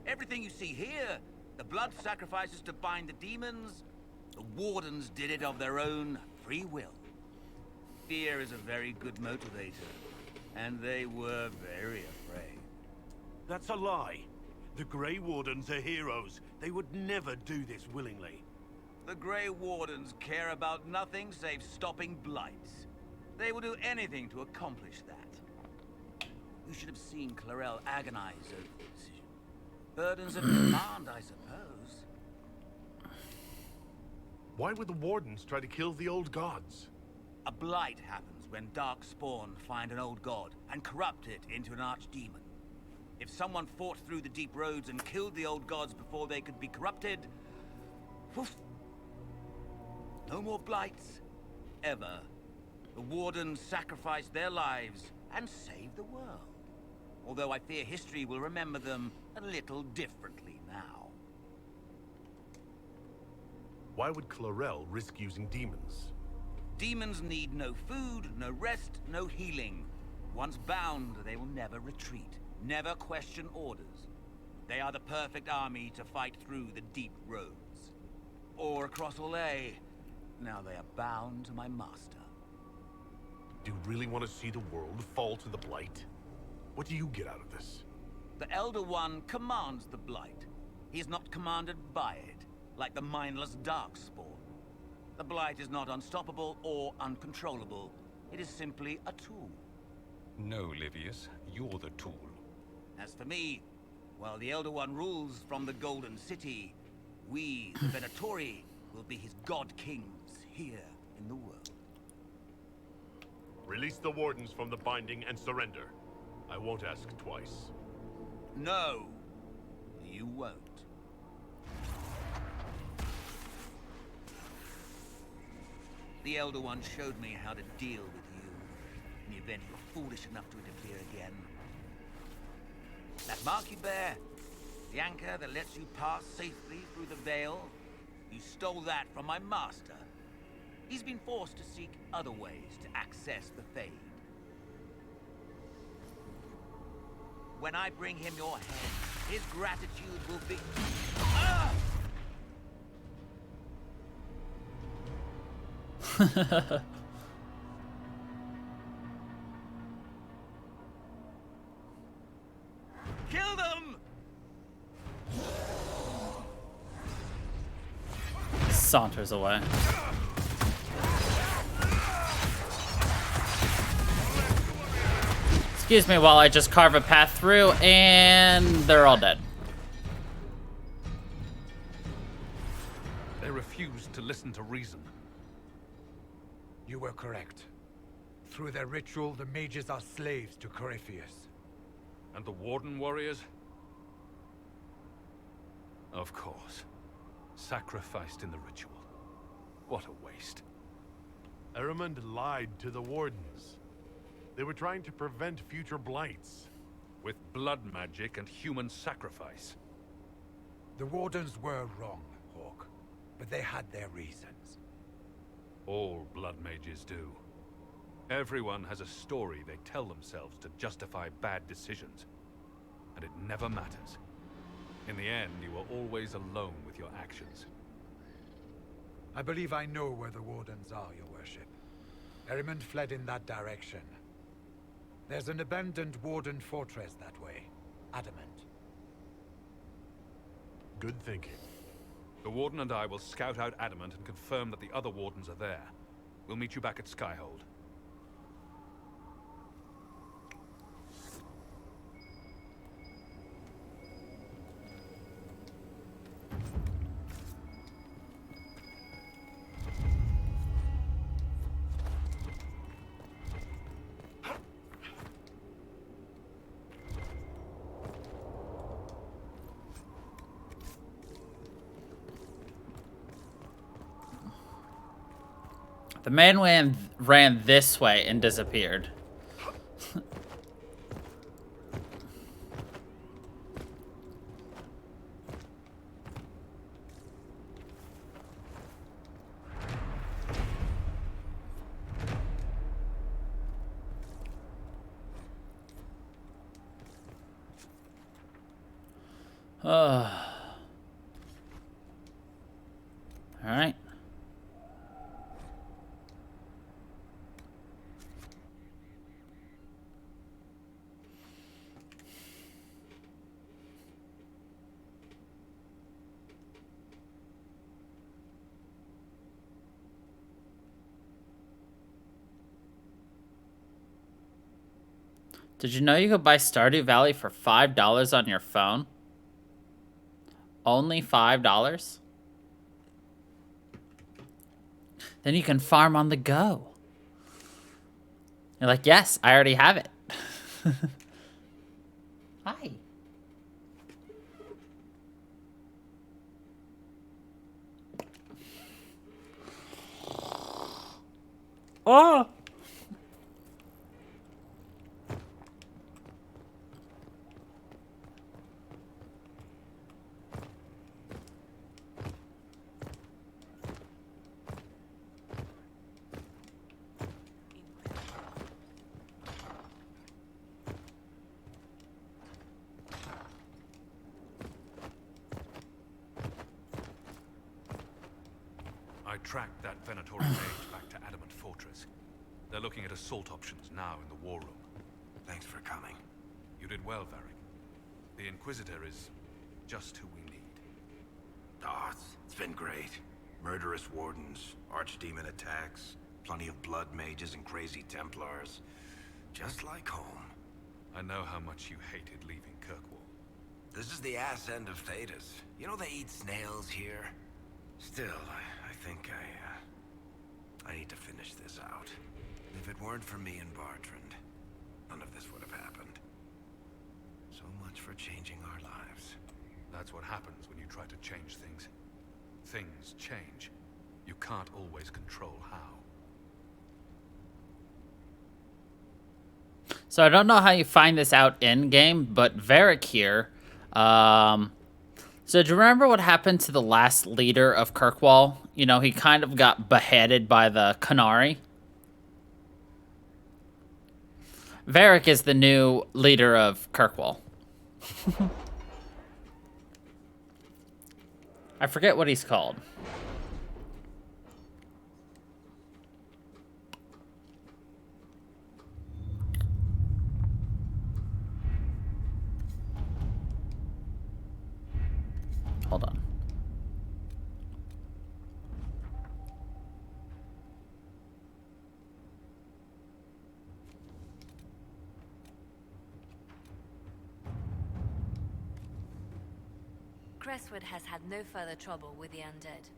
Speaker 22: Everything you see here, the blood sacrifices to bind the demons, The Wardens did it of their own free will. Fear is a very good motivator, and they were very afraid.
Speaker 7: That's a lie. The Grey Wardens are heroes. They would never do this willingly.
Speaker 22: The Grey Wardens care about nothing save stopping blights. They will do anything to accomplish that. You should have seen Clarel agonize over the decision. Burdens of command, I suppose.
Speaker 3: Why would the Wardens try to kill the old gods?
Speaker 22: A blight happens when dark spawn find an old god and corrupt it into an archdemon. If someone fought through the deep roads and killed the old gods before they could be corrupted, poof, no more blights, ever. The Wardens sacrificed their lives and saved the world. Although I fear history will remember them a little differently now.
Speaker 3: Why would Clarel risk using demons?
Speaker 22: Demons need no food, no rest, no healing. Once bound, they will never retreat, never question orders. They are the perfect army to fight through the deep roads. Or across Olay. Now they are bound to my master.
Speaker 3: Do you really want to see the world fall to the Blight? What do you get out of this?
Speaker 22: The Elder One commands the Blight. He is not commanded by it, like the mindless Darkspawn. The Blight is not unstoppable or uncontrollable. It is simply a tool.
Speaker 5: No, Livius, you're the tool.
Speaker 22: As for me, while the Elder One rules from the Golden City, we, the Venatori, will be his God Kings here in the world.
Speaker 3: Release the Wardens from the binding and surrender. I won't ask twice.
Speaker 22: No, you won't. The Elder One showed me how to deal with you, in the event you're foolish enough to interfere again. That mark you bear, the anchor that lets you pass safely through the veil, you stole that from my master. He's been forced to seek other ways to access the Fade. When I bring him your head, his gratitude will be... Ah! Kill them!
Speaker 1: Saunters away. Excuse me while I just carve a path through, and they're all dead.
Speaker 5: They refused to listen to reason.
Speaker 14: You were correct. Through their ritual, the mages are slaves to Corypheus.
Speaker 5: And the Warden warriors? Of course. Sacrificed in the ritual. What a waste.
Speaker 3: Ehrmund lied to the Wardens. They were trying to prevent future blights.
Speaker 5: With blood magic and human sacrifice.
Speaker 14: The Wardens were wrong, Hawk. But they had their reasons.
Speaker 5: All blood mages do. Everyone has a story they tell themselves to justify bad decisions. And it never matters. In the end, you are always alone with your actions.
Speaker 14: I believe I know where the Wardens are, Your Worship. Ehrmund fled in that direction. There's an abandoned Warden fortress that way. Adamant.
Speaker 3: Good thinking.
Speaker 5: The Warden and I will scout out Adamant and confirm that the other Wardens are there. We'll meet you back at Skyhold.
Speaker 1: The man ran this way and disappeared. All right. Did you know you could buy Stardew Valley for $5 on your phone? Only $5? Then you can farm on the go. You're like, yes, I already have it. Hi. Oh!
Speaker 5: I tracked that Venatori mage back to Adamant Fortress. They're looking at assault options now in the war room.
Speaker 18: Thanks for coming.
Speaker 5: You did well, Varric. The Inquisitor is just who we need.
Speaker 18: Oh, it's been great. Murderous Wardens, archdemon attacks, plenty of blood mages and crazy Templars. Just like home.
Speaker 5: I know how much you hated leaving Kirkwall.
Speaker 18: This is the ass end of Thedas. You know they eat snails here? Still, I think I need to finish this out. If it weren't for me and Bartrand, none of this would have happened. So much for changing our lives.
Speaker 5: That's what happens when you try to change things. Things change. You can't always control how.
Speaker 1: So I don't know how you find this out in-game, but Varric here, so do you remember what happened to the last leader of Kirkwall? You know, he kind of got beheaded by the Qunari. Varric is the new leader of Kirkwall. I forget what he's called. Hold on.
Speaker 10: Crestwood has had no further trouble with the undead.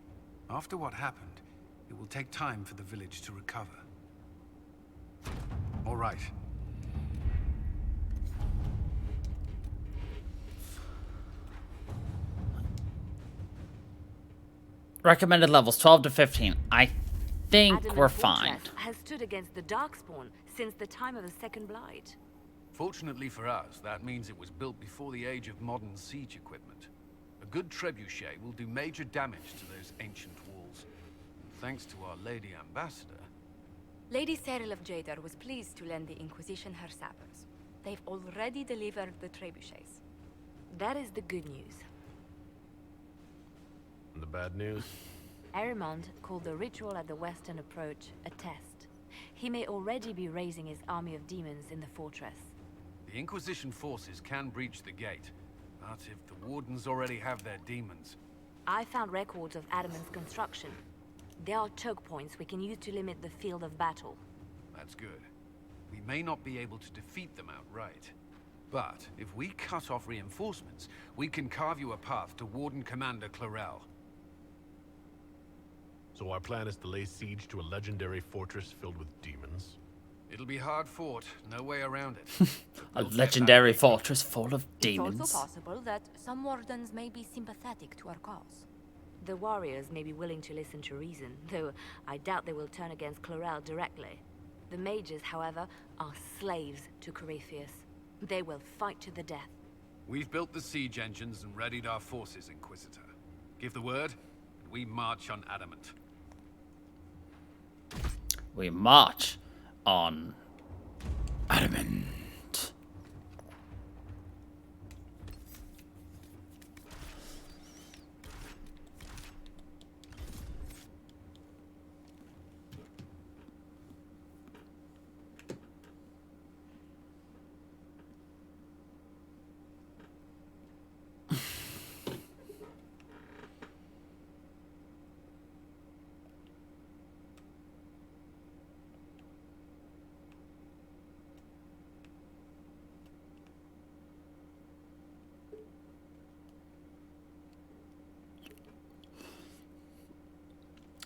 Speaker 12: After what happened, it will take time for the village to recover. All right.
Speaker 1: Recommended levels 12 to 15. I think
Speaker 10: Adamant
Speaker 1: we're
Speaker 10: Fortress
Speaker 1: fine.
Speaker 10: has stood against the Darkspawn since the time of the Second Blight.
Speaker 5: Fortunately for us, that means it was built before the age of modern siege equipment. A good trebuchet will do major damage to those ancient walls. And thanks to our Lady Ambassador...
Speaker 10: Lady Cyril of Jadar was pleased to lend the Inquisition her sappers. They've already delivered the trebuchets. That is the good news.
Speaker 3: And the bad news?
Speaker 10: Arimond called the ritual at the western approach a test. He may already be raising his army of demons in the fortress.
Speaker 5: The Inquisition forces can breach the gate, but if the Wardens already have their demons...
Speaker 10: I found records of Adamant's construction. There are choke points we can use to limit the field of battle.
Speaker 5: That's good. We may not be able to defeat them outright. But if we cut off reinforcements, we can carve you a path to Warden Commander Clarel.
Speaker 3: So our plan is to lay siege to a legendary fortress filled with demons?
Speaker 5: It'll be hard fought, no way around it.
Speaker 1: A legendary fortress full of
Speaker 10: It's
Speaker 1: demons.
Speaker 10: also possible that some Wardens may be sympathetic to our cause. The warriors may be willing to listen to reason, though I doubt they will turn against Clarel directly. The mages, however, are slaves to Corypheus. They will fight to the death.
Speaker 5: We've built the siege engines and readied our forces, Inquisitor. Give the word, and we march on Adamant.
Speaker 1: We march on Adamant.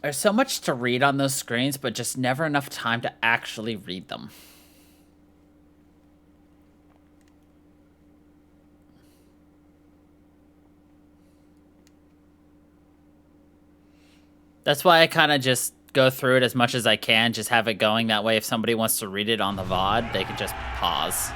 Speaker 1: There's so much to read on those screens, but just never enough time to actually read them. That's why I kind of just go through it as much as I can, just have it going. That way, if somebody wants to read it on the VOD, they can just pause.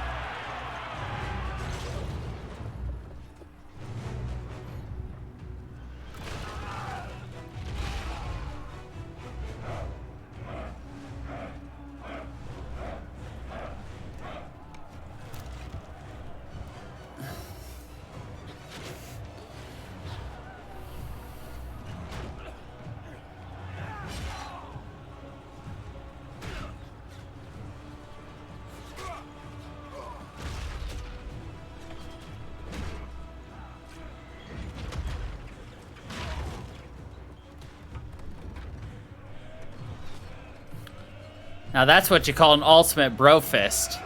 Speaker 1: Now that's what you call an ultimate bro fist.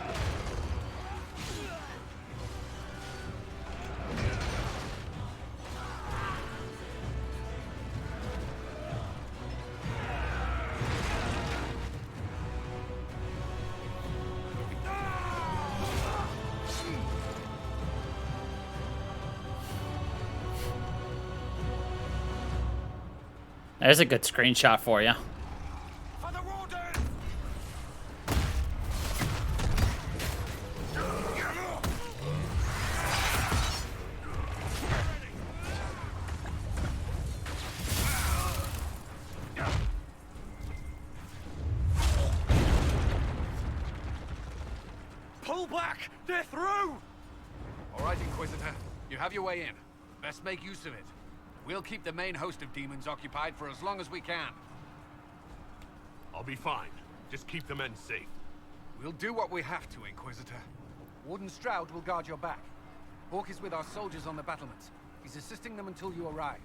Speaker 1: There's a good screenshot for you.
Speaker 5: Pull back! They're through! All right, Inquisitor. You have your way in. Best make use of it. We'll keep the main host of demons occupied for as long as we can.
Speaker 3: I'll be fine. Just keep the men safe.
Speaker 5: We'll do what we have to, Inquisitor. Warden Stroud will guard your back. Hawk is with our soldiers on the battlements. He's assisting them until you arrive.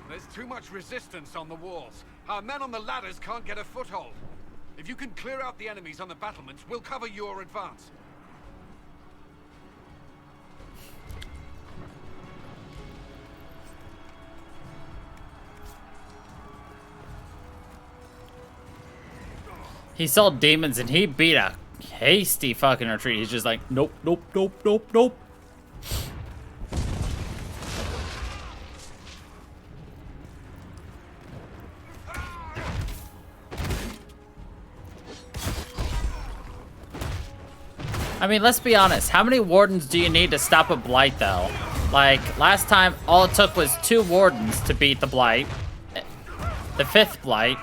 Speaker 5: There's too much resistance on the walls. Our men on the ladders can't get a foothold. If you can clear out the enemies on the battlements, we'll cover your advance.
Speaker 1: He saw demons and he beat a hasty fucking retreat. He's just like, nope, nope, nope, nope, nope. I mean, let's be honest. How many Wardens do you need to stop a Blight, though? Like, last time, all it took was 2 Wardens to beat the Blight. The 5th Blight,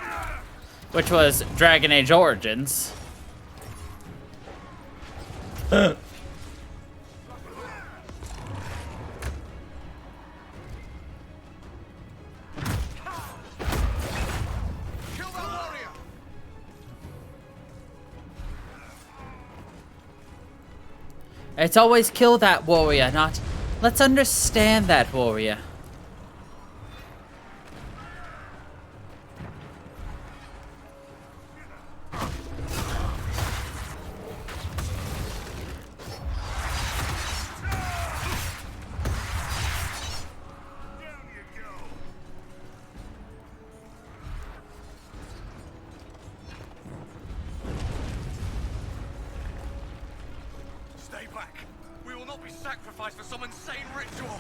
Speaker 1: which was Dragon Age Origins. It's always kill that warrior, not let's understand that warrior.
Speaker 5: Sacrifice for some insane ritual.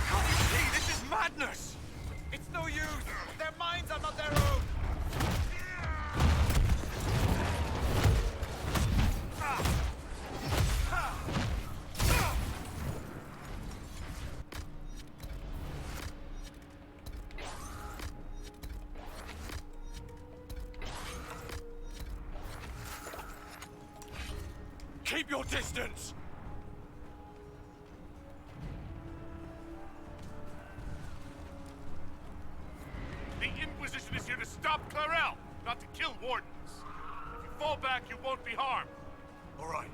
Speaker 5: Can't you see? This is madness. It's no use. Their minds are not their own. Keep your distance!
Speaker 3: The Inquisition is here to stop Clarel, not to kill Wardens. If you fall back, you won't be harmed.
Speaker 17: All right.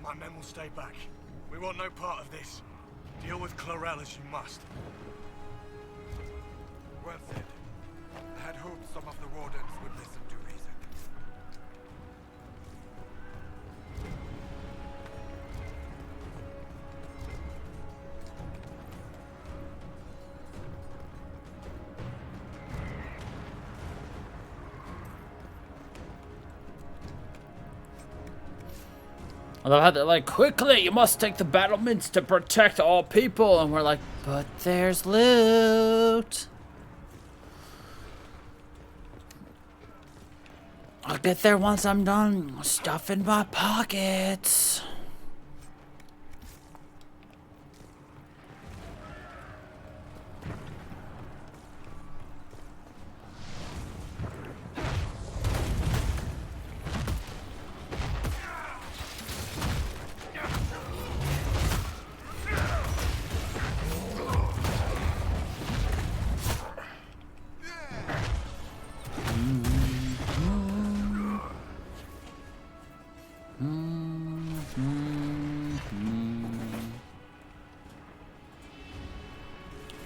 Speaker 17: My men will stay back. We want no part of this.
Speaker 2: Deal with Chlorel as you must.
Speaker 6: Well said. I had hoped some of the Wardens would listen to reason.
Speaker 1: I love how they're like, quickly, you must take the battlements to protect all people. And we're like, but there's loot. I'll get there once I'm done stuffing my pockets.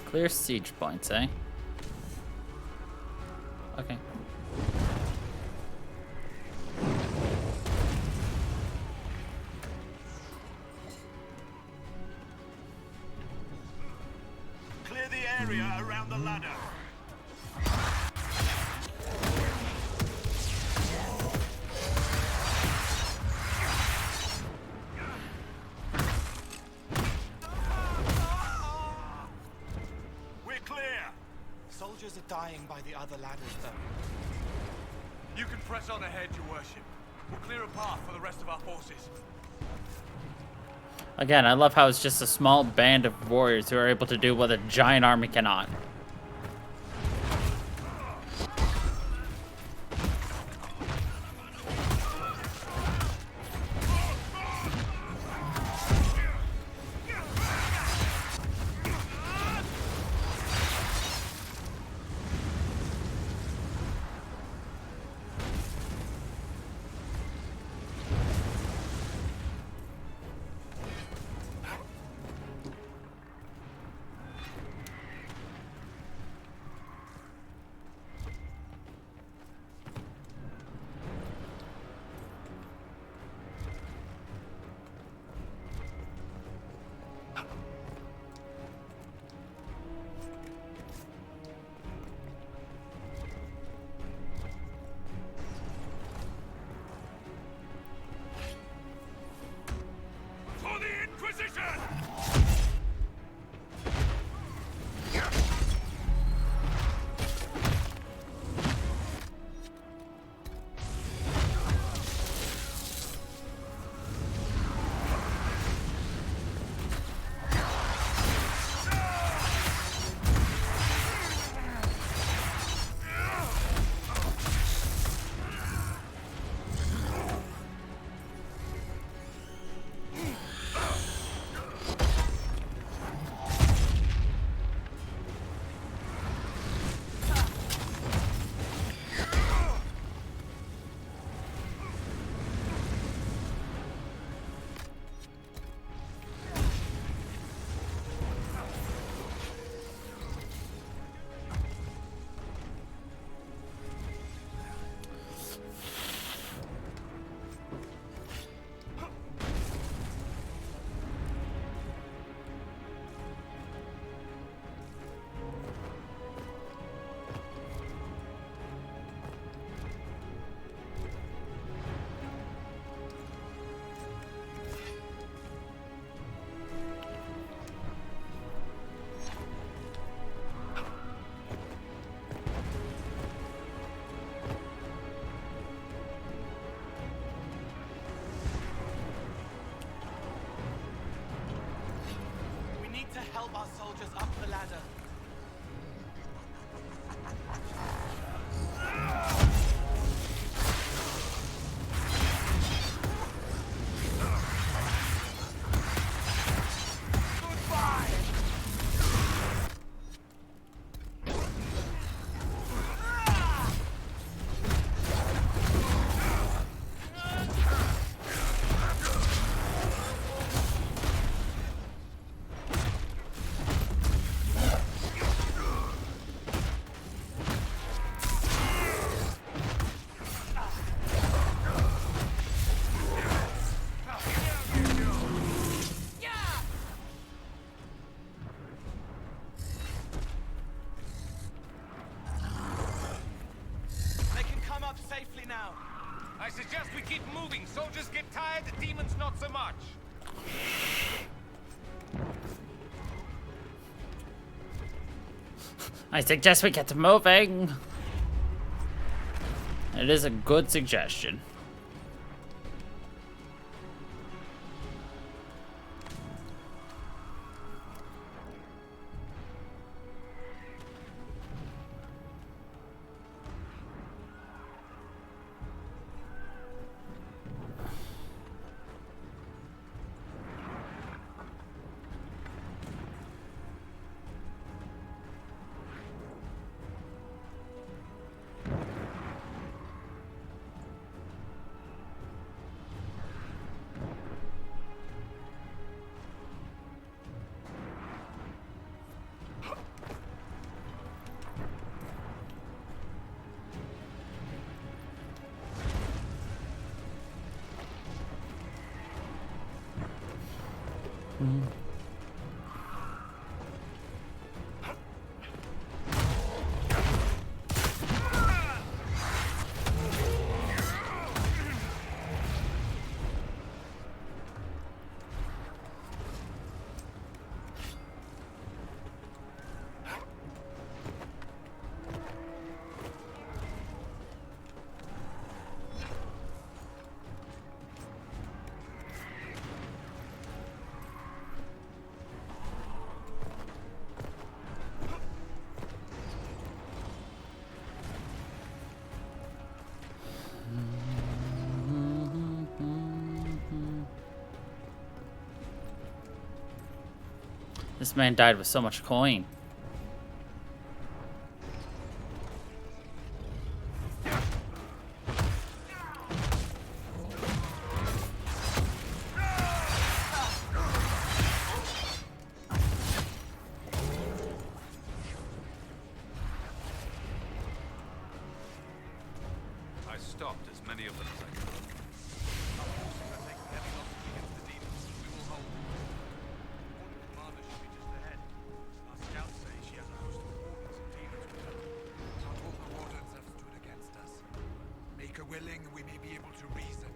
Speaker 1: Clear siege points, eh? Okay.
Speaker 2: Clear the area around the ladder.
Speaker 17: Soldiers are dying by the other ladders, though.
Speaker 2: You can press on ahead, your worship. We'll clear a path for the rest of our forces.
Speaker 1: Again, I love how it's just a small band of warriors who are able to do what a giant army cannot.
Speaker 2: For the Inquisition!
Speaker 17: To help our soldiers up the ladder.
Speaker 13: dead, demons not so much.
Speaker 1: I suggest we get moving. It is a good suggestion. This man died with so much coin.
Speaker 5: I stopped as many of them as I could.
Speaker 6: Willing, we may be able to reason.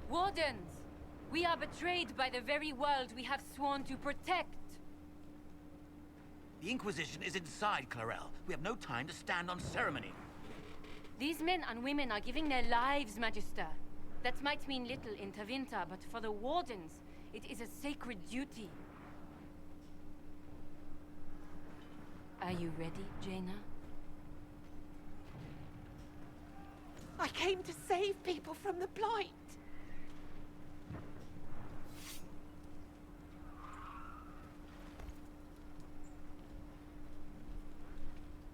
Speaker 4: Wardens! We are betrayed by the very world we have sworn to protect.
Speaker 22: The Inquisition is inside, Clarel. We have no time to stand on ceremony.
Speaker 4: These men and women are giving their lives, Magister. That might mean little in Tevinter, but for the Wardens, it is a sacred duty. Are you ready, Jaina?
Speaker 8: I came to save people from the Blight.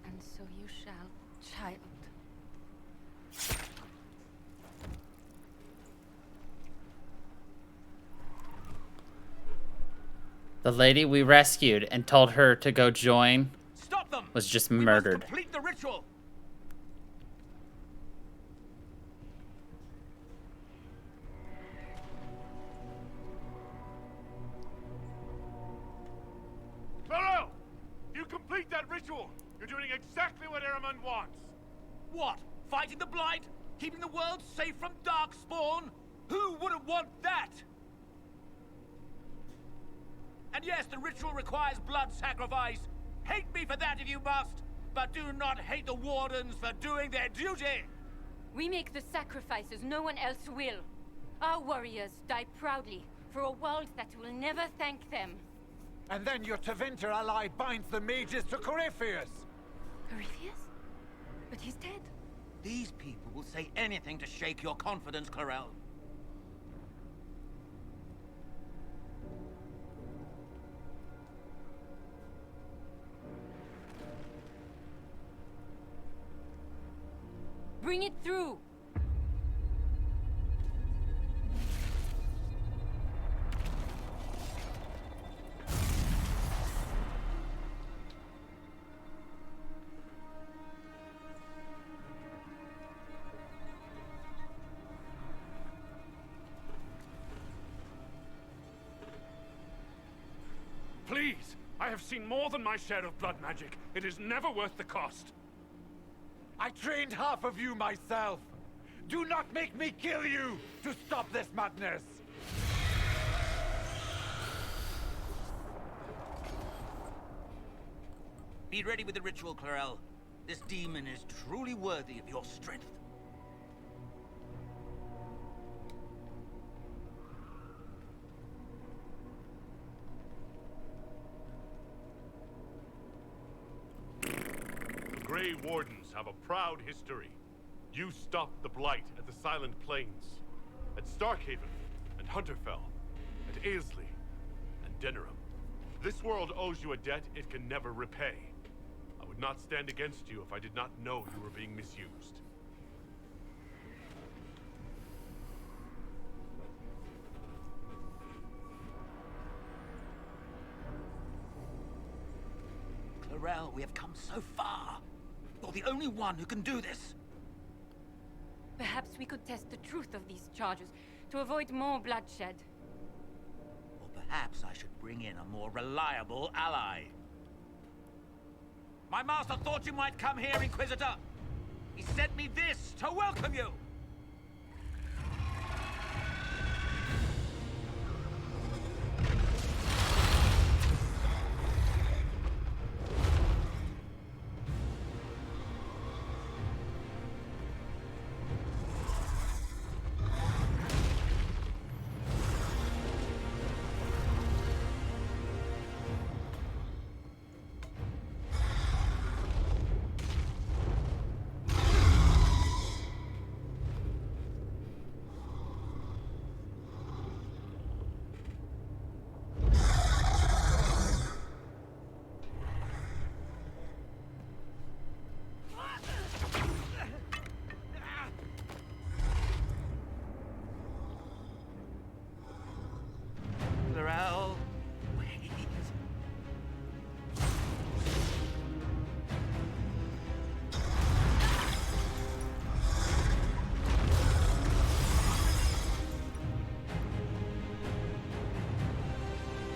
Speaker 4: And so you shall, child.
Speaker 1: The lady we rescued and told her to go join was just murdered.
Speaker 22: Complete the ritual.
Speaker 13: Clarel! You complete that ritual! You're doing exactly what Eramund wants!
Speaker 22: What? Fighting the Blight? Keeping the world safe from Darkspawn? Who wouldn't want that? And yes, the ritual requires blood sacrifice. Hate me for that if you must, but do not hate the Wardens for doing their duty!
Speaker 4: We make the sacrifices no one else will. Our warriors die proudly for a world that will never thank them.
Speaker 14: And then your Tevinter ally binds the mages to Corypheus!
Speaker 4: Corypheus? But he's dead.
Speaker 22: These people will say anything to shake your confidence, Clarel.
Speaker 4: Bring it through!
Speaker 13: Please! I have seen more than my share of blood magic. It is never worth the cost.
Speaker 6: I trained half of you myself. Do not make me kill you to stop this madness.
Speaker 22: Be ready with the ritual, Clarel. This demon is truly worthy of your strength.
Speaker 3: The Grey Wardens have a proud history. You stopped the Blight at the Silent Plains, at Starkhaven, and Hunterfell, at Aesley, and Denerim. This world owes you a debt it can never repay. I would not stand against you if I did not know you were being misused.
Speaker 22: Clarel, we have come so far. You're the only one who can do this.
Speaker 9: Perhaps we could test the truth of these charges to avoid more bloodshed.
Speaker 22: Or perhaps I should bring in a more reliable ally. My master thought you might come here, Inquisitor. He sent me this to welcome you. Clarel, wait.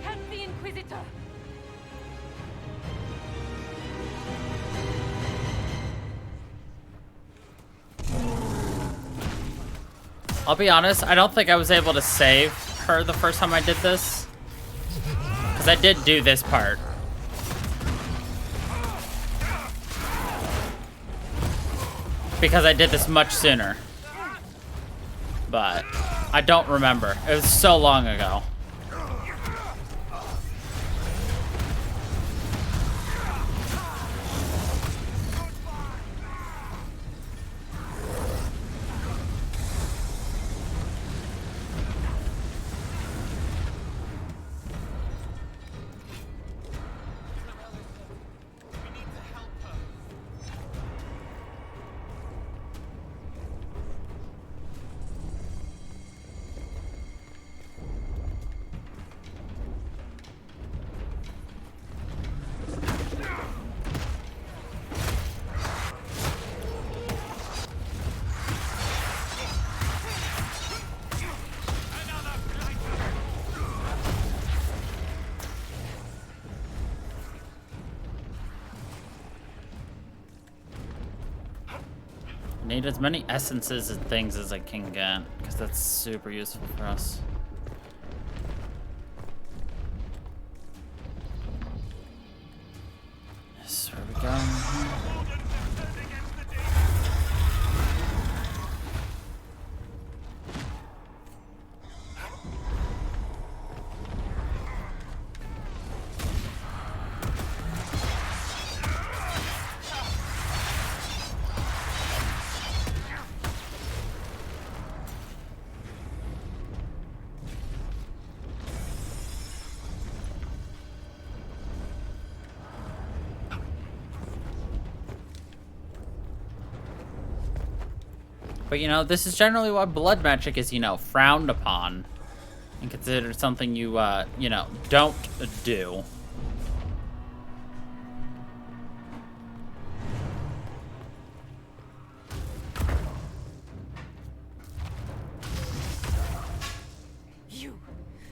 Speaker 9: Help the Inquisitor!
Speaker 1: I'll be honest, I don't think I was able to save her the first time I did this. Because I did do this part. Because I did this much sooner. But I don't remember. It was so long ago. Need as many essences and things as I can get, because that's super useful for us. Yes, where we go? But, you know, this is generally why blood magic is, you know, frowned upon and considered something you, you know, don't do.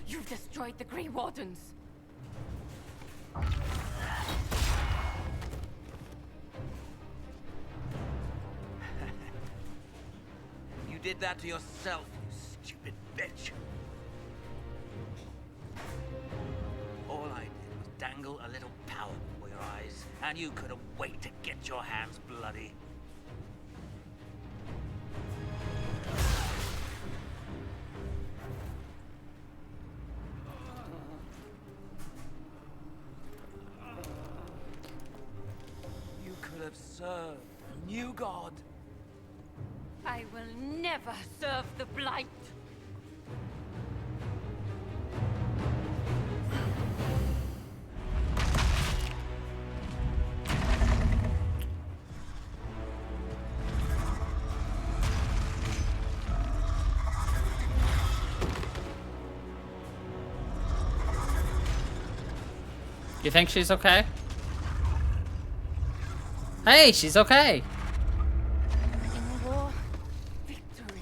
Speaker 9: You've destroyed the Grey Wardens.
Speaker 22: You did that to yourself, you stupid bitch. All I did was dangle a little power before your eyes, and you couldn't wait to get your hands bloody. You could have served a new god.
Speaker 9: I will never serve the Blight.
Speaker 1: You think she's okay? Hey, she's okay.
Speaker 9: In war, victory.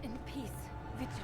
Speaker 9: In peace, vigilance.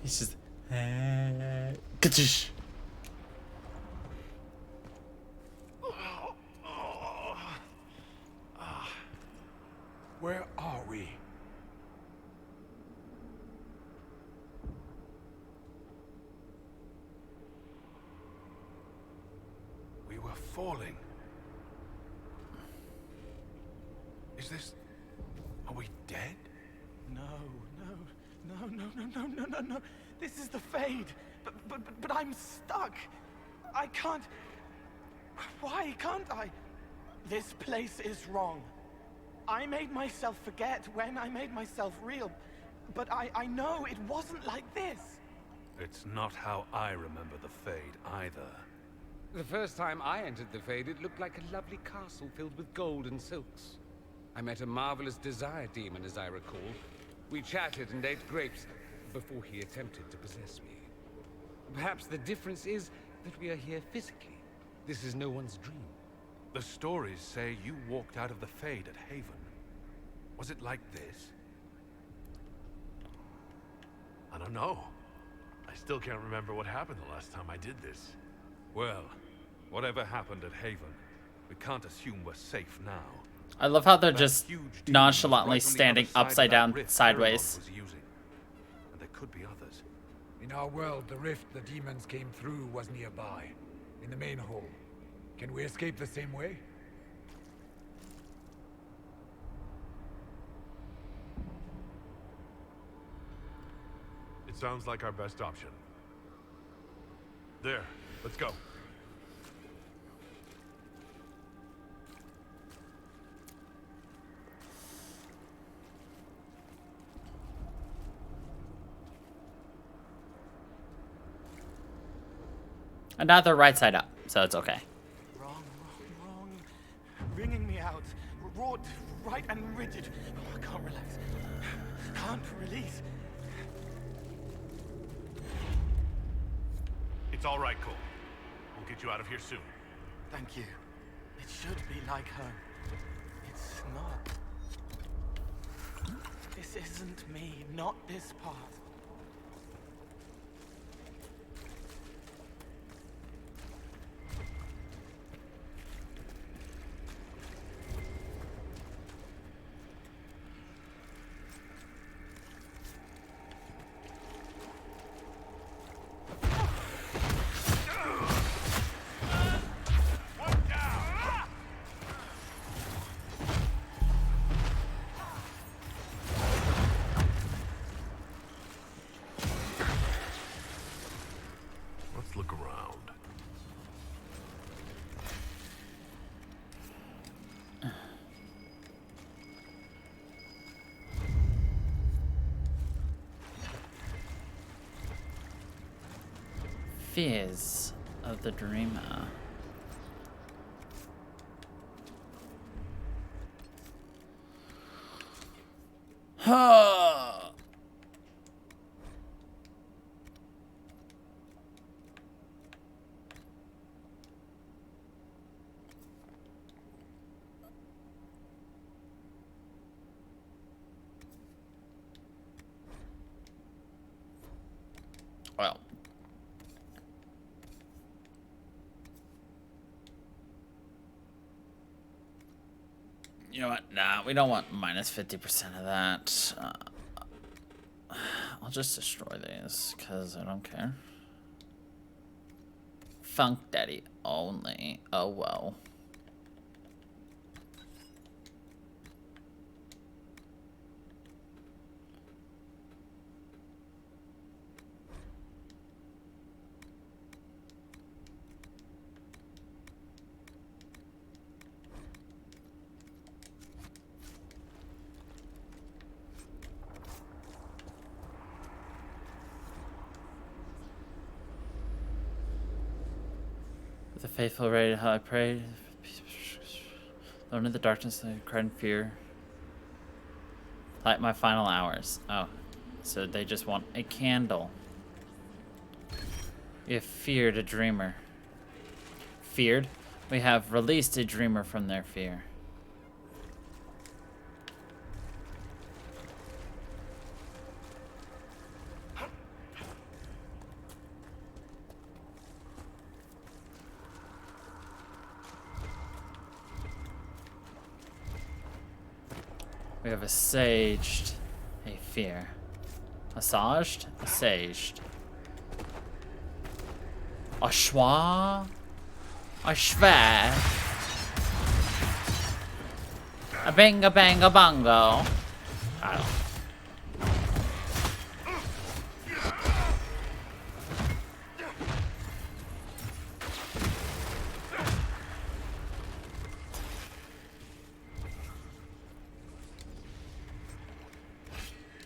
Speaker 1: He's just ka-tish.
Speaker 6: Where are we? We were falling. Is this... Are we dead?
Speaker 17: No. This is the Fade. But I'm stuck. I can't... Why can't I? This place is wrong. I made myself forget when I made myself real. But I know it wasn't like this.
Speaker 5: It's not how I remember the Fade either.
Speaker 11: The first time I entered the Fade, it looked like a lovely castle filled with gold and silks. I met a marvelous desire demon, as I recall. We chatted and ate grapes before he attempted to possess me. Perhaps the difference is that we are here physically. This is no one's dream.
Speaker 5: The stories say you walked out of the Fade at Haven. Was it like this?
Speaker 3: I don't know. I still can't remember what happened the last time I did this.
Speaker 5: Well, whatever happened at Haven, we can't assume we're safe now.
Speaker 1: I love how they're just nonchalantly standing upside down sideways.
Speaker 5: And there could be others.
Speaker 14: In our world, the rift the demons came through was nearby, in the main hall. Can we escape the same way?
Speaker 3: It sounds like our best option. There, let's go.
Speaker 1: And now they're right side up, so it's okay.
Speaker 17: Wrong. Wringing me out. Wrought right and rigid. Oh, I can't relax. Can't release.
Speaker 3: It's all right, Cole.
Speaker 13: We'll get you out of here soon.
Speaker 17: Thank you. It should be like home. It's not. This isn't me, not this part.
Speaker 13: Let's look around.
Speaker 1: Fears of the Dreamer. Huh. Well. You know what? Nah, we don't want minus 50% of that. I'll just destroy these, because I don't care. Funk Daddy only. Oh, well. The faithful ready, how I prayed. Alone in the darkness, I cried in fear. Light my final hours. Oh, so they just want a candle. We have feared a dreamer. Feared? We have released a dreamer from their fear. We have assuaged a fear. Massaged? Assuaged. Ashwa? Ashwa? A binga banga bongo. I don't.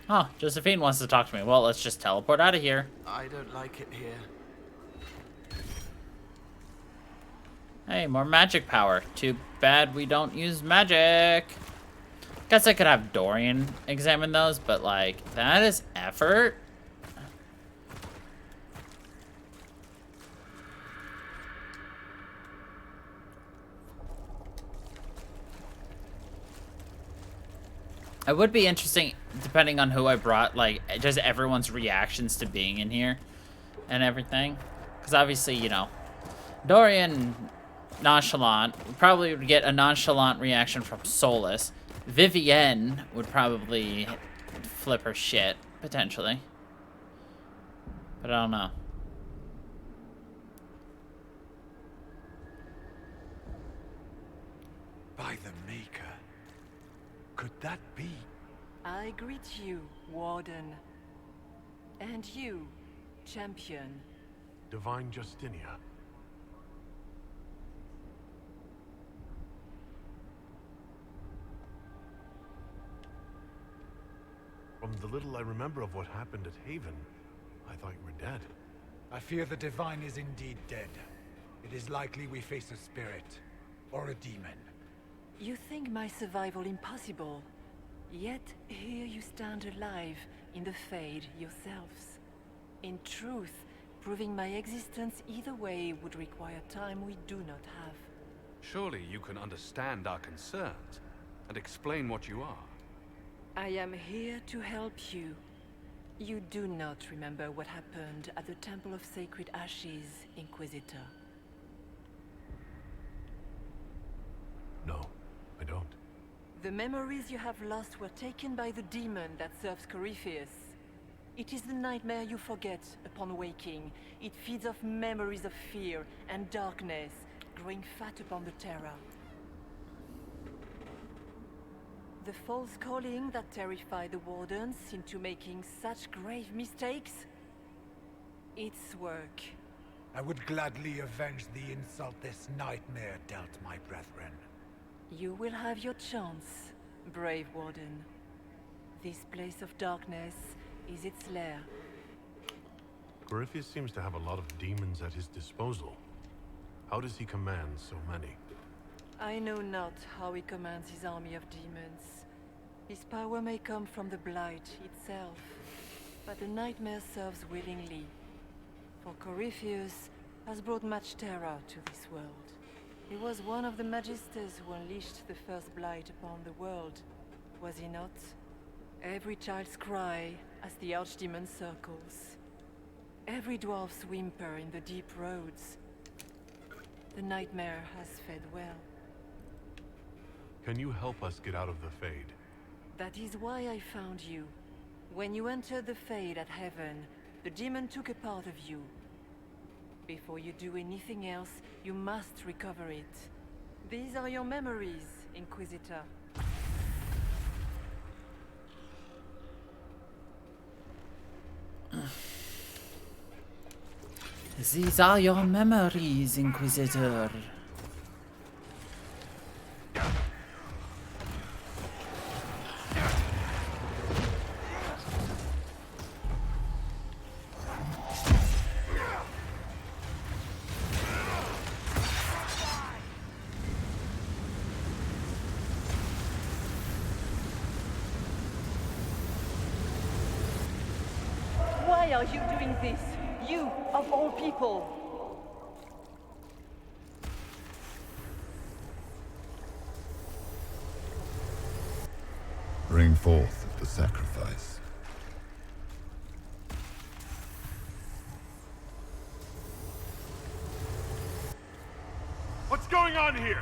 Speaker 1: Huh, Josephine wants to talk to me. Well, let's just teleport out of here.
Speaker 17: I don't like it here.
Speaker 1: Hey, more magic power. Too bad we don't use magic. Guess I could have Dorian examine those, but like, that is effort. It would be interesting, depending on who I brought, like, just everyone's reactions to being in here and everything. Because obviously, you know, Dorian, nonchalant, probably would get a nonchalant reaction from Solus. Vivienne would probably flip her shit, potentially. But I don't know.
Speaker 14: By the Maker. Could that be?
Speaker 15: I greet you, Warden. And you, Champion.
Speaker 13: Divine Justinia. From the little I remember of what happened at Haven, I thought you were dead.
Speaker 14: I fear the Divine is indeed dead. It is likely we face a spirit. Or a demon.
Speaker 15: You think my survival impossible. Yet here you stand alive in the Fade yourselves. In truth, proving my existence either way would require time we do not have.
Speaker 5: Surely you can understand our concerns and explain what you are.
Speaker 15: I am here to help you. You do not remember what happened at the Temple of Sacred Ashes, Inquisitor.
Speaker 7: No, I don't.
Speaker 15: The memories you have lost were taken by the demon that serves Corypheus. It is the nightmare you forget upon waking. It feeds off memories of fear and darkness, growing fat upon the terror. The false calling that terrified the Wardens into making such grave mistakes? Its work.
Speaker 14: I would gladly avenge the insult this nightmare dealt my brethren.
Speaker 15: You will have your chance, brave Warden. This place of darkness is its lair.
Speaker 7: Corypheus seems to have a lot of demons at his disposal. How does he command so many?
Speaker 15: I know not how he commands his army of demons. His power may come from the Blight itself, but the nightmare serves willingly. For Corypheus has brought much terror to this world. He was one of the Magisters who unleashed the first Blight upon the world, was he not? Every child's cry as the Archdemon circles. Every dwarf's whimper in the deep roads. The nightmare has fed well.
Speaker 7: Can you help us get out of the Fade?
Speaker 15: That is why I found you. When you entered the Fade at Heaven, the demon took a part of you. Before you do anything else, you must recover it. These are your memories, Inquisitor.
Speaker 1: These are your memories, Inquisitor.
Speaker 15: Why are you doing this? You, of all people!
Speaker 16: Bring forth the sacrifice.
Speaker 13: What's going on here?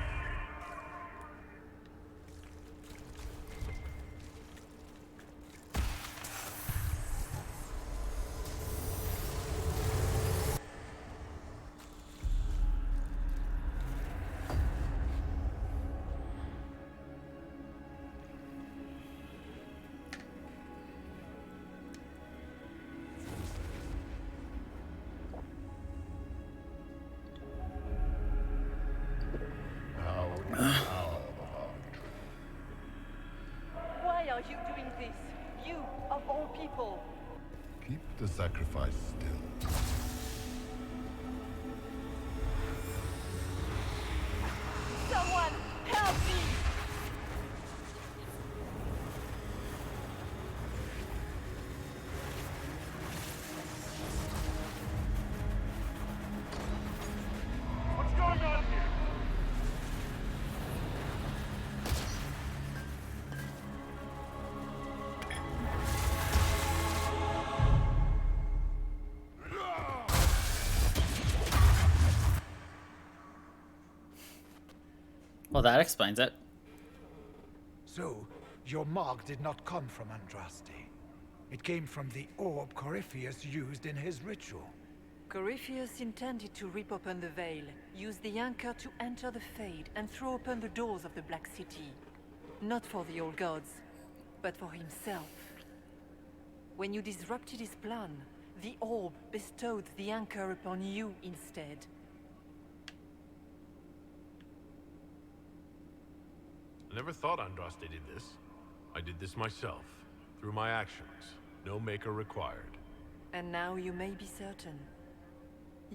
Speaker 15: Why are you doing this? You, of all people!
Speaker 16: Keep the sacrifice still.
Speaker 15: Someone, help me!
Speaker 13: What's going on here?
Speaker 1: Well, that explains it.
Speaker 14: So, your mark did not come from Andraste. It came from the orb Corypheus used in his ritual.
Speaker 15: Corypheus intended to rip open the veil, use the anchor to enter the Fade, and throw open the doors of the Black City. Not for the old gods, but for himself. When you disrupted his plan, the orb bestowed the anchor upon you instead.
Speaker 7: I never thought Andraste did this. I did this myself, through my actions. No maker required.
Speaker 15: And now you may be certain.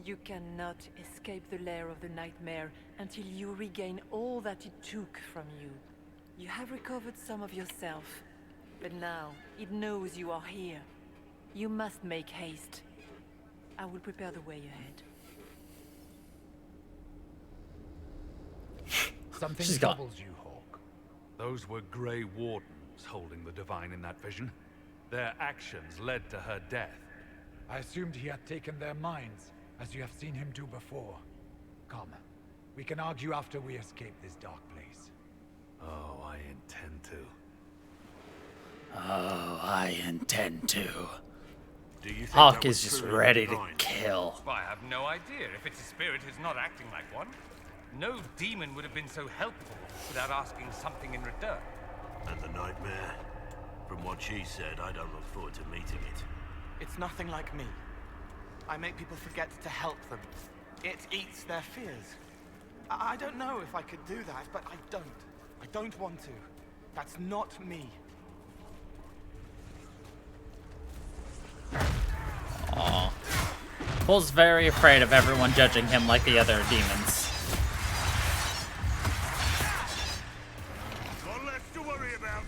Speaker 15: You cannot escape the lair of the nightmare until you regain all that it took from you. You have recovered some of yourself, but now it knows you are here. You must make haste. I will prepare the way ahead.
Speaker 14: Something
Speaker 1: She's gone.
Speaker 14: troubles you, Hawk.
Speaker 5: Those were Grey Wardens holding the Divine in that vision. Their actions led to her death.
Speaker 14: I assumed he had taken their minds, as you have seen him do before. Come, we can argue after we escape this dark place.
Speaker 5: Oh, I intend to.
Speaker 1: Oh, I intend to.
Speaker 7: Do you think
Speaker 1: Hawk
Speaker 7: that
Speaker 1: is
Speaker 7: was
Speaker 1: just
Speaker 7: truly
Speaker 1: ready to
Speaker 7: divine?
Speaker 1: kill.
Speaker 19: Well, I have no idea. If it's a spirit, it's not acting like one. No demon would have been so helpful without asking something in return.
Speaker 7: And the nightmare? From what she said, I don't look forward to meeting it.
Speaker 17: It's nothing like me. I make people forget to help them. It eats their fears. I don't know if I could do that, but I don't. I don't want to. That's not me.
Speaker 1: Aw. Paul's very afraid of everyone judging him like the other demons.
Speaker 13: One less to worry about.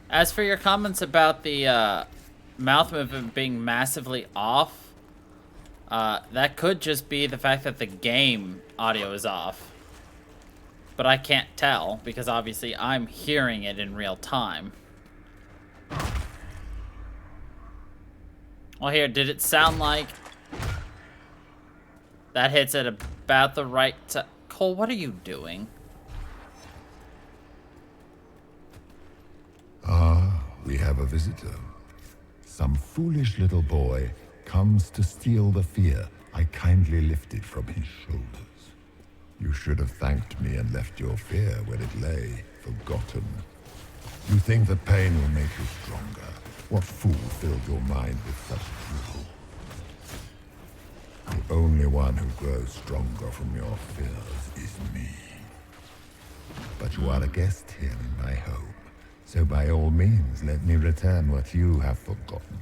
Speaker 1: As for your comments about the mouth movement being massively off, that could just be the fact that the game audio is off. But I can't tell, because obviously I'm hearing it in real time. Well, here, did it sound like that hits at about the right time? Cole, what are you doing?
Speaker 16: Ah, we have a visitor. Some foolish little boy comes to steal the fear I kindly lifted from his shoulders. You should have thanked me and left your fear where it lay, forgotten. You think the pain will make you stronger. What fool filled your mind with such fuel? The only one who grows stronger from your fears is me. But you are a guest here in my home, so by all means let me return what you have forgotten.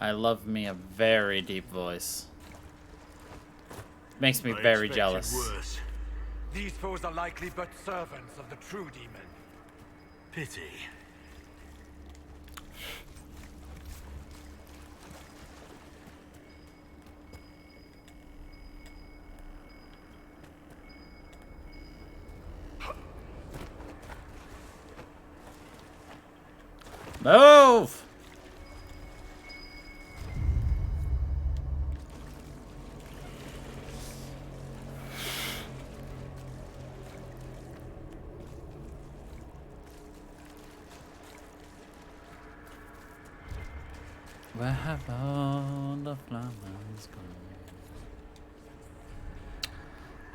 Speaker 1: I love me a very deep voice. Makes me
Speaker 7: I
Speaker 1: very
Speaker 7: expected
Speaker 1: jealous.
Speaker 7: worse.
Speaker 14: These foes are likely but servants of the true demon.
Speaker 7: Pity.
Speaker 1: Move! Where have all the flowers gone?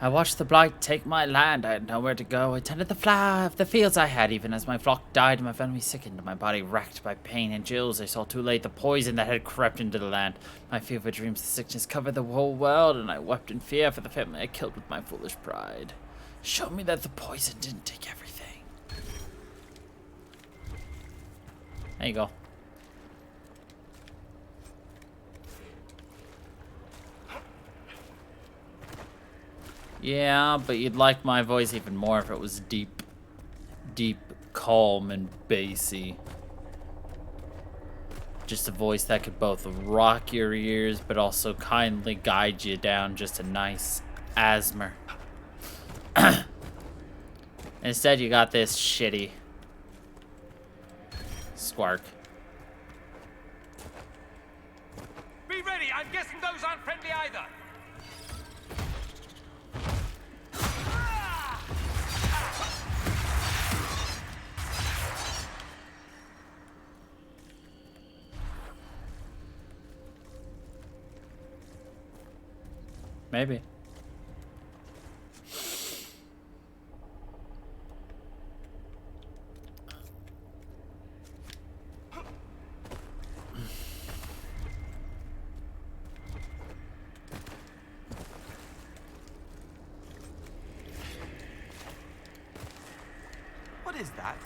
Speaker 1: I watched the blight take my land. I had nowhere to go. I tended the flower of the fields I had, even as my flock died and my family sickened, my body racked by pain and chills. I saw too late the poison that had crept into the land. My fever dreams of sickness covered the whole world, and I wept in fear for the family I killed with my foolish pride. Show me that the poison didn't take everything. There you go. Yeah, but you'd like my voice even more if it was deep, calm, and bassy. Just a voice that could both rock your ears, but also kindly guide you down just a nice asthma. Instead, you got this shitty squark.
Speaker 19: Be ready! I'm guessing those aren't friendly either!
Speaker 1: Maybe.
Speaker 17: What is that?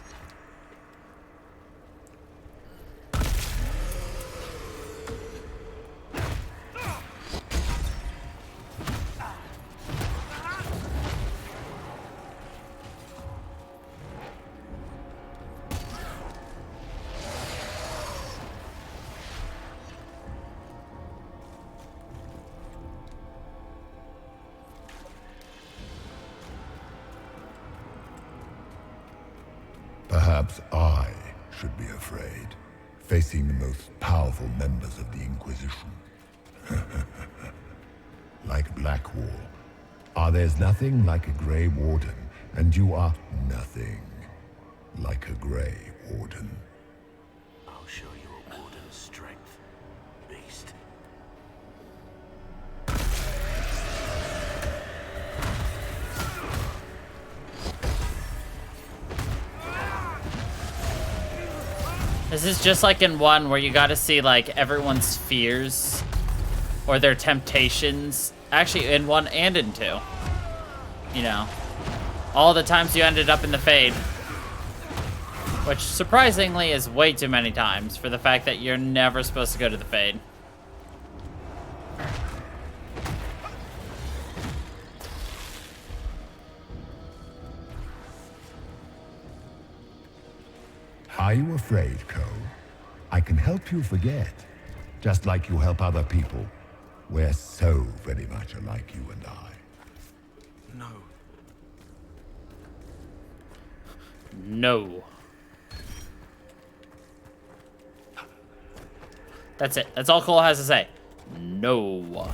Speaker 16: Perhaps I should be afraid, facing the most powerful members of the Inquisition. Like Blackwall. There's nothing like a Grey Warden, and you are nothing like a Grey Warden.
Speaker 7: I'll show you a Warden's strength, beast.
Speaker 1: This is just like in 1 where you gotta see like everyone's fears or their temptations. Actually, in 1 and in 2. You know, all the times you ended up in the Fade. Which surprisingly is way too many times for the fact that you're never supposed to go to the Fade.
Speaker 16: Are you afraid, Cole? I can help you forget, just like you help other people. We're so very much alike, you and I.
Speaker 17: No.
Speaker 1: No. That's it. That's all Cole has to say. No.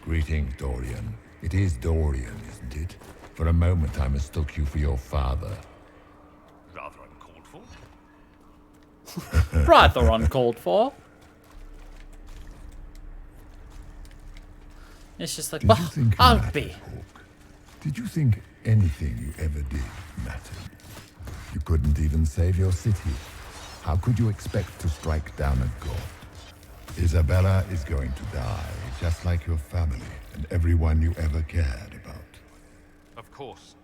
Speaker 16: Greetings, Dorian. It is Dorian, isn't it? For a moment I mistook you for your father.
Speaker 3: Rather uncalled for.
Speaker 1: Rather uncalled for. It's just like,
Speaker 16: Did
Speaker 1: well,
Speaker 16: you think it
Speaker 1: I'll
Speaker 16: mattered,
Speaker 1: be.
Speaker 16: Hawk? Did you think anything you ever did mattered? You couldn't even save your city. How could you expect to strike down a god? Isabella is going to die, just like your family and everyone you ever cared about.
Speaker 5: Of course.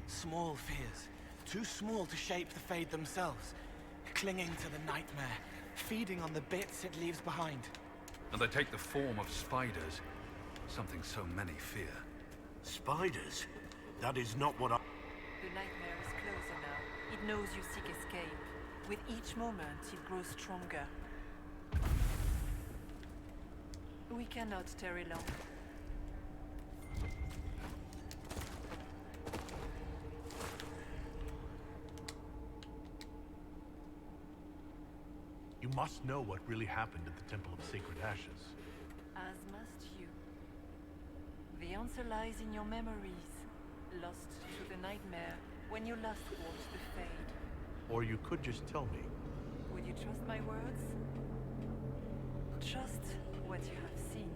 Speaker 17: Small fears. Too small to shape the Fade themselves. Clinging to the nightmare. Feeding on the bits it leaves behind.
Speaker 5: And they take the form of spiders. Something so many fear.
Speaker 7: Spiders? That is not what I...
Speaker 15: The nightmare is closer now. It knows you seek escape. With each moment, it grows stronger. We cannot tarry long.
Speaker 3: You must know what really happened at the Temple of Sacred Ashes.
Speaker 15: As must you. The answer lies in your memories, lost to the nightmare when you last walked the Fade.
Speaker 3: Or you could just tell me.
Speaker 15: Would you trust my words? Trust what you have seen.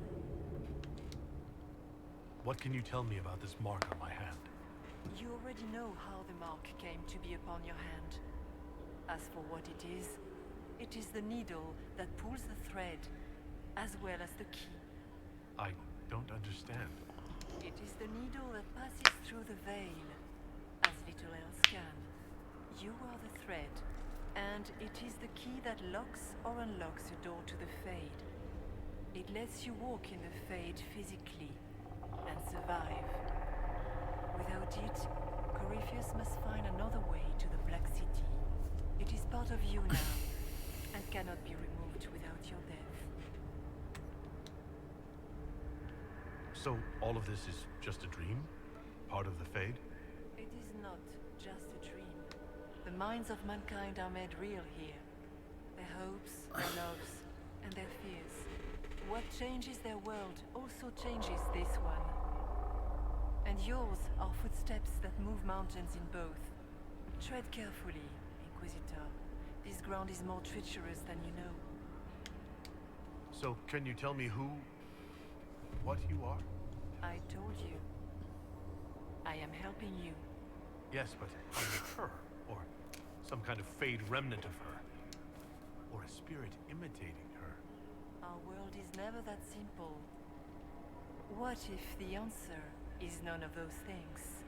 Speaker 3: What can you tell me about this mark on my hand?
Speaker 15: You already know how the mark came to be upon your hand. As for what it is the needle that pulls the thread, as well as the key.
Speaker 3: I don't understand.
Speaker 15: It is the needle that passes through the veil, as little else can. You are the thread, and it is the key that locks or unlocks the door to the Fade. It lets you walk in the Fade physically, and survive. Without it, Corypheus must find another way to the Black City. It is part of you now, and cannot be removed without your death.
Speaker 3: So all of this is just a dream? Part of the Fade?
Speaker 15: It is not just a dream. The minds of mankind are made real here. Their hopes, their loves, and their fears. What changes their world also changes this one. And yours are footsteps that move mountains in both. Tread carefully, Inquisitor. This ground is more treacherous than you know.
Speaker 3: So can you tell me what you are?
Speaker 15: I told you. I am helping you.
Speaker 3: Yes, but are you her? Or some kind of Fade remnant of her? Or a spirit imitating her?
Speaker 15: Our world is never that simple. What if the answer is none of those things?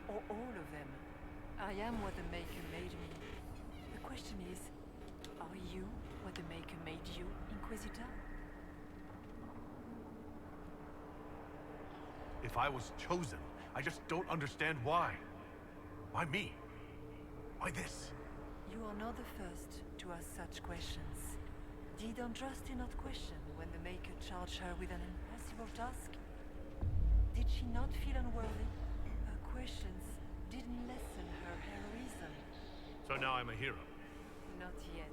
Speaker 15: Or all of them? I am what the Maker made me. The question is, are you what the Maker made you, Inquisitor?
Speaker 3: If I was chosen, I just don't understand why. Why me? Why this?
Speaker 15: You are not the first to ask such questions. Did Andraste not question when the Maker charged her with an impossible task? Did she not feel unworthy? Her questions didn't lessen her heroism.
Speaker 3: So now I'm a hero.
Speaker 15: Not yet.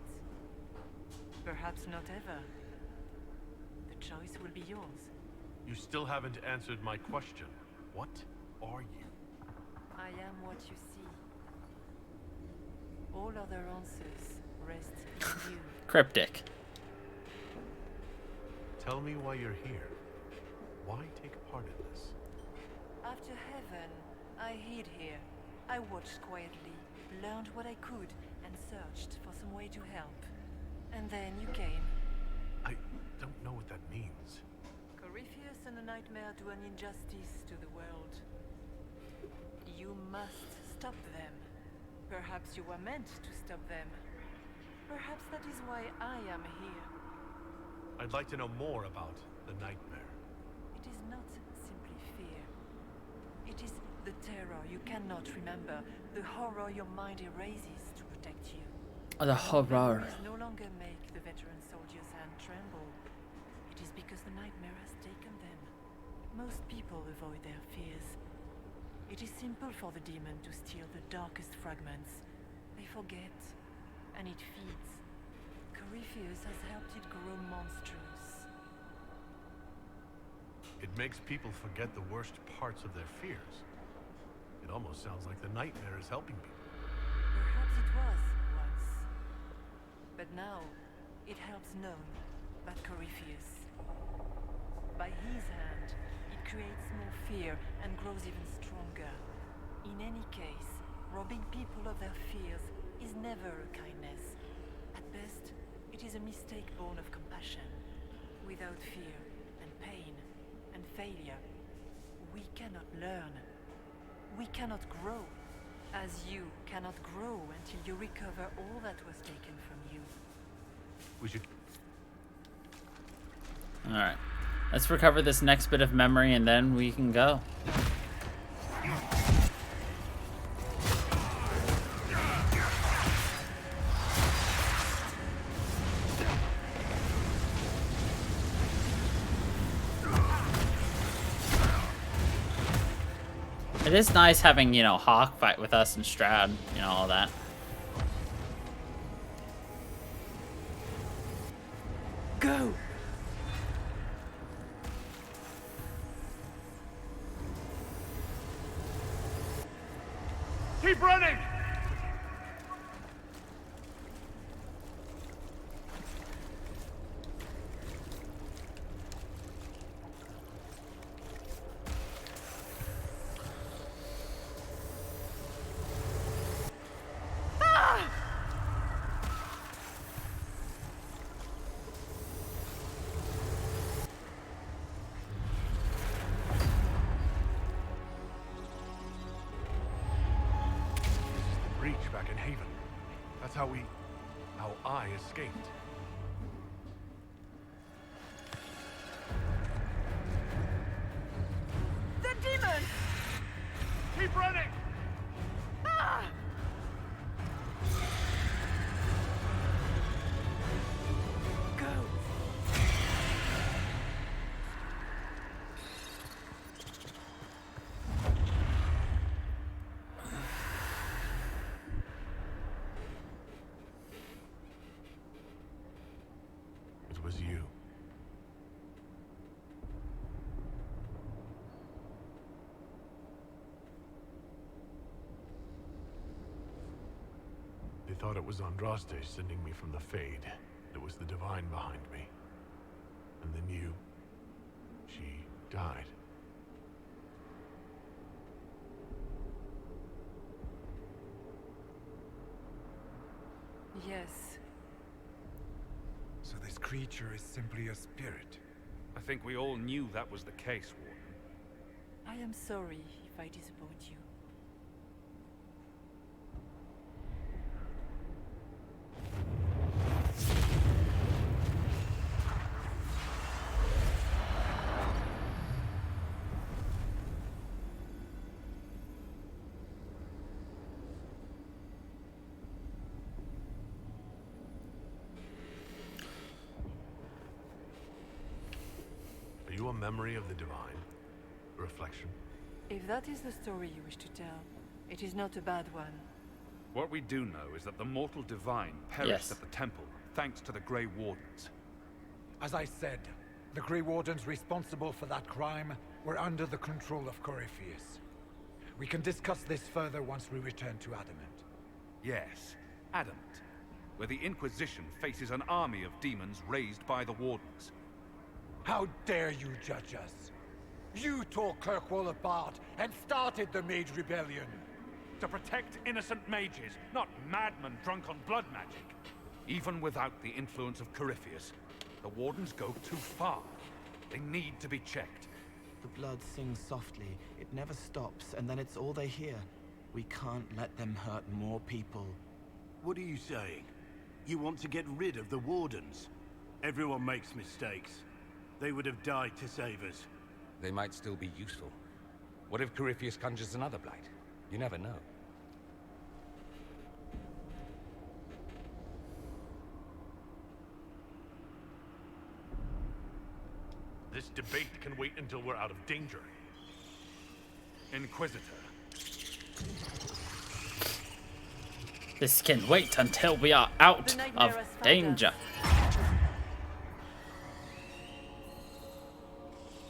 Speaker 15: Perhaps not ever. The choice will be yours.
Speaker 3: You still haven't answered my question. What are you?
Speaker 15: I am what you see. All other answers rest in you.
Speaker 1: Cryptic.
Speaker 3: Tell me why you're here. Why take part in this?
Speaker 15: After heaven, I hid here. I watched quietly, learned what I could, and searched for some way to help. And then you came.
Speaker 3: I don't know what that means.
Speaker 15: Corypheus and the Nightmare do an injustice to the world. You must stop them. Perhaps you were meant to stop them. Perhaps that is why I am here.
Speaker 3: I'd like to know more about the Nightmare.
Speaker 15: It is not simply fear. It is the terror you cannot remember, the horror your mind erases to protect you.
Speaker 1: The horror.
Speaker 15: Memories no longer make the veteran soldier's hand tremble. It is because the Nightmare has taken them. Most people avoid their fears. It is simple for the demon to steal the darkest fragments. They forget, and it feeds. Corypheus has helped it grow monstrous.
Speaker 3: It makes people forget the worst parts of their fears. It almost sounds like the Nightmare is helping people.
Speaker 15: Perhaps it was once. But now, it helps none but Corypheus. By his hand, it creates more fear and grows even stronger. In any case, robbing people of their fears is never a kindness. At best, it is a mistake born of compassion. Without fear and pain and failure, we cannot learn. We cannot grow, as you cannot grow until you recover all that was taken from you.
Speaker 3: We should...
Speaker 1: Alright. Let's recover this next bit of memory and then we can go. It is nice having, you know, Hawk fight with us and Strad, you know, all that.
Speaker 15: Go!
Speaker 13: Keep running!
Speaker 3: Back in Haven. That's how I escaped.
Speaker 15: The demon!
Speaker 13: Keep running!
Speaker 15: Ah! Go!
Speaker 3: It was you. They thought it was Andraste sending me from the Fade. It was the Divine behind me. And then you... she died.
Speaker 15: Yes.
Speaker 12: So this creature is simply a spirit.
Speaker 5: I think we all knew that was the case, Warden.
Speaker 15: I am sorry if I disappoint you.
Speaker 3: a memory of the divine? A reflection?
Speaker 15: If that is the story you wish to tell, it is not a bad one.
Speaker 5: What we do know is that the mortal divine perished at the temple, thanks to the Grey Wardens.
Speaker 14: As I said, the Grey Wardens responsible for that crime were under the control of Corypheus. We can discuss this further once we return to Adamant.
Speaker 5: Yes, Adamant, where the Inquisition faces an army of demons raised by the Wardens.
Speaker 14: How dare you judge us? You tore Kirkwall apart and started the Mage Rebellion.
Speaker 5: To protect innocent mages, not madmen drunk on blood magic. Even without the influence of Corypheus, the Wardens go too far. They need to be checked.
Speaker 17: The blood sings softly, it never stops, and then it's all they hear. We can't let them hurt more people.
Speaker 7: What are you saying? You want to get rid of the Wardens? Everyone makes mistakes. They would have died to save us.
Speaker 11: They might still be useful. What if Corypheus conjures another blight? You never know.
Speaker 3: This debate can wait until we're out of danger. Inquisitor.
Speaker 1: This can wait until we are out of danger.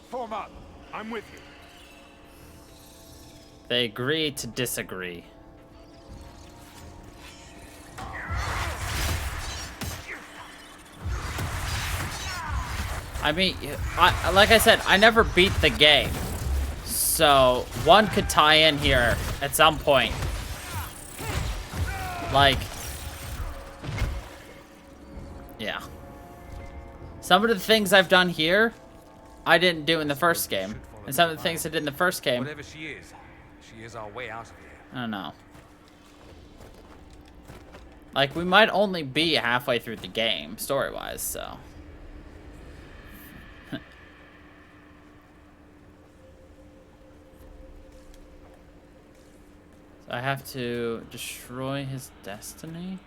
Speaker 6: Form up.
Speaker 3: I'm with you.
Speaker 1: They agree to disagree. I mean, like I said, I never beat the game. So, one could tie in here at some point. Like, yeah. Some of the things I've done here, I didn't do in the first game. And some of the things I did in the first game,
Speaker 11: Whatever she is our way out of here.
Speaker 1: I don't know. Like, we might only be halfway through the game, story-wise, so. So I have to destroy his destiny?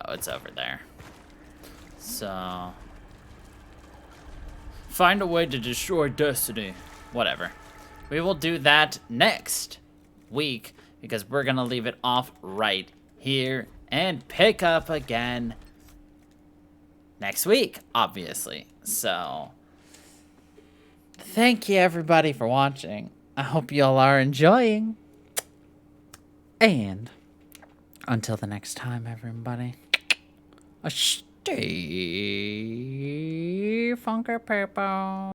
Speaker 1: Oh, it's over there. So, find a way to destroy destiny. Whatever. We will do that next week because we're gonna leave it off right here and pick up again next week, obviously. So, thank you everybody for watching. I hope y'all are enjoying. And until the next time, everybody, stay funky people.